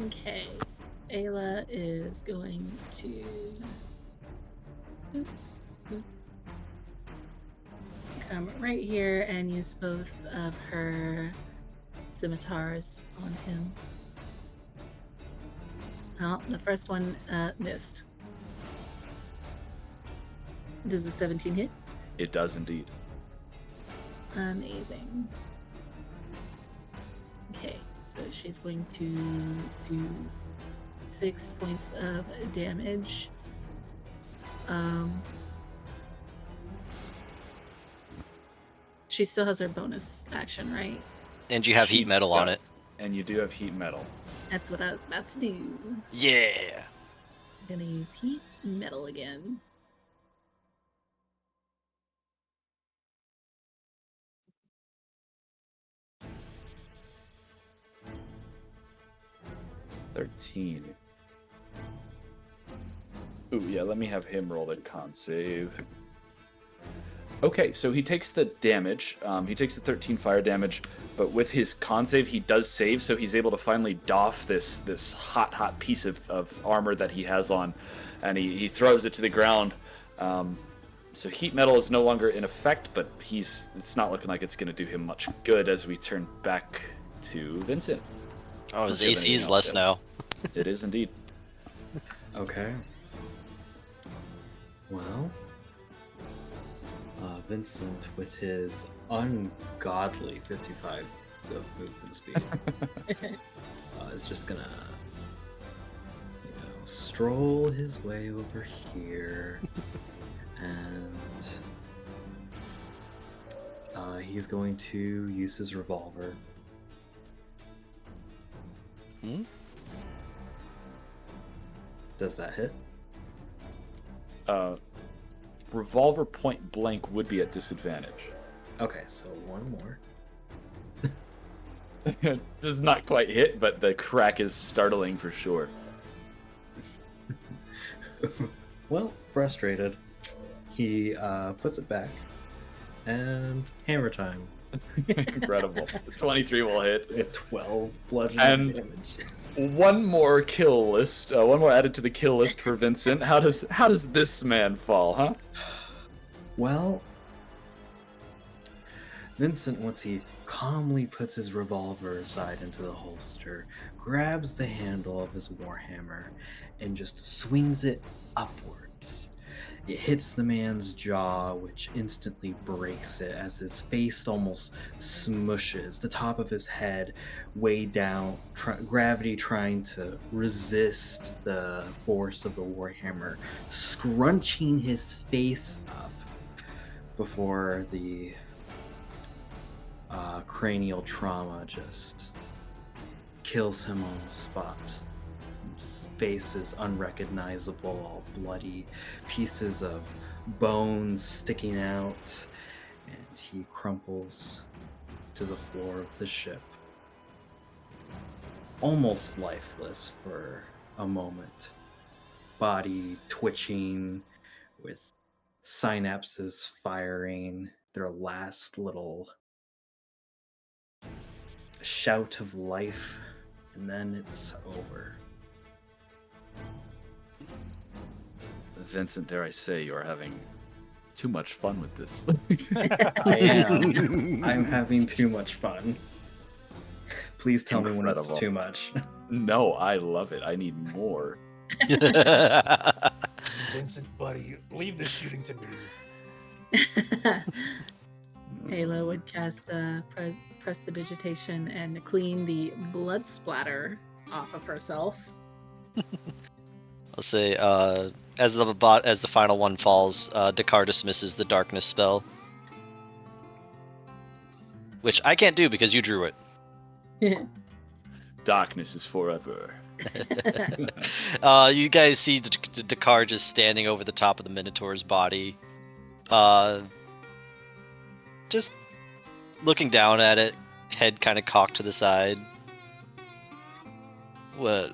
Okay. Ayla is going to boop, boop, come right here and use both of her scimitars on him. Oh, the first one missed. Does a 17 hit? It does indeed. Amazing. Okay, so she's going to do 6 points of damage. She still has her bonus action, right? And you have She heat metal on does. it. And you do have heat metal. That's what I was about to do. Yeah. I'm gonna use heat metal again. $13. Ooh, yeah, let me have him roll the con save. Okay, so he takes the damage. He takes the 13 fire damage, but with his con save, he does save, so he's able to finally doff this hot piece of armor that he has on, and he throws it to the ground. So heat metal is no longer in effect, but it's not looking like it's going to do him much good as we turn back to Vincent. Oh, his Unless you have AC anything is else, less Deb. now. It is indeed. Okay. Well, Vincent, with his ungodly 55 of movement speed, is just gonna, stroll his way over here, and he's going to use his revolver. Hmm? Does that hit? Revolver point blank would be at disadvantage. Okay, so one more. Does not quite hit, but the crack is startling for sure. Well, frustrated, he puts it back, and hammer time. Incredible. The 23 will hit. 12 bludgeoning And- damage. One more kill list. One more added to the kill list for Vincent. How does this man fall, huh? Well, Vincent, once he calmly puts his revolver aside into the holster, grabs the handle of his warhammer, and just swings it upwards. It hits the man's jaw, which instantly breaks it as his face almost smushes. The top of his head way down, gravity trying to resist the force of the warhammer, scrunching his face up before the cranial trauma just kills him on the spot. His face is unrecognizable, all bloody, pieces of bones sticking out, and he crumples to the floor of the ship, almost lifeless for a moment, body twitching with synapses firing their last little shout of life, and then it's over. Vincent, dare I say, you are having too much fun with this. I am. I'm having too much fun. Please tell me when it's Incredible. too much. No, I love it. I need more. Vincent, buddy, leave this shooting to me. Halo would cast prestidigitation and clean the blood splatter off of herself. I'll say, as the final one falls, Dakar dismisses the darkness spell, which I can't do because you drew it. Darkness is forever. You guys see Dakar just standing over the top of the Minotaur's body, just looking down at it, head kind of cocked to the side. Well,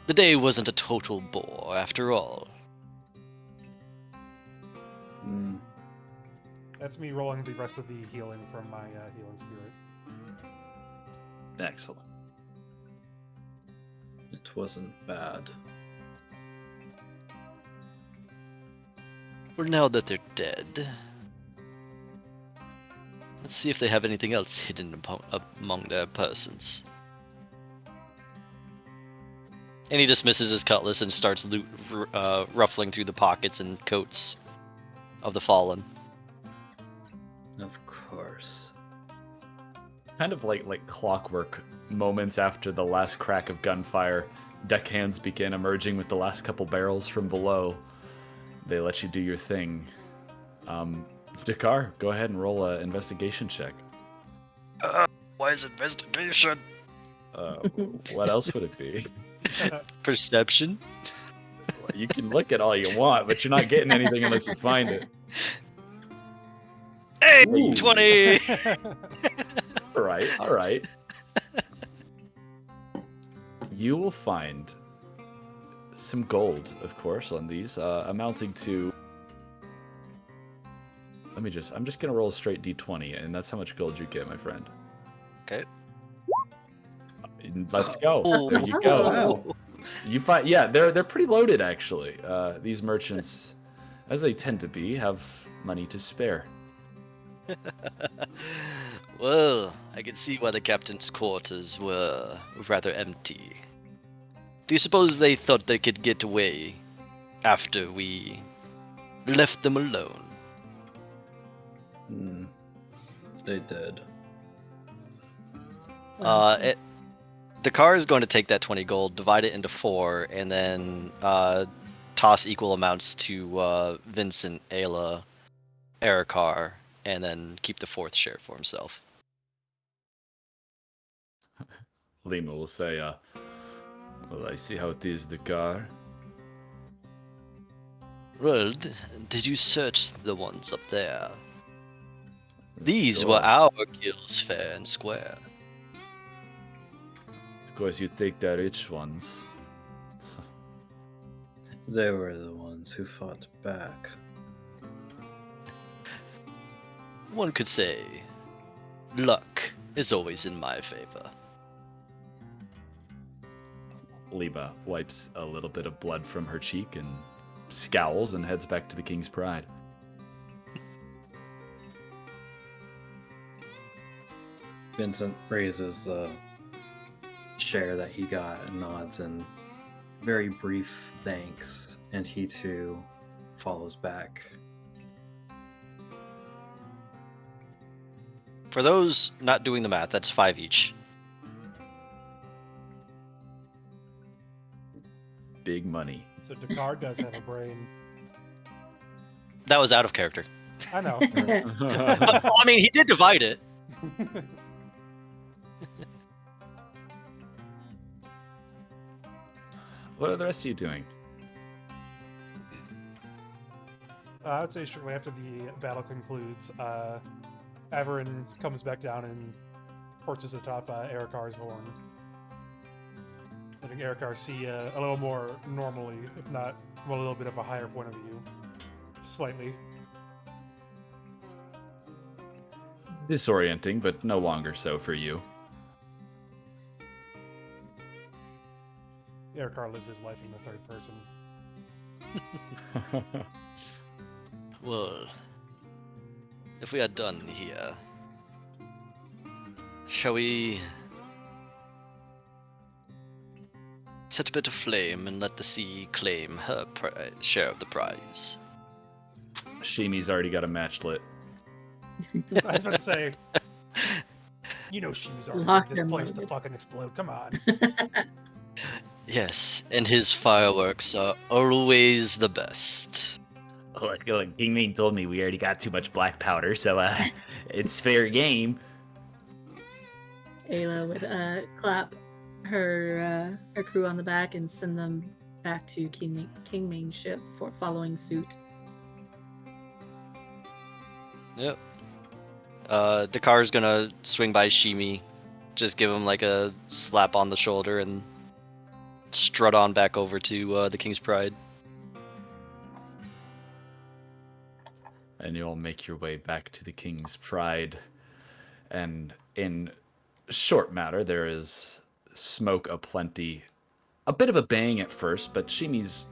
the day wasn't a total bore after all. Mm. That's me rolling the rest of the healing from my healing spirit. Excellent. It wasn't bad. Well, now that they're dead, let's see if they have anything else hidden among their persons. And he dismisses his cutlass and starts ruffling through the pockets and coats of the fallen. Of course. Kind of like clockwork, moments after the last crack of gunfire, deckhands begin emerging with the last couple barrels from below. They let you do your thing. Dakar, go ahead and roll an investigation check. Why is investigation? What else would it be? Perception? You can look at all you want, but you're not getting anything unless you find it. Hey, Ooh. 20! All right. You will find some gold, of course, on these, amounting to... I'm just gonna roll a straight d20, and that's how much gold you get, my friend. Okay. Let's go. Oh. There you go. Wow. You find, yeah, they're pretty loaded actually. These merchants, as they tend to be, have money to spare. Well, I can see why the captain's quarters were rather empty. Do you suppose they thought they could get away after we left them alone? Hmm. They did. Dakar is going to take that 20 gold, divide it into 4, and then toss equal amounts to Vincent, Ayla, Erikar, and then keep the 4th share for himself. Lima will say, well, I see how it is, Dakar. Well, did you search the ones up there? These were Sure. our kills, fair and square. Of course, you take the rich ones. They were the ones who fought back. One could say, luck is always in my favor. Lima wipes a little bit of blood from her cheek and scowls and heads back to the King's Pride. Vincent raises the share that he got and nods in very brief thanks, and he too follows back. For those not doing the math, that's 5 each. Big money. So Dakar does have a brain. That was out of character. I know. But, well, I mean, he did divide it. What are the rest of you doing? I would say shortly after the battle concludes, Averin comes back down and perches atop Erikar's horn. Letting Erikar see a little more normally, if not from a little bit of a higher point of view. Slightly. Disorienting, but no longer so for you. Erikar lives his life in the third person. Well, if we are done here, shall we set a bit of flame and let the sea claim her share of the prize? Shimi's already got a match lit. I was about to say, you know Shimi's already Locked this and place to loaded. fucking explode. Come on. Yes, and his fireworks are always the best. Oh, Kingmane told me we already got too much black powder, so it's fair game. Ayla would clap her crew on the back and send them back to Kingmane's ship for following suit. Yep. Dakar's gonna swing by Shimi, just give him like a slap on the shoulder and strut on back over to the King's Pride. And you all make your way back to the King's Pride. And in short matter, there is smoke aplenty. A bit of a bang at first, but Shimi's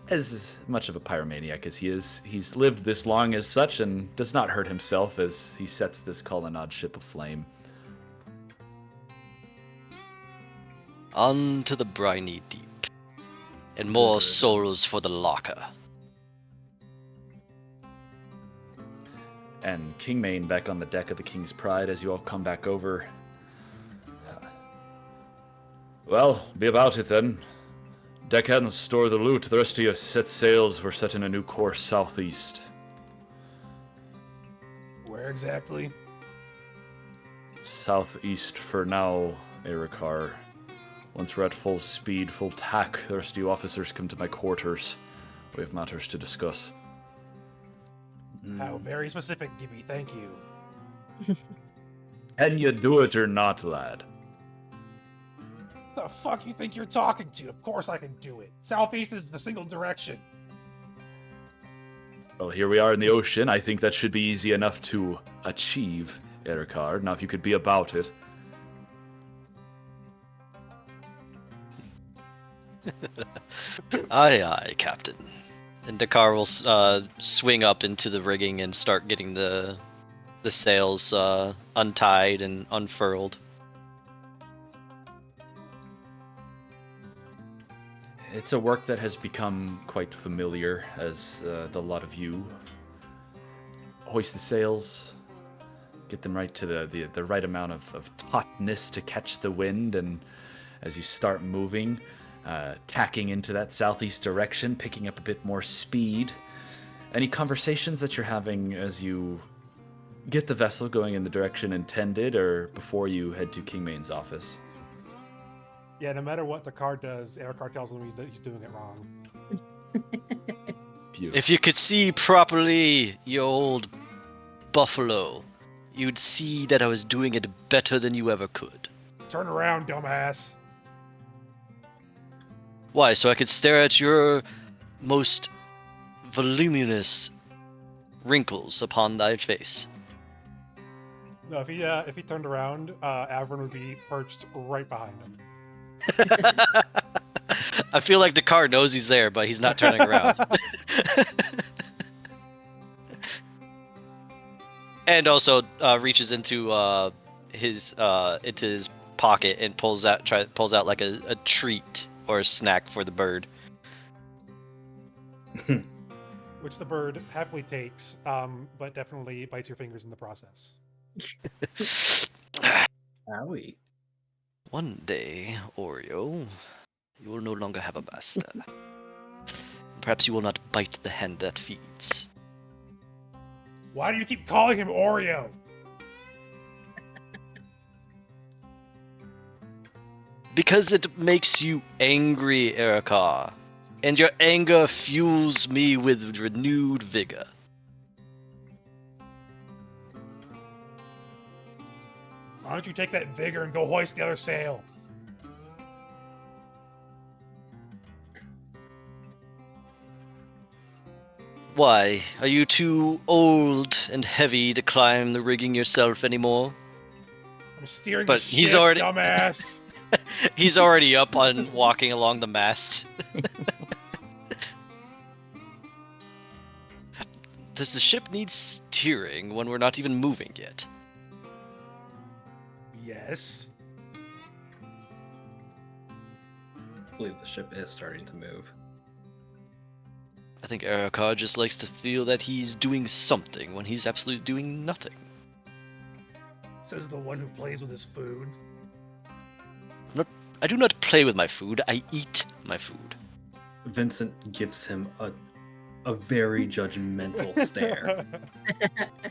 as much of a pyromaniac as he is. He's lived this long as such and does not hurt himself as he sets this colonnade ship aflame. On to the briny deep, and more Good. souls for the locker. And Kingmane back on the deck of the King's Pride as you all come back over. Well, be about it then. Deckhands, store the loot. The rest of you set sails. We're setting a new course southeast. Where exactly? Southeast for now, Erikar. Once we're at full speed, full tack, the rest of you officers come to my quarters. We have matters to discuss. How very specific, Gibby. Thank you. Can you do it or not, lad? The fuck you think you're talking to? Of course I can do it. Southeast is the single direction. Well, here we are in the ocean. I think that should be easy enough to achieve, Erikar. Now, if you could be about it. Aye, aye, Captain. And Dakar will swing up into the rigging and start getting the sails untied and unfurled. It's a work that has become quite familiar as the lot of you hoist the sails, get them right to the right amount of tautness to catch the wind, and as you start moving, tacking into that southeast direction, picking up a bit more speed. Any conversations that you're having as you get the vessel going in the direction intended, or before you head to Kingmane's office? Yeah, no matter what the car does, Ericard tells him he's doing it wrong. Beautiful. If you could see properly, you old buffalo, you'd see that I was doing it better than you ever could. Turn around, dumbass. Why? So I could stare at your most voluminous wrinkles upon thy face. No, if he turned around, Avron would be perched right behind him. I feel like Dakar knows he's there, but he's not turning around. And also reaches into his pocket and pulls out like a treat or a snack for the bird. Which the bird happily takes, but definitely bites your fingers in the process. Owie. One day, Oreo, you will no longer have a master. Perhaps you will not bite the hand that feeds. Why do you keep calling him Oreo? Because it makes you angry, Erica. And your anger fuels me with renewed vigor. Why don't you take that vigor and go hoist the other sail? Why? Are you too old and heavy to climb the rigging yourself anymore? I'm steering But the he's ship, already- dumbass. He's already up on walking along the mast. Does the ship need steering when we're not even moving yet? Yes. I believe the ship is starting to move. I think Erica just likes to feel that he's doing something when he's absolutely doing nothing. Says the one who plays with his food. I do not play with my food, I eat my food. Vincent gives him a very judgmental stare.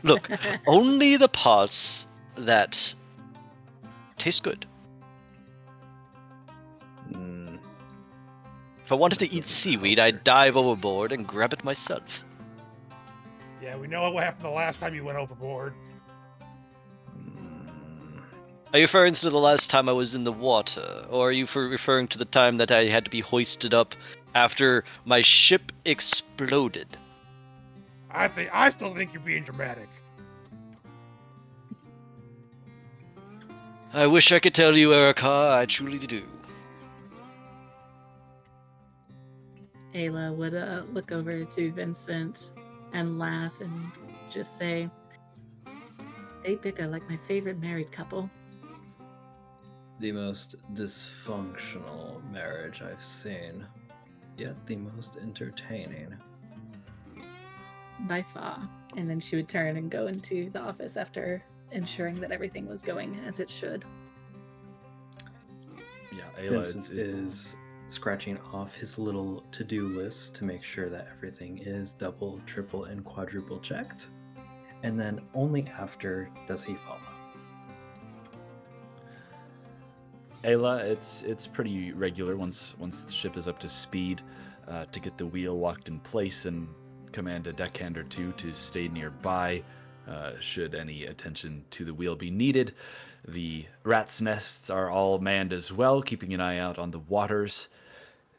Look, only the parts that taste good. Mm, If I wanted to That eat doesn't seaweed, help I'd dive overboard and grab it myself. Yeah, we know what happened the last time you went overboard. mm, Are you referring to the last time I was in the water, or are you referring to the time that I had to be hoisted up after my ship exploded? I still think you're being dramatic. I wish I could tell you, Erica, I truly do. Ayla would look over to Vincent and laugh and just say, "They pick like my favorite married couple." the most dysfunctional marriage I've seen, yet the most entertaining. By far. And then she would turn and go into the office after ensuring that everything was going as it should. Yeah, Ayla, Vincent is scratching off his little to-do list to make sure that everything is double, triple, and quadruple checked. And then only after does he follow. Ayla, it's pretty regular once the ship is up to speed to get the wheel locked in place and command a deckhand or two to stay nearby should any attention to the wheel be needed. The rats' nests are all manned as well, keeping an eye out on the waters.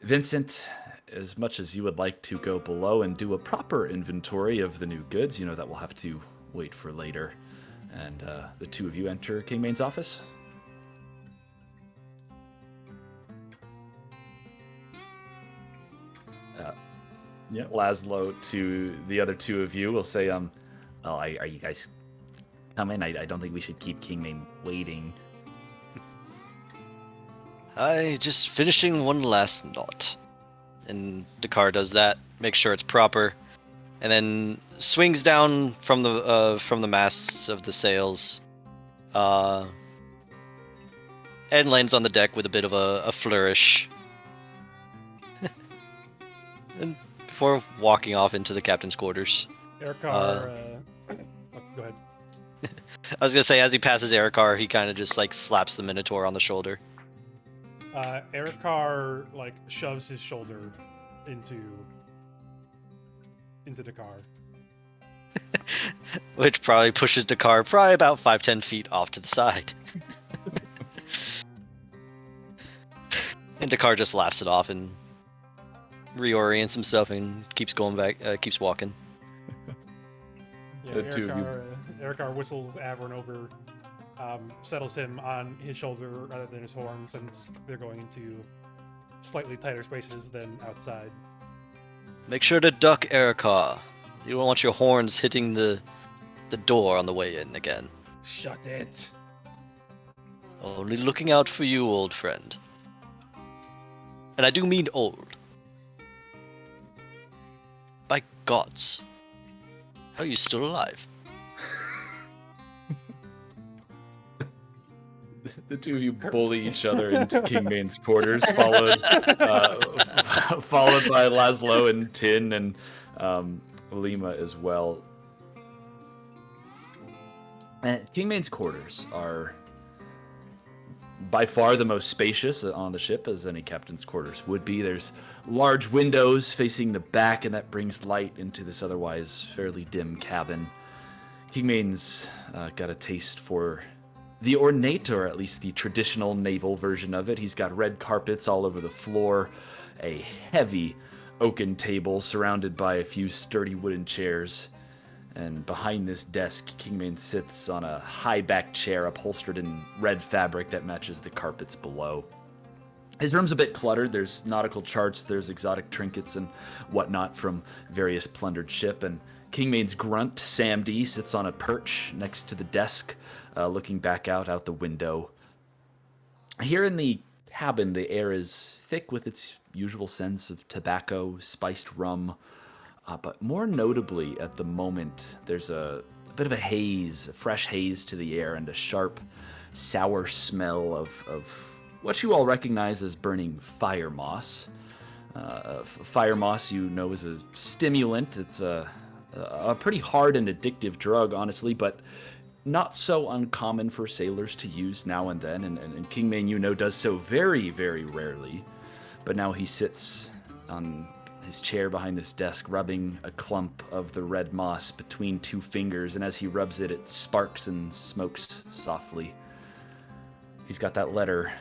Vincent, as much as you would like to go below and do a proper inventory of the new goods, you know that we'll have to wait for later. And the two of you enter Kingmane's office. Yep. Laszlo to the other two of you. We'll say, well, are you guys coming? I don't think we should keep Kingmane waiting. I just finishing one last knot. And Dakar does that, make sure it's proper, and then swings down from the masts of the sails, and lands on the deck with a bit of a flourish, and before walking off into the captain's quarters. Erikar, oh, go ahead. I was gonna say, as he passes Erikar, he kind of just like slaps the Minotaur on the shoulder. Erikar like shoves his shoulder into the car. Which probably pushes Dakar probably about 5-10 feet off to the side. And Dakar just laughs it off and reorients himself and keeps going back, keeps walking. Yeah, The two of you. Erikar whistles Avern over, settles him on his shoulder rather than his horn, since they're going into slightly tighter spaces than outside. Make sure to duck, Erikar. You don't want your horns hitting the door on the way in again. Shut it! Only looking out for you, old friend. And I do mean old. By gods. How are you still alive? The two of you bully each other into Kingmane's quarters, followed by Laszlo and Tin and Lima as well. And Kingmane's quarters are by far the most spacious on the ship, as any captain's quarters would be. There's large windows facing the back, and that brings light into this otherwise fairly dim cabin. Kingmane's got a taste for the ornate, or at least the traditional naval version of it. He's got red carpets all over the floor, a heavy oaken table surrounded by a few sturdy wooden chairs. And behind this desk, Kingmane sits on a high-backed chair upholstered in red fabric that matches the carpets below. His room's a bit cluttered. There's nautical charts, there's exotic trinkets and whatnot from various plundered ship. And Kingmane's grunt, Sam D, sits on a perch next to the desk, looking back out the window. Here in the cabin, the air is thick with its usual sense of tobacco, spiced rum. But more notably at the moment, there's a bit of a haze, a fresh haze to the air, and a sharp, sour smell of what you all recognize as burning fire moss. Fire moss, you know, is a stimulant. It's a pretty hard and addictive drug, honestly, but not so uncommon for sailors to use now and then. And Kingmane, you know, does so very, very rarely. But now he sits on his chair behind this desk, rubbing a clump of the red moss between two fingers, and as he rubs it, it sparks and smokes softly. He's got that letter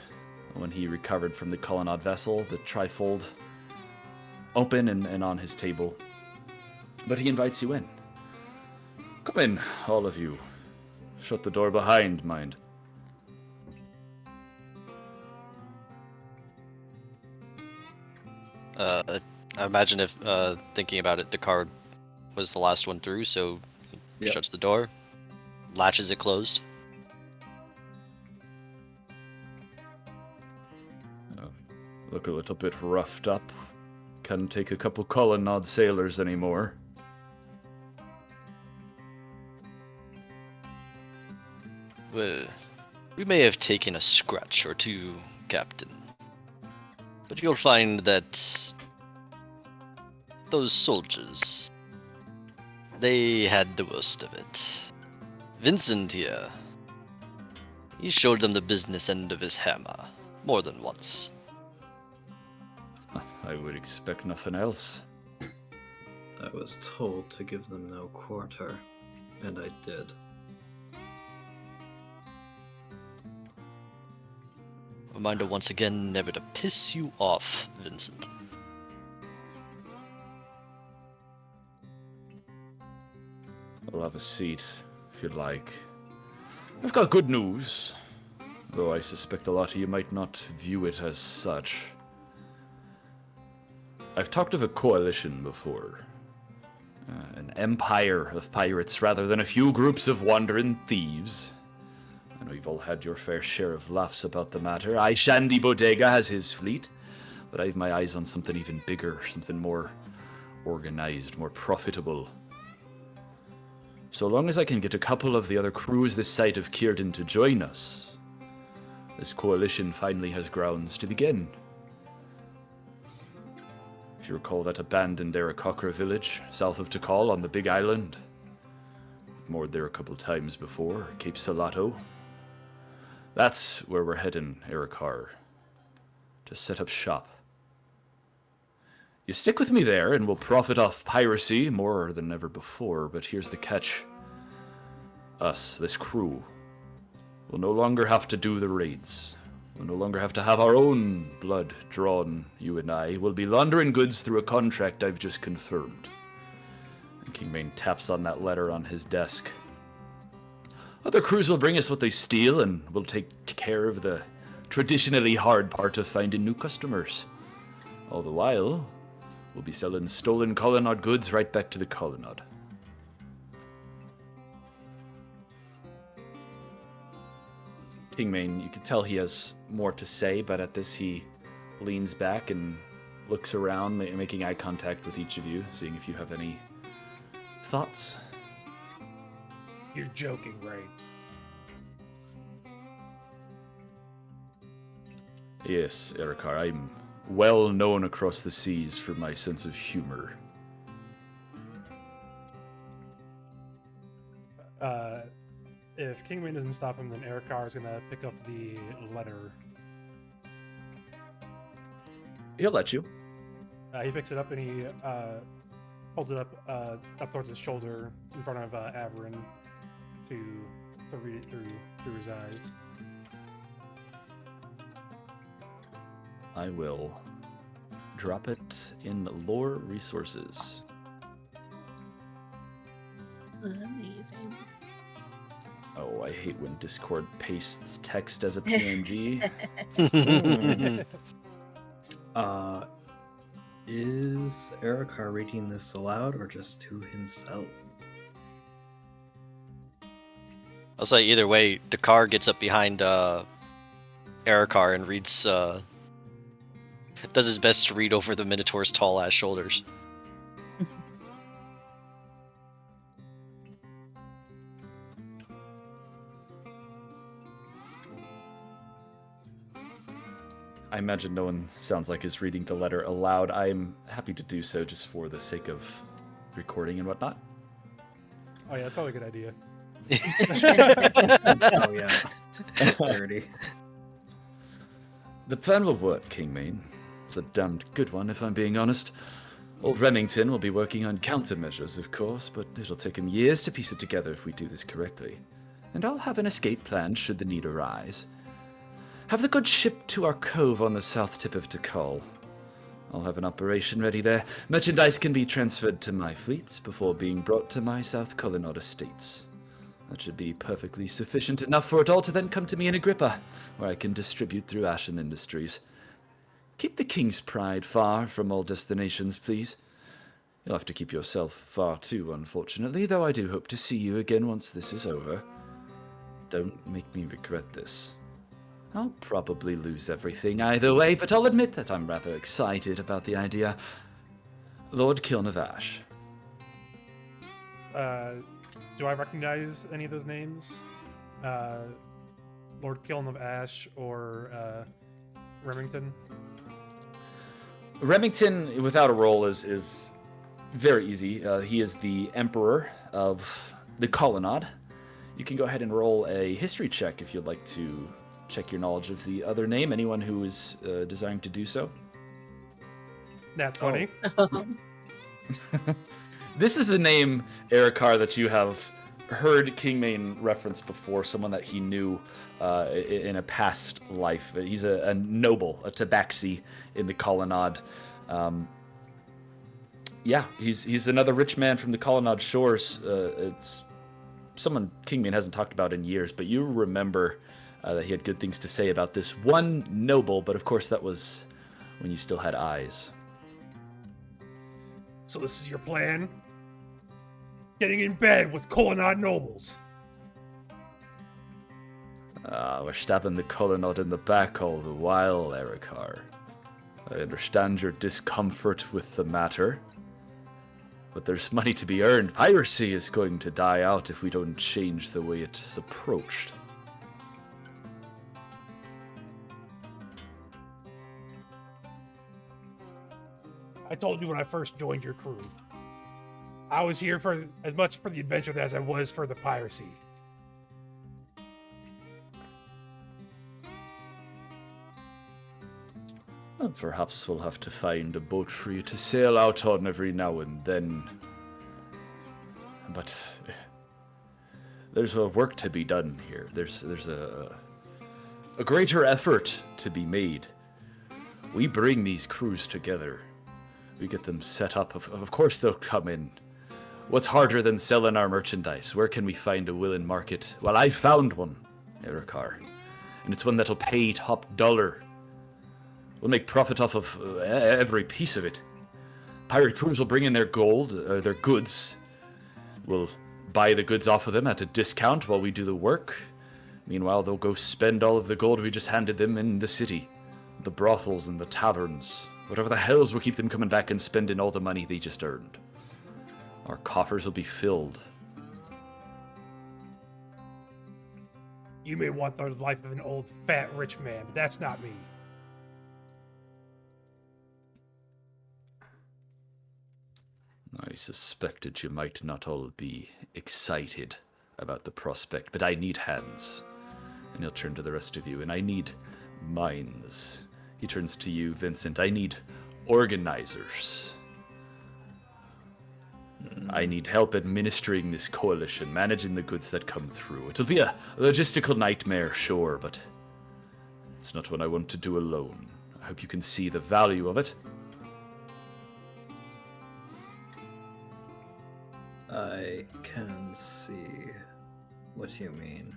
when he recovered from the colonnade vessel, the trifold, open and on his table. But he invites you in. Come in, all of you. Shut the door behind, mind. I imagine if, thinking about it, Dakar was the last one through, so he Yep. shuts the door, latches it closed. Look a little bit roughed up. Can't take a couple colonnade sailors anymore. Well, we may have taken a scratch or two, Captain. But you'll find that those soldiers, they had the worst of it. Vincent here, he showed them the business end of his hammer more than once. I would expect nothing else. I was told to give them no quarter, and I did. Reminder once again never to piss you off, Vincent. I'll have a seat, if you'd like. I've got good news, though I suspect a lot of you might not view it as such. I've talked of a coalition before. An empire of pirates rather than a few groups of wandering thieves. I know you've all had your fair share of laughs about the matter. Shandy Bodega has his fleet, but I have my eyes on something even bigger, something more organized, more profitable. So long as I can get a couple of the other crews this side of Kirden to join us, this coalition finally has grounds to begin. If you recall that abandoned Aarakocra village south of Tikal on the Big Island, I've moored there a couple times before, Cape Salato. That's where we're heading, Aarakar, to set up shop. You stick with me there, and we'll profit off piracy more than ever before, but here's the catch. Us, this crew, will no longer have to do the raids. We'll no longer have to have our own blood drawn, you and I. We'll be laundering goods through a contract I've just confirmed. And Kingmane taps on that letter on his desk. Other crews will bring us what they steal, and we'll take care of the traditionally hard part of finding new customers. All the while, we'll be selling stolen Colonnade goods right back to the Colonnade. Kingmane, you can tell he has more to say, but at this he leans back and looks around, making eye contact with each of you, seeing if you have any thoughts. You're joking, right? Yes, Aarakar, I'm well known across the seas for my sense of humor. If Kingmane doesn't stop him, then Erikar is gonna pick up the letter. He'll let you. He picks it up and he holds it up towards his shoulder in front of Averin to read it through his eyes. I will drop it in lore resources. Amazing. Oh, I hate when Discord pastes text as a PNG. Is Aarakar reading this aloud or just to himself? I'll say either way, Dakar gets up behind Aarakar and reads, does his best to read over the Minotaur's tall ass shoulders. I imagine no one sounds like is reading the letter aloud. I'm happy to do so just for the sake of recording and whatnot. Oh yeah, that's probably a good idea. Oh yeah, that's dirty. The plan will work, Kingmane. It's a damned good one, if I'm being honest. Old Remington will be working on countermeasures, of course, but it'll take him years to piece it together if we do this correctly. And I'll have an escape plan should the need arise. Have the goods shipped to our cove on the south tip of Tikal. I'll have an operation ready there. Merchandise can be transferred to my fleets before being brought to my South Colonnade estates. That should be perfectly sufficient enough for it all to then come to me in Agrippa, where I can distribute through Ashen Industries. Keep the King's Pride far from all destinations, please. You'll have to keep yourself far too, unfortunately, though I do hope to see you again once this is over. Don't make me regret this. I'll probably lose everything either way, but I'll admit that I'm rather excited about the idea. Lord Kiln of Ash. Do I recognize any of those names? Lord Kiln of Ash or Remington? Remington, without a roll, is very easy. He is the Emperor of the Colonnade. You can go ahead and roll a history check if you'd like to check your knowledge of the other name. Anyone who is desiring to do so. Nat 20. This is a name, Aarakar, that you have heard Kingmane reference before, someone that he knew in a past life. He's a noble, a tabaxi in the Colonnade. Yeah, he's another rich man from the Colonnade shores. It's someone Kingmane hasn't talked about in years, but you remember that he had good things to say about this one noble, but of course that was when you still had eyes. So this is your plan? Getting in bed with Colonnade nobles. We're stabbing the Colonnade in the back all the while, Erikar. I understand your discomfort with the matter, but there's money to be earned. Piracy is going to die out if we don't change the way it's approached. I told you when I first joined your crew. I was here for as much for the adventure as I was for the piracy. Well, perhaps we'll have to find a boat for you to sail out on every now and then. But there's work to be done here. There's a greater effort to be made. We bring these crews together. We get them set up. Of course they'll come in. What's harder than selling our merchandise? Where can we find a willing market? Well, I found one, Erikar. And it's one that'll pay top dollar. We'll make profit off of every piece of it. Pirate crews will bring in their gold, their goods. We'll buy the goods off of them at a discount while we do the work. Meanwhile, they'll go spend all of the gold we just handed them in the city. The brothels and the taverns. Whatever the hells will keep them coming back and spending all the money they just earned. Our coffers will be filled. You may want the life of an old, fat, rich man, but that's not me. I suspected you might not all be excited about the prospect, but I need hands. And he'll turn to the rest of you, and I need minds. He turns to you, Vincent. I need organizers. I need help administering this coalition, managing the goods that come through. It'll be a logistical nightmare, sure, but it's not one I want to do alone. I hope you can see the value of it. I can see what you mean.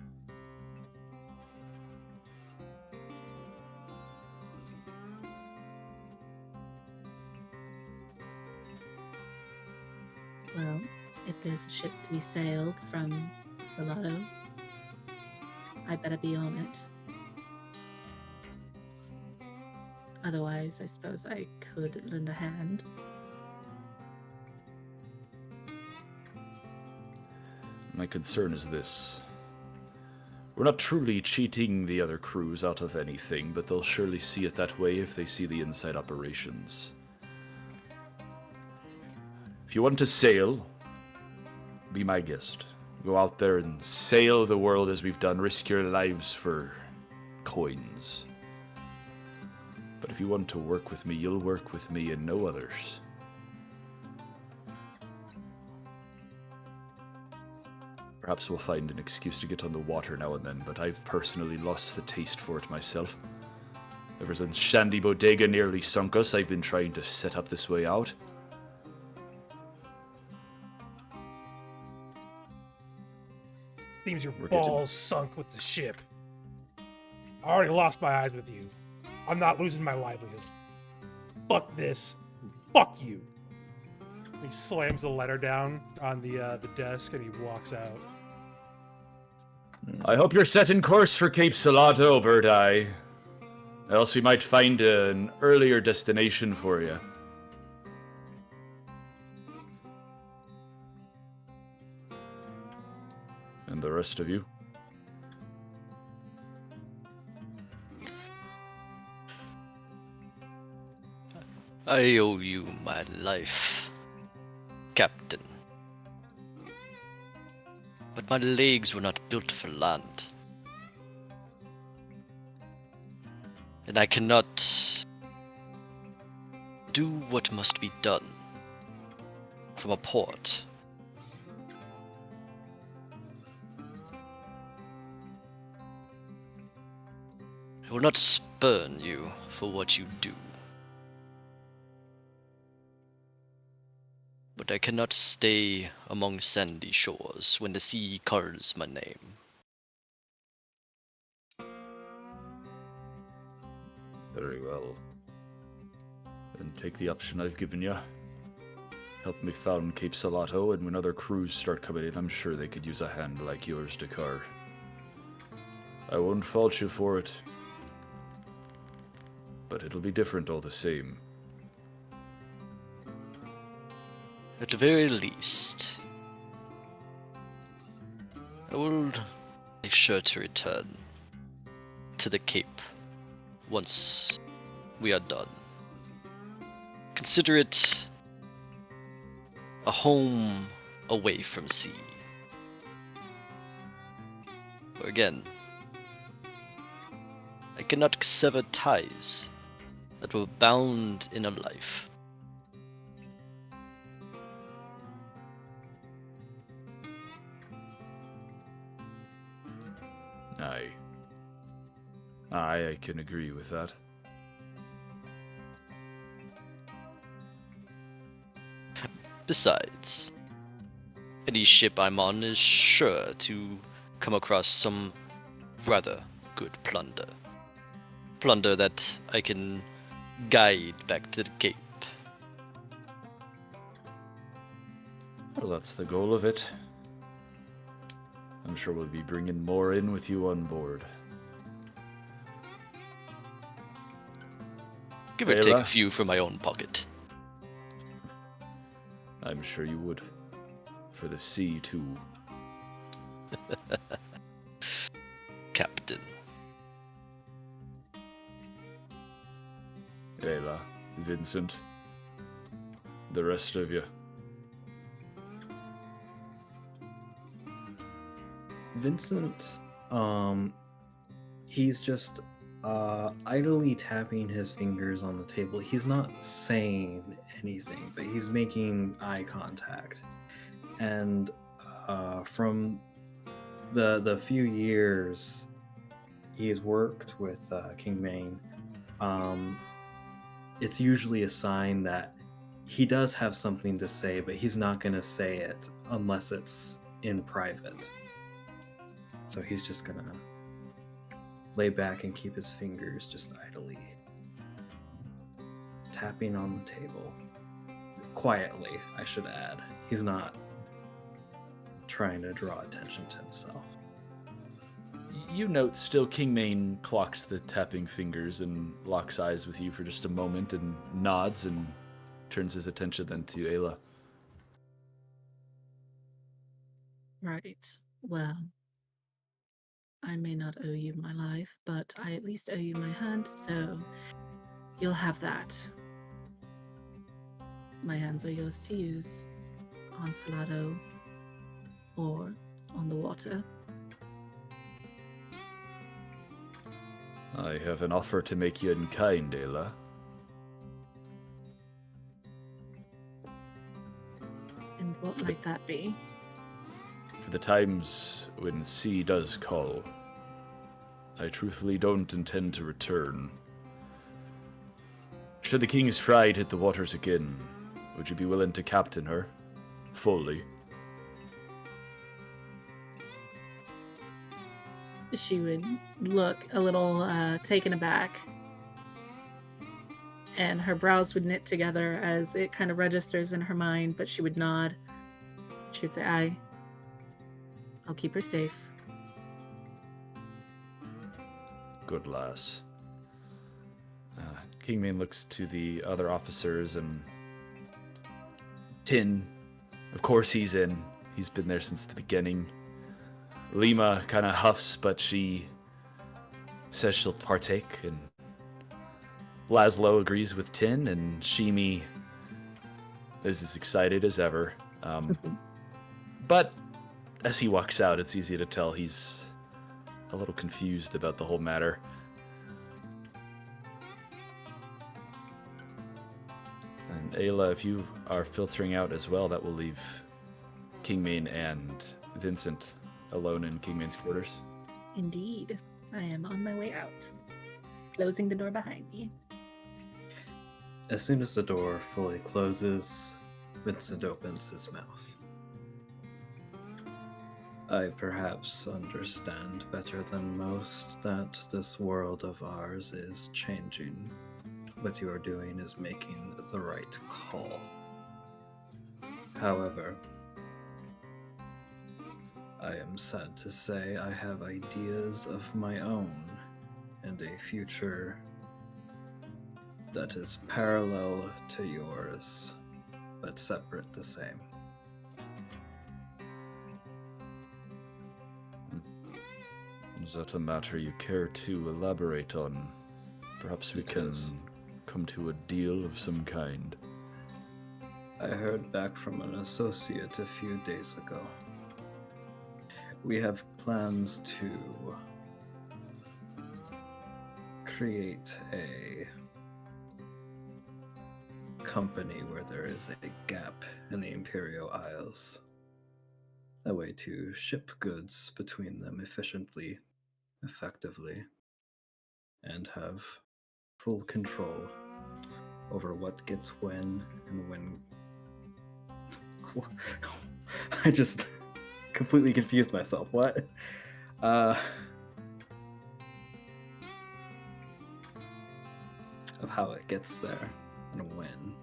Well, if there's a ship to be sailed from Salado, I better be on it. Otherwise, I suppose I could lend a hand. My concern is this. We're not truly cheating the other crews out of anything, but they'll surely see it that way if they see the inside operations. If you want to sail, be my guest. Go out there and sail the world as we've done. Risk your lives for coins. But if you want to work with me, you'll work with me and no others. Perhaps we'll find an excuse to get on the water now and then, but I've personally lost the taste for it myself. Ever since Shandy Bodega nearly sunk us, I've been trying to set up this way out. Seems your We're getting- balls sunk with the ship. I already lost my eyes with you. I'm not losing my livelihood. Fuck this. Fuck you. He slams the letter down on the desk and he walks out. I hope you're setting course for Cape Salado, Bird-Eye. Else we might find an earlier destination for you. And the rest of you? I owe you my life, Captain. But my legs were not built for land. And I cannot do what must be done from a port. I will not spurn you for what you do. But I cannot stay among sandy shores when the sea calls my name. Very well. Then take the option I've given you. helped me found Cape Salato, and when other crews start coming in, I'm sure they could use a hand like yours, Dakar. I won't fault you for it, but it'll be different all the same. At the very least, I will make sure to return to the Cape once we are done. Consider it a home away from sea. For again, I cannot sever ties that were bound in a life. Aye. Aye, I can agree with that. Besides, any ship I'm on is sure to come across some rather good plunder. Plunder that I can guide back to the Cape. Well, that's the goal of it. I'm sure we'll be bringing more in with you on board. Give or take a Ayla? few from my own pocket. I'm sure you would. For the sea, too. Captain. Ayla, Vincent, the rest of you. Vincent, he's just idly tapping his fingers on the table. He's not saying anything, but he's making eye contact. And from the few years he's worked with Kingmane, it's usually a sign that he does have something to say, but he's not going to say it unless it's in private. So he's just gonna lay back and keep his fingers just idly tapping on the table. Quietly, I should add. He's not trying to draw attention to himself. You note still Kingmane clocks the tapping fingers and locks eyes with you for just a moment and nods and turns his attention then to Ayla. Right. Well, I may not owe you my life, but I at least owe you my hand, so you'll have that. My hands are yours to use on Salado or on the water. I have an offer to make you in kind, Ayla. And what might that be? For the times when sea does call, I truthfully don't intend to return. Should the King's Pride hit the waters again, would you be willing to captain her? Fully? She would look a little taken aback, and her brows would knit together as it kind of registers in her mind, but she would nod. She would say, I'll keep her safe. Good lass. Kingmane looks to the other officers, and Tin, of course he's in. He's been there since the beginning. Lima kind of huffs, but she says she'll partake, and Laszlo agrees with Tin, and Shimi is as excited as ever. But as he walks out, it's easy to tell he's a little confused about the whole matter. And Ayla, if you are filtering out as well, that will leave Kingmane and Vincent alone in Kingmane's quarters. Indeed. I am on my way out, closing the door behind me. As soon as the door fully closes, Vincent opens his mouth. I perhaps understand better than most that this world of ours is changing. What you are doing is making the right call. However, I am sad to say I have ideas of my own and a future that is parallel to yours, but separate the same. Is that a matter you care to elaborate on? Perhaps we can come to a deal of some kind. I heard back from an associate a few days ago. We have plans to create a company where there is a gap in the Imperial Isles. A way to ship goods between them efficiently, effectively, and have full control over what gets when and when. I just completely confused myself. What? Of how it gets there and when.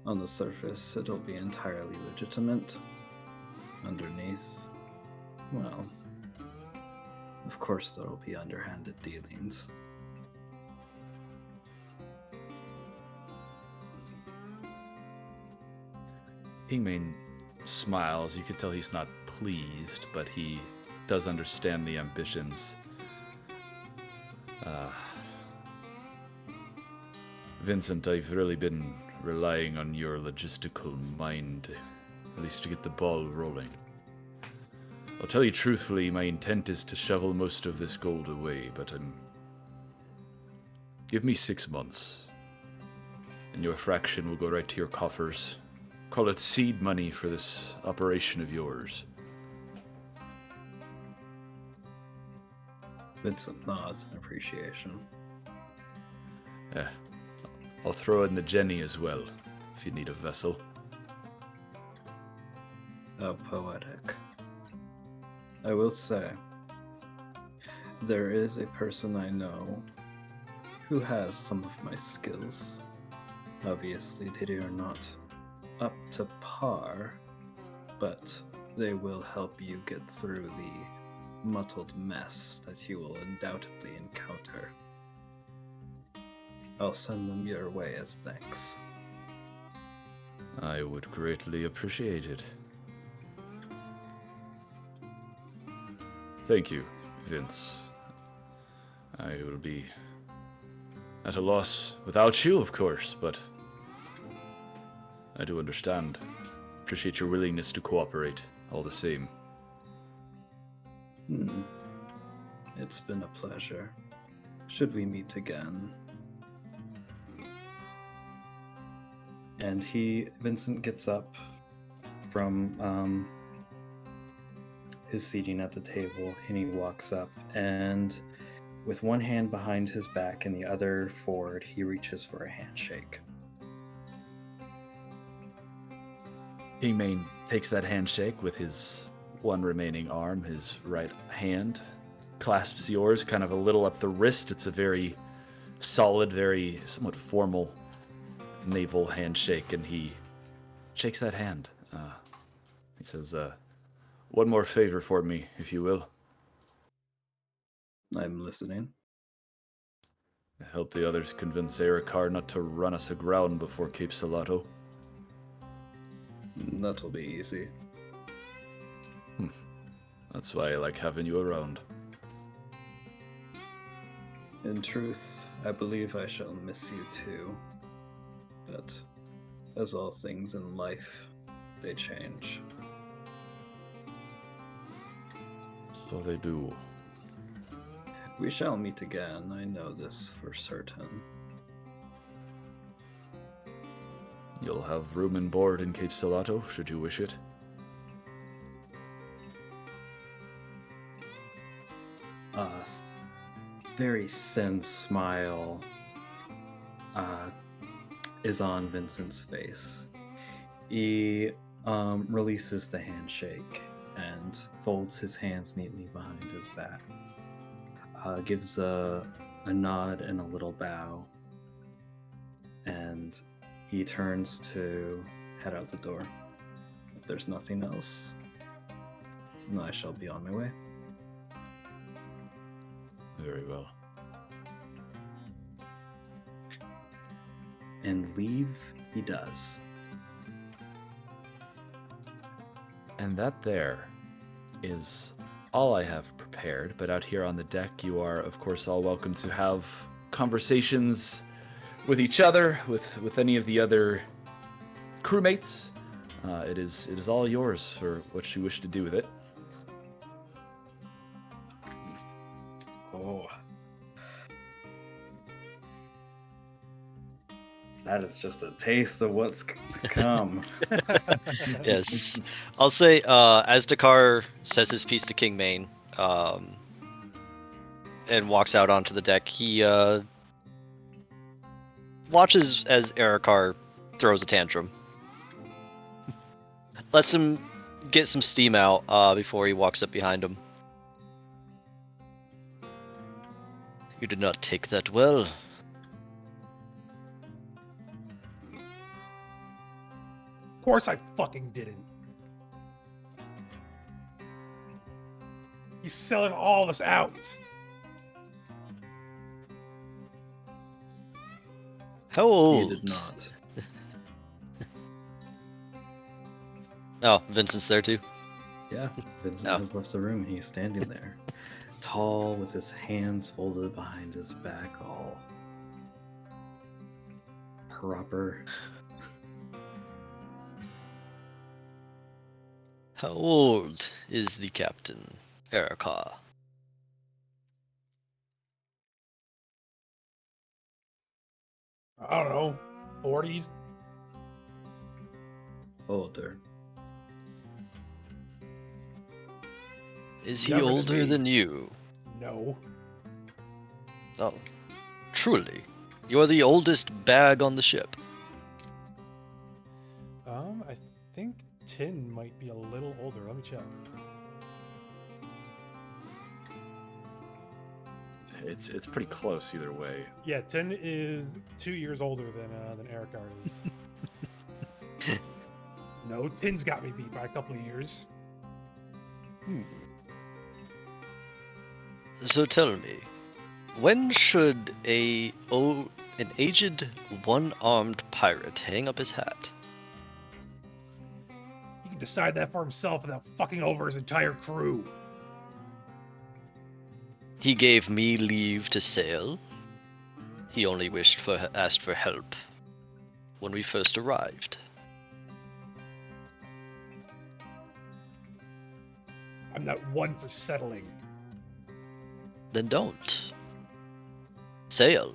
On the surface, it'll be entirely legitimate. Underneath, well, of course there'll be underhanded dealings. Kingmane smiles. You could tell he's not pleased, but he does understand the ambitions. Vincent, I've really been relying on your logistical mind, at least to get the ball rolling. I'll tell you truthfully, my intent is to shovel most of this gold away, but give me 6 months, and your fraction will go right to your coffers. Call it seed money for this operation of yours. Vincent nods in appreciation. I'll throw in the Jenny as well, if you need a vessel. How poetic. I will say, there is a person I know who has some of my skills. Obviously, they are not up to par, but they will help you get through the muddled mess that you will undoubtedly encounter. I'll send them your way as thanks. I would greatly appreciate it. Thank you, Vince. I will be at a loss without you, of course, but I do understand. Appreciate your willingness to cooperate, all the same. It's been a pleasure. Should we meet again? And Vincent gets up from his seating at the table, and he walks up, and with one hand behind his back and the other forward, he reaches for a handshake. Kingmane takes that handshake with his one remaining arm, his right hand, clasps yours kind of a little up the wrist. It's a very solid, very somewhat formal naval handshake, and he shakes that hand. He says, one more favor for me, if you will. I'm listening. Help the others convince Erikar not to run us aground before Cape Salato. That'll be easy. That's why I like having you around. In truth, I believe I shall miss you too. But, as all things in life, they change. So they do. We shall meet again, I know this for certain. You'll have room and board in Cape Salato, should you wish it. A very thin smile is on Vincent's face. He releases the handshake and folds his hands neatly behind his back. Gives a nod and a little bow, and He turns to head out the door. If there's nothing else, I shall be on my way. Very well. And leave he does. And that there is all I have prepared. But out here on the deck, you are, of course, all welcome to have conversations with each other, with any of the other crewmates. It is all yours for what you wish to do with it. Oh. That is just a taste of what's to come. Yes. I'll say, as Dakar says his piece to Kingmane, and walks out onto the deck, he watches as Erikar throws a tantrum. Lets him get some steam out before he walks up behind him. You did not take that well. Of course I fucking didn't. He's selling all of us out. How He old? did not. Oh, Vincent's there too. Yeah, Vincent Oh. has left the room. He's standing there, tall, with his hands folded behind his back, all proper. How old is the captain, Erikar? I don't know, 40s. Older. Is he Younger than older me. than you? No. Oh, truly. You are the oldest bag on the ship. I think Tin might be a little older. Let me check. It's pretty close either way. Yeah, Tin is 2 years older than Erikar is. No, Tin's got me beat by a couple of years. So tell me, when should an aged, one-armed pirate hang up his hat? He can decide that for himself without fucking over his entire crew. He gave me leave to sail. He only asked for help when we first arrived. I'm not one for settling. Then don't. Sail.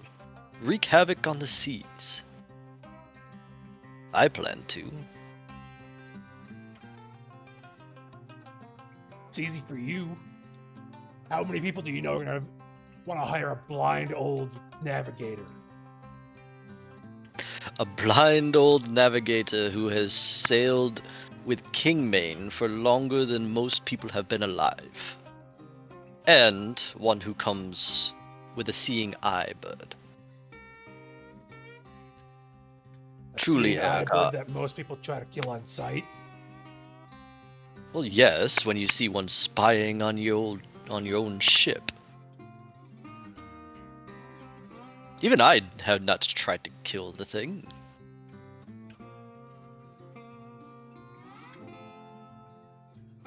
Wreak havoc on the seas. I plan to. It's easy for you. How many people do you know are gonna want to hire a blind old navigator? A blind old navigator who has sailed with Kingmane for longer than most people have been alive. And one who comes with a seeing eye bird. Truly, Seeing eye Erika. bird that most people try to kill on sight. Well, yes, when you see one spying on your own ship. Even I had not tried to kill the thing.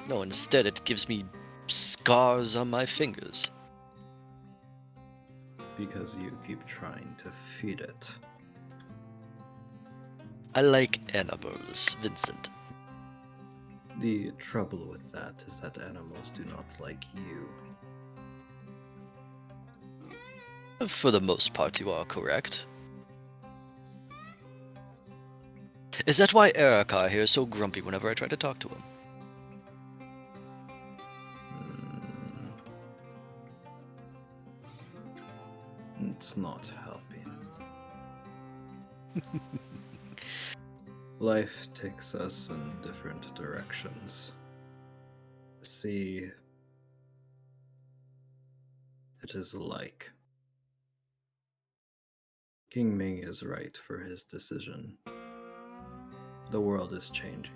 No, instead it gives me scars on my fingers. Because you keep trying to feed it. I like animals, Vincent. The trouble with that is that animals do not like you. For the most part, you are correct. Is that why Erika here is so grumpy whenever I try to talk to him? It's not helping. Life takes us in different directions. See, it is like Kingmane is right for his decision. The world is changing.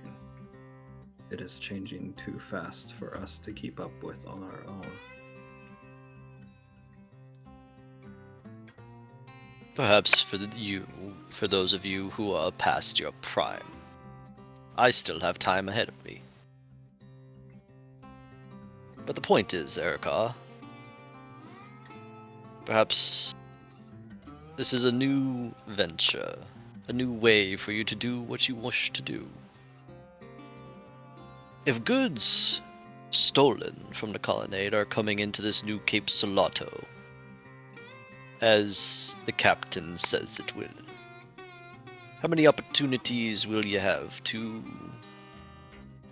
It is changing too fast for us to keep up with on our own. Perhaps for those of you who are past your prime, I still have time ahead of me. But the point is, Erika, perhaps this is a new venture, a new way for you to do what you wish to do. If goods stolen from the colonnade are coming into this new Cape Solato, as the captain says it will, how many opportunities will you have to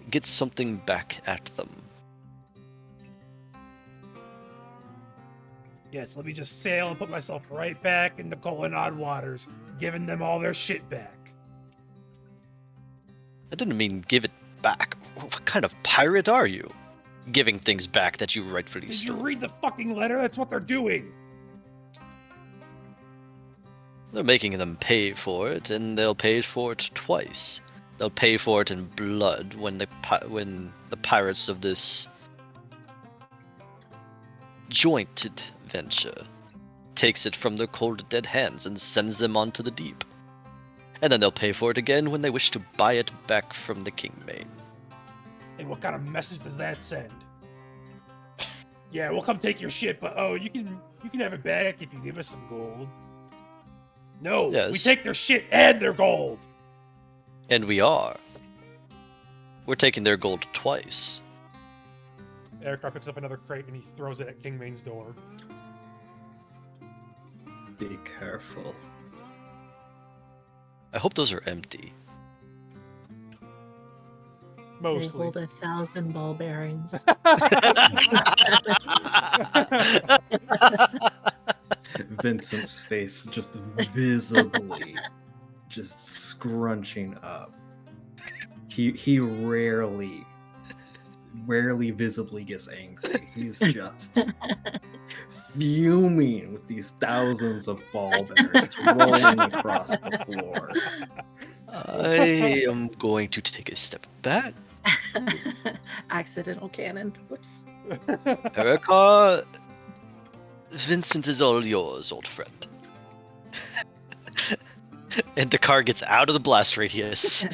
get something back at them? Yes, let me just sail and put myself right back in the colonnade waters, giving them all their shit back. I didn't mean give it back. What kind of pirate are you? Giving things back that you rightfully Did you stole. read the fucking letter? That's what they're doing. They're making them pay for it, and they'll pay for it twice. They'll pay for it in blood when the pirates of this jointed venture takes it from their cold dead hands and sends them onto the deep. And then they'll pay for it again when they wish to buy it back from the Kingmane. And what kind of message does that send? Yeah, we'll come take your shit, but you can have it back if you give us some gold. No, we Yes. take their shit and their gold. And we are. We're taking their gold twice. Eric picks up another crate and he throws it at Kingmane's door. Be careful. I hope those are empty. They Mostly. hold 1,000 ball bearings. Vincent's face just visibly just scrunching up. He rarely visibly gets angry. He's just fuming with these thousands of ball bearings rolling across the floor. I am going to take a step back. Accidental cannon. Whoops. Erika, Vincent is all yours, old friend. And the car gets out of the blast radius.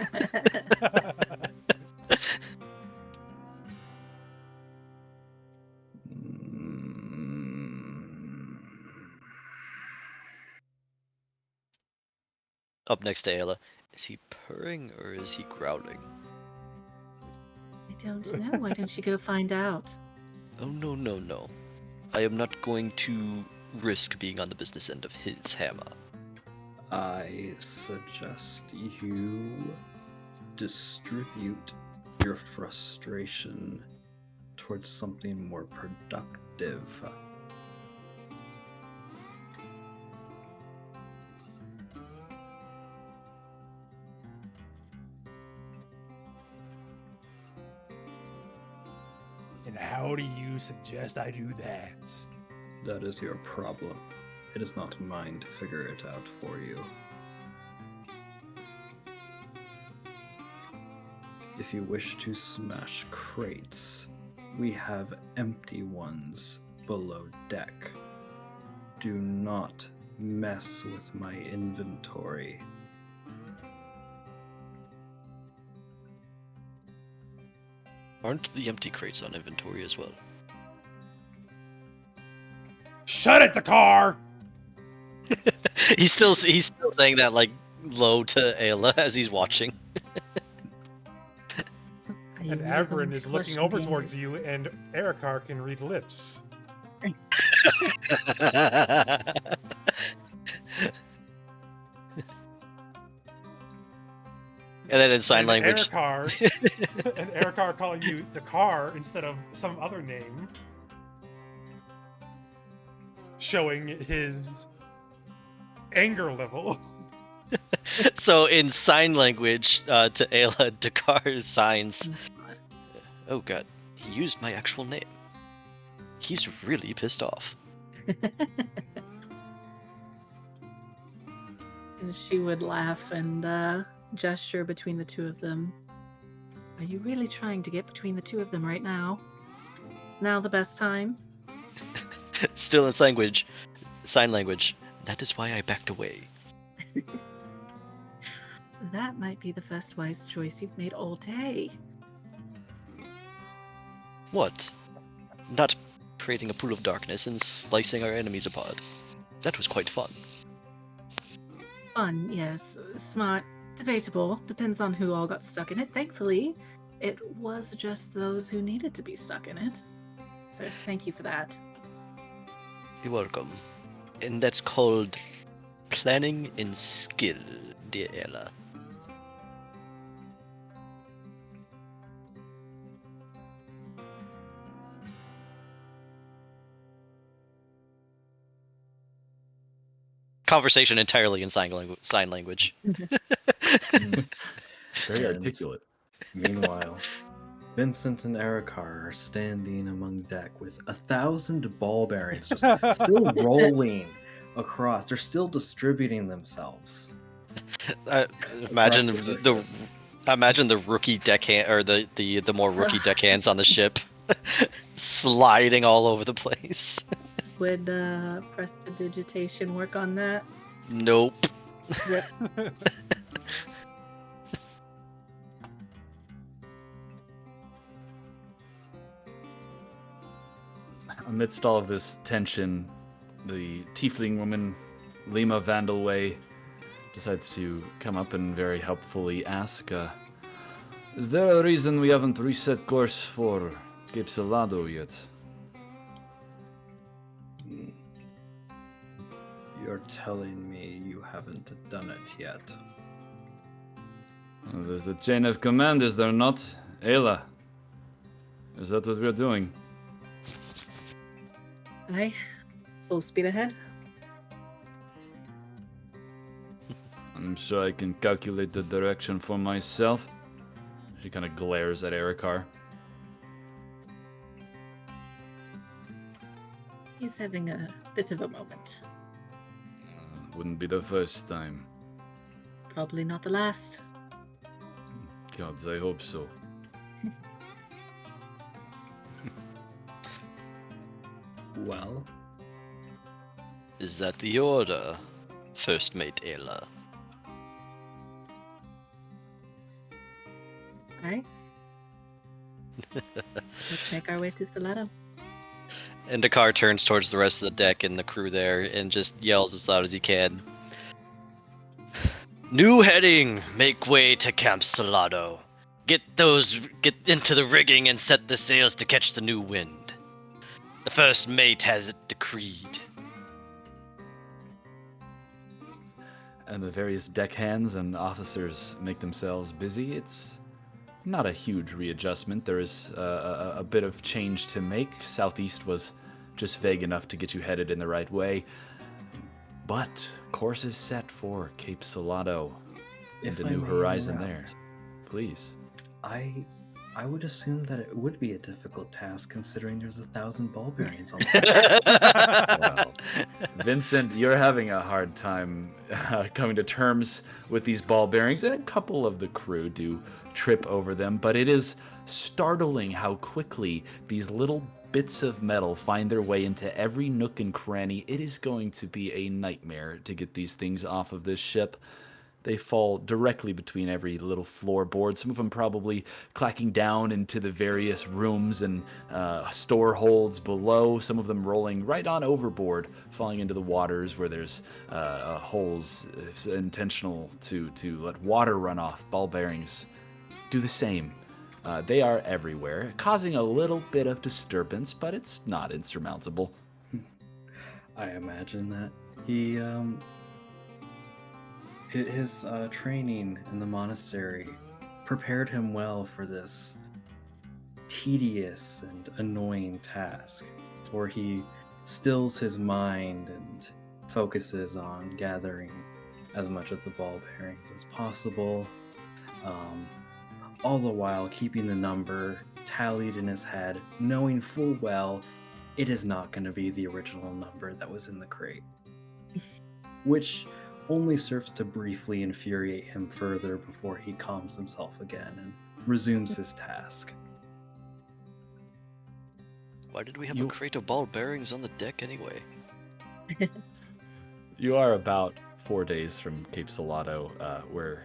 Up next to Ayla. Is he purring or is he growling? I don't know. Why don't you go find out? Oh, no, no, no. I am not going to risk being on the business end of his hammer. I suggest you distribute your frustration towards something more productive. And how do you suggest I do that? That is your problem. It is not mine to figure it out for you. If you wish to smash crates, we have empty ones below deck. Do not mess with my inventory. Aren't the empty crates on inventory as well? Shut it, the car! he's still saying that like low to Ayla as he's watching. Are you And really Averin going is to looking question over the towards you, and Erikar can read lips. And then in sign and language. And Erikar calling you the car instead of some other name. Showing his anger level. So in sign language to Ayla, Dakar signs. God. Oh god, he used my actual name. He's really pissed off. And she would laugh and gesture between the two of them. Are you really trying to get between the two of them right now? Is now the best time? Still in sign language. That is why I backed away. That might be the first wise choice you've made all day. What? Not creating a pool of darkness and slicing our enemies apart. That was quite fun. Fun, yes. Smart. Debatable. Depends on who all got stuck in it. Thankfully, it was just those who needed to be stuck in it. So thank you for that. You're welcome. And that's called planning and skill, dear Ella. Conversation entirely in sign language. Very And- articulate. Meanwhile, Vincent and Erikar are standing among deck with 1,000 ball bearings just still rolling across. They're still distributing themselves. Imagine Across the the surface. imagine the rookie deckhand or the more rookie deckhands on the ship sliding all over the place. Would prestidigitation work on that? Nope. Rip. Amidst all of this tension, the tiefling woman, Lima Vandalway, decides to come up and very helpfully ask, is there a reason we haven't reset course for Cape Salado yet? You're telling me you haven't done it yet. There's a chain of command, is there not? Ayla, is that what we're doing? Aye. Full speed ahead. I'm sure I can calculate the direction for myself. She kind of glares at Erikar. He's having a bit of a moment. Wouldn't be the first time. Probably not the last. Gods, I hope so. Well, Is that the order, First Mate Ayla? Aye. Let's make our way to Salado. And Dakar turns towards the rest of the deck and the crew there and just yells as loud as he can. New heading! Make way to Camp Salado. Get into the rigging and set the sails to catch the new wind. The first mate has it decreed. And the various deckhands and officers make themselves busy. It's not a huge readjustment. There is a bit of change to make. Southeast was just vague enough to get you headed in the right way. But course is set for Cape Salado and if a I new may horizon there. interrupt, Please. I would assume that it would be a difficult task considering there's 1,000 ball bearings on the Wow. Vincent, you're having a hard time coming to terms with these ball bearings, and a couple of the crew do trip over them, but it is startling how quickly these little bits of metal find their way into every nook and cranny. It is going to be a nightmare to get these things off of this ship. They fall directly between every little floorboard, some of them probably clacking down into the various rooms and store holds below, some of them rolling right on overboard, falling into the waters where there's holes intentional to let water run off. Ball bearings do the same. They are everywhere, causing a little bit of disturbance, but it's not insurmountable. I imagine that his training in the monastery prepared him well for this tedious and annoying task, where he stills his mind and focuses on gathering as much of the ball bearings as possible, all the while keeping the number tallied in his head, knowing full well it is not going to be the original number that was in the crate. Which only serves to briefly infuriate him further before he calms himself again and resumes his task. Why did we have You- a crate of ball bearings on the deck anyway? You are about 4 days from Cape Salado, where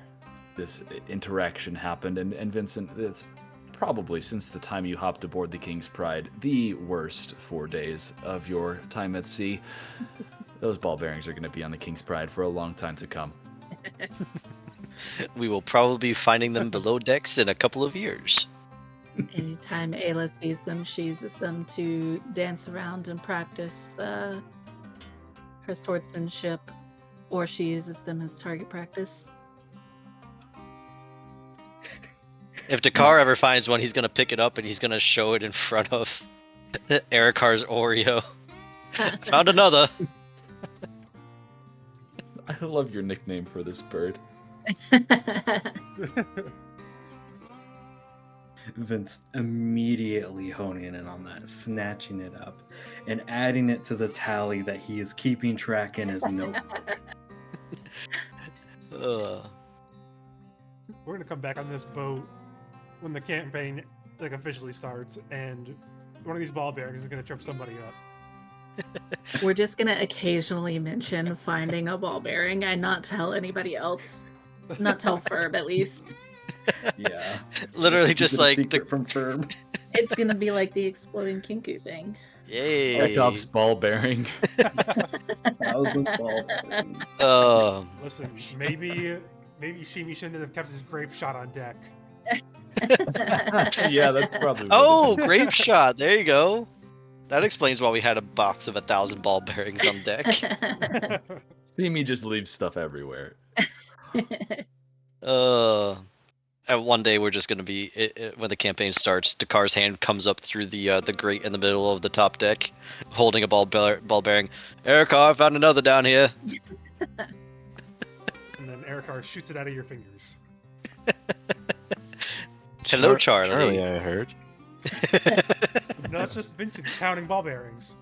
this interaction happened, and Vincent, it's probably, since the time you hopped aboard the King's Pride, the worst 4 days of your time at sea. Those ball bearings are going to be on the King's Pride for a long time to come. We will probably be finding them below decks in a couple of years. Anytime Ayla sees them, she uses them to dance around and practice her swordsmanship, or she uses them as target practice. If Dakar ever finds one, he's gonna pick it up and he's gonna show it in front of Erikar's Oreo. Found another. I love your nickname for this bird. Vince immediately honing in on that, snatching it up, and adding it to the tally that he is keeping track in his notebook. Ugh. We're gonna come back on this boat when the campaign officially starts, and one of these ball bearings is gonna trip somebody up. We're just gonna occasionally mention finding a ball bearing and not tell anybody else. Not tell Ferb, at least. Yeah. Literally just Keep it a like secret from Ferb. It's gonna be like the exploding Kinku thing. Yay. Chekhov's ball bearing. 1,000 ball bearings. Listen, maybe Shimi shouldn't have kept his grape shot on deck. Yeah, that's probably. Oh, grape shot. There you go. That explains why we had a box of 1,000 ball bearings on deck. Mimi just leaves stuff everywhere. And one day we're just gonna be when the campaign starts. Dakar's hand comes up through the grate in the middle of the top deck, holding a ball bearing. Erikar, I found another down here. And then Erikar shoots it out of your fingers. Hello, Charlie. Charlie, I heard. No, it's just Vincent counting ball bearings.